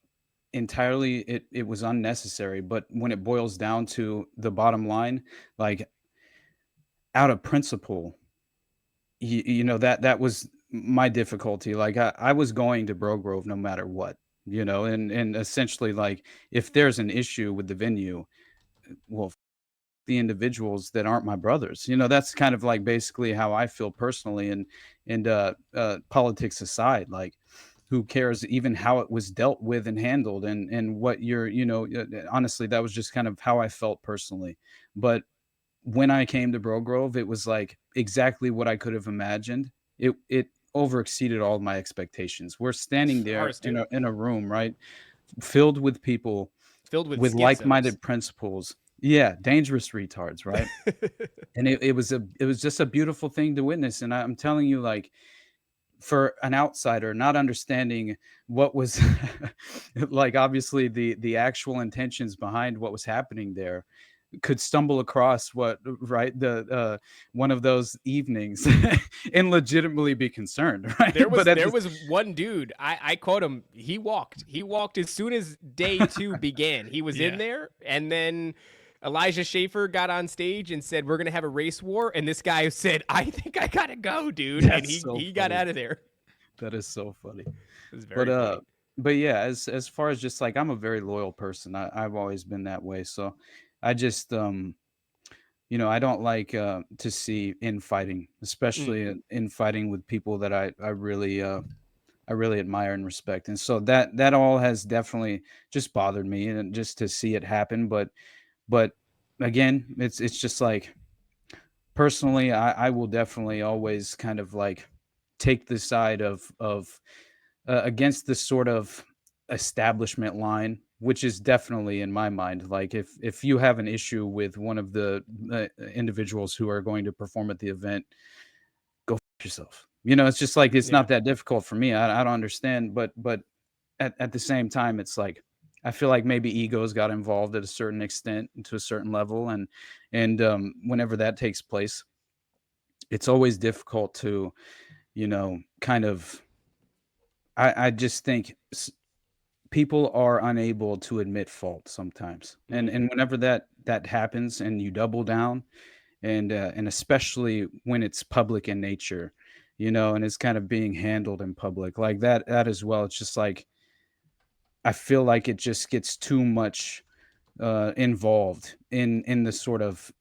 entirely it was unnecessary, but when it boils down to the bottom line, like, out of principle, that was my difficulty. Like, I was going to Bro Grove no matter what, and essentially, like, if there's an issue with the venue, well, the individuals that aren't my brothers. That's kind of like basically how I feel personally, and politics aside, like, who cares even how it was dealt with and handled, and what honestly, that was just kind of how I felt personally. But when I came to Bro Grove, it was like exactly what I could have imagined. It over exceeded all my expectations. We're standing there in a room, right, filled with people filled with like-minded principles. Yeah, dangerous retards, right? And it was just a beautiful thing to witness. And I'm telling you, like, for an outsider not understanding what was like, obviously the actual intentions behind what was happening there, could stumble across the one of those evenings and legitimately be concerned, right? There was one dude, I caught him. He walked as soon as day 2 began. He was in there, and then Elijah Schaefer got on stage and said, "We're gonna have a race war," and this guy said, "I think I gotta go, dude." That's and he got out of there. That is so funny. It was very funny. But yeah, as far as just, like, I'm a very loyal person. I've always been that way. So I just I don't like to see infighting, especially infighting with people that I really admire and respect. And so that all has definitely just bothered me, and just to see it happen. But again, it's just like, personally, I will definitely always kind of like take the side of against this sort of establishment line, which is definitely, in my mind, like, if you have an issue with one of the individuals who are going to perform at the event, go f yourself. It's just like, it's not that difficult for me. I don't understand, but at the same time, it's like, I feel like maybe egos got involved at a certain extent, to a certain level, and whenever that takes place, it's always difficult to, kind of. I just think people are unable to admit fault sometimes, and whenever that happens, and you double down, and especially when it's public in nature, and it's kind of being handled in public like that as well. It's just like, I feel like it just gets too much involved in the sort of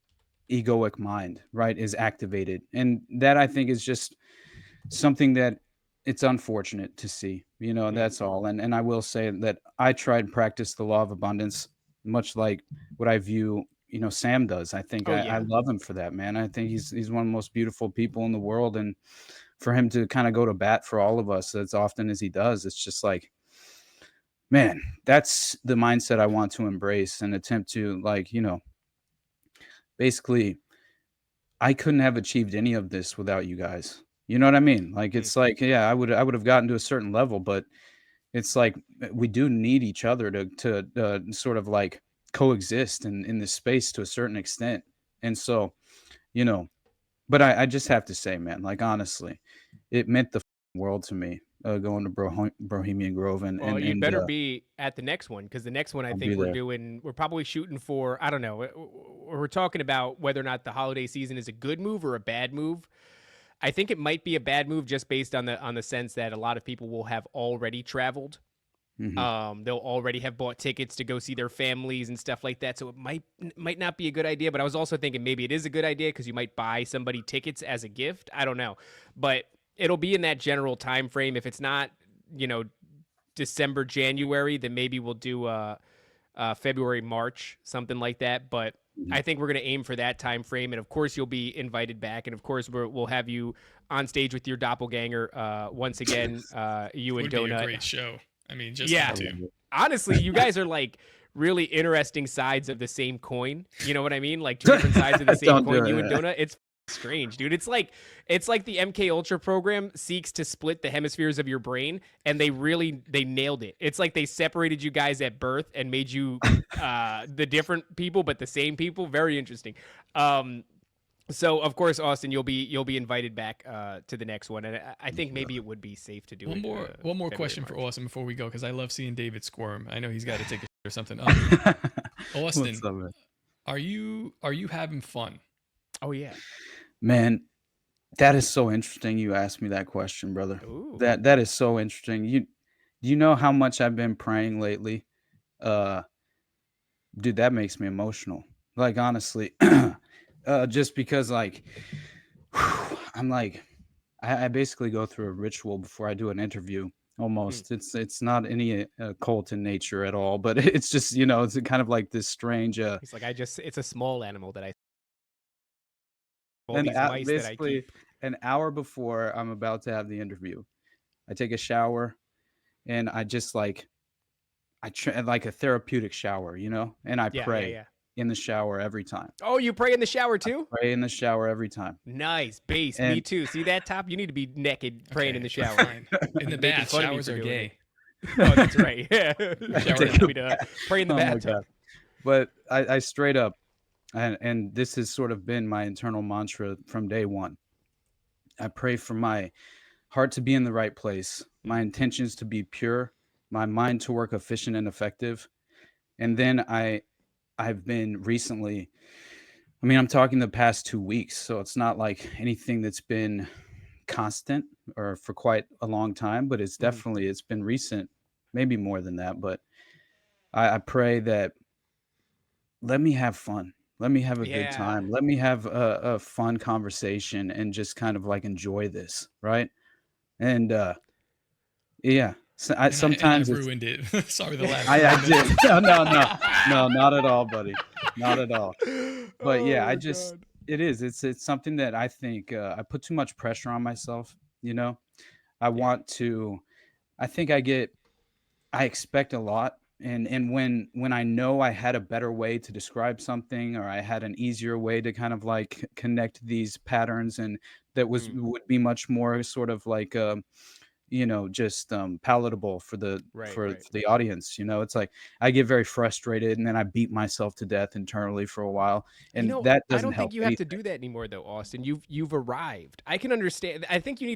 egoic mind, right, is activated. And that I think is just something that it's unfortunate to see, that's all. And I will say that I try and practice the law of abundance, much like what I view, Sam does. I think Oh I yeah. love him for that, man. I think he's one of the most beautiful people in the world. And for him to kind of go to bat for all of us as often as he does, it's just like, man, that's the mindset I want to embrace and attempt to, like, basically, I couldn't have achieved any of this without you guys. You know what I mean? Like, Mm. it's like, yeah, I would have gotten to a certain level, but it's like we do need each other to sort of like coexist in this space to a certain extent. And so, you know, but I just have to say, man, like, honestly, it meant the world to me, going to Bohemian Grove, and Well, and you and better be at the next one, because the next one I I'll think be there. we're probably shooting for, I don't know, we're talking about whether or not the holiday season is a good move or a bad move. I think it might be a bad move just based on the sense that a lot of people will have already traveled. Mhm. They'll already have bought tickets to go see their families and stuff like that. So it might not be a good idea. But I was also thinking maybe it is a good idea because you might buy somebody tickets as a gift. I don't know, but it'll be in that general time frame. If it's not, December, January, then maybe we'll do February, March, something like that. But I think we're going to aim for that time frame. And of course, you'll be invited back. And of course, we'll have you on stage with your doppelganger once again, you and Would be a Donut. great show. I mean, just Yeah. the two. Honestly, you guys are like really interesting sides of the same coin. You know what I mean? Like two different sides of the same Don't do coin. it, You and yeah. Donut. It's strange, dude. It's like the MKUltra program seeks to split the hemispheres of your brain, and they nailed it. It's like they separated you guys at birth and made you the different people, but the same people. Very interesting. So of course, Austin, you'll be invited back to the next one, and I think maybe it would be safe to do One it. more February, question for March. Austin before we go, because I love seeing David squirm. I know he's got to take a shit or something. What's Austin, up, man? are you having fun? Oh yeah. Man, that is so interesting you asked me that question, brother. Ooh. That is so interesting. You know how much I've been praying lately? Uh Dude, that makes me emotional. Like, honestly, just because, like, I'm like, I basically go through a ritual before I do an interview. Almost, it's not any cult in nature at all, but it's just, it's kind of like this strange He's like, it's a small animal that I, all and these mice that I basically keep. an hour before I'm about to have the interview, I take a shower, and I just like like a therapeutic shower, and I Yeah, yeah, pray yeah. in the shower every time. Oh, you pray in the shower too? Pray in the shower every time. Nice. Base. Me And too. See that top? You need to be naked praying in the Okay, shower. fine. In the Making bath, fun of me showers for are doing gay. Oh, that's right. Yeah. Shower Take in me to pray in the oh my bathtub. god. But I straight up, and this has sort of been my internal mantra from day one. I pray for my heart to be in the right place, my intentions to be pure, my mind to work efficient and effective. And then I've been recently, I mean, I'm talking the past 2 weeks, so it's not like anything that's been constant or for quite a long time, but it's definitely, it's been recent, maybe more than that. But I pray that, let me have fun. Let me have a good Yeah. time. Let me have a fun conversation and just kind of like enjoy this, right? And yeah, so And I sometimes it's ruined it. Sorry, the last I 5 minutes. did no, not at all, buddy, not at all. But Oh yeah, my God. it is. It's something that I think I put too much pressure on myself. I want to. I think I expect a lot, and when I know I had a better way to describe something, or I had an easier way to kind of like connect these patterns, and that would be much more sort of like just palatable for the Right, for right. the audience. It's like I get very frustrated, and then I beat myself to death internally for a while, and that I doesn't don't think help you have to anything. do that anymore though, Austin. You've arrived. I can understand. I think you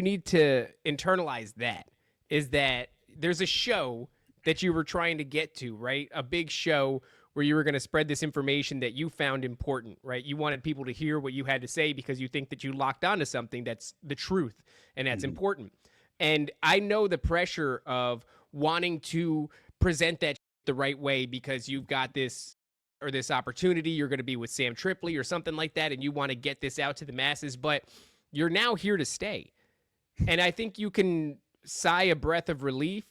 need to internalize that, is that there's a show that you were trying to get to, right? A big show where you were going to spread this information that you found important, right? You wanted people to hear what you had to say because you think that you locked onto something that's the truth and that's important. And I know the pressure of wanting to present that the right way because you've got this opportunity. You're going to be with Sam Tripoli or something like that, and you want to get this out to the masses, but you're now here to stay. And I think you can sigh a breath of relief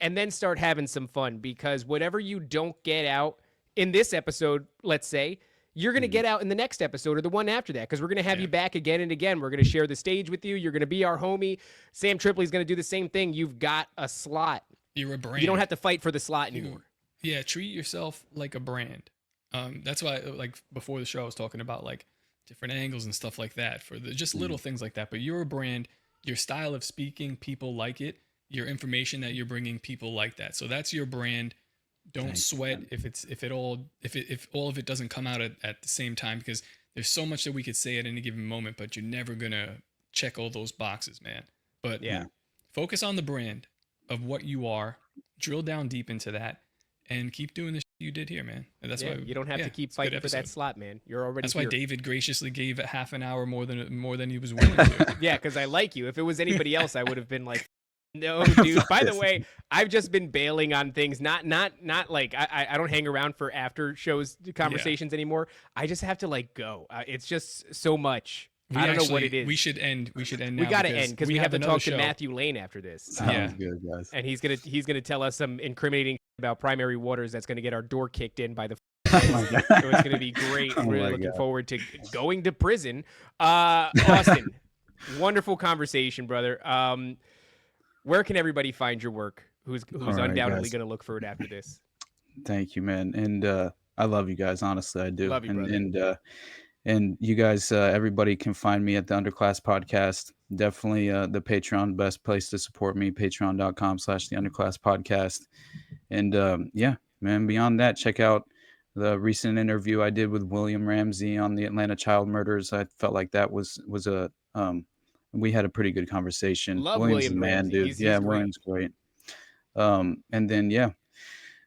and then start having some fun, because whatever you don't get out in this episode, let's say, you're going to get out in the next episode or the one after that, because we're going to have you back again and again. We're going to share the stage with you. You're going to be our homie. Sam Tripoli's going to do the same thing. You've got a slot. You're a brand. You don't have to fight for the slot anymore. Yeah, treat yourself like a brand. That's why, like, before the show, I was talking about, like, different angles and stuff like that for the just little things like that. But you're a brand. Your style of speaking, people like it. Your information that you're bringing, people like that. So that's your brand. Don't sweat if all of it doesn't come out at the same time, because there's so much that we could say at any given moment, but you're never gonna check all those boxes, man. But focus on the brand of what you are, drill down deep into that, and keep doing the shit you did here, man. And that's why you don't have to keep fighting for that slot, man. You're already. That's here. why David graciously gave it half an hour more than he was willing to. Yeah, because I like you. If it was anybody else, I would have been like, no, dude. By the way, I've just been bailing on things. Not like I don't hang around for after shows conversations anymore. I just have to like go. It's just so much. I don't know what it is. We should end. We got to end because we have to talk to Matthew Lane after this. Sounds good, guys. And he's gonna tell us some incriminating about Primary Waters that's gonna get our door kicked in by the. Oh my God. So it's gonna be great. I'm really looking forward to going to prison. Austin, wonderful conversation, brother. Where can everybody find your work? Who's undoubtedly going to look for it after this? Thank you, man. And I love you guys. Honestly, I do. Love you, brother. And you guys, everybody can find me at the Underclass Podcast. Definitely the Patreon, best place to support me. Patreon.com/the Underclass Podcast. And yeah, man, beyond that, check out the recent interview I did with William Ramsey on the Atlanta child murders. I felt like that was a we had a pretty good conversation. Love William's William the man, Ramsey. dude. He's William's great. And then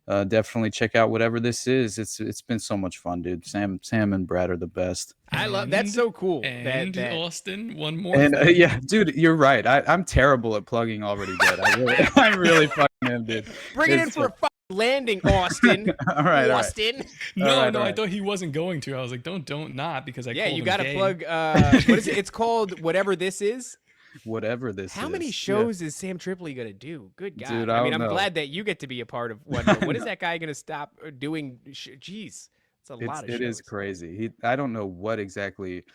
definitely check out whatever this is. It's been so much fun, dude. Sam and Brad are the best. I love that's so cool. And that Austin, one more. And yeah, dude, you're right. I'm terrible at plugging Already Dead. I really fucking am, dude. Bring it in for a fucking landing, Austin. All right, Austin. No, I thought he wasn't going to. I was like, don't not, because I you got to plug. What is it? It's called Whatever This Is. Whatever this How is. many shows is Sam Tripoli gonna do? Good God. Dude, I'm know. glad that you get to be a part of one. But when is that guy gonna stop doing? Jeez, it's a lot of shows. It is crazy. I don't know what exactly.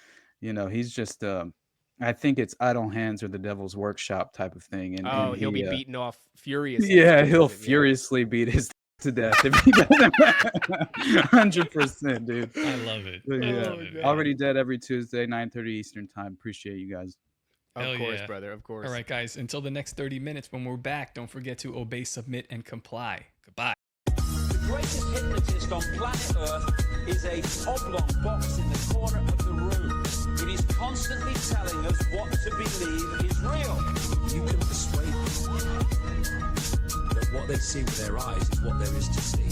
He's just. I think it's Idle Hands or the Devil's Workshop type of thing. And he'll be beaten off furiously. Yeah, he'll furiously beat his to death if he doesn't. 100%, dude. I love it. Yeah. Already Dead every Tuesday, 9:30 Eastern time. Appreciate you guys. Of course, brother. Of course. All right, guys. Until the next 30 minutes, when we're back, don't forget to obey, submit, and comply. Goodbye. The greatest hypnotist on planet Earth is a oblong box in the corner of the room. It is constantly telling us what to believe is real. You can persuade people that what they see with their eyes is what there is to see.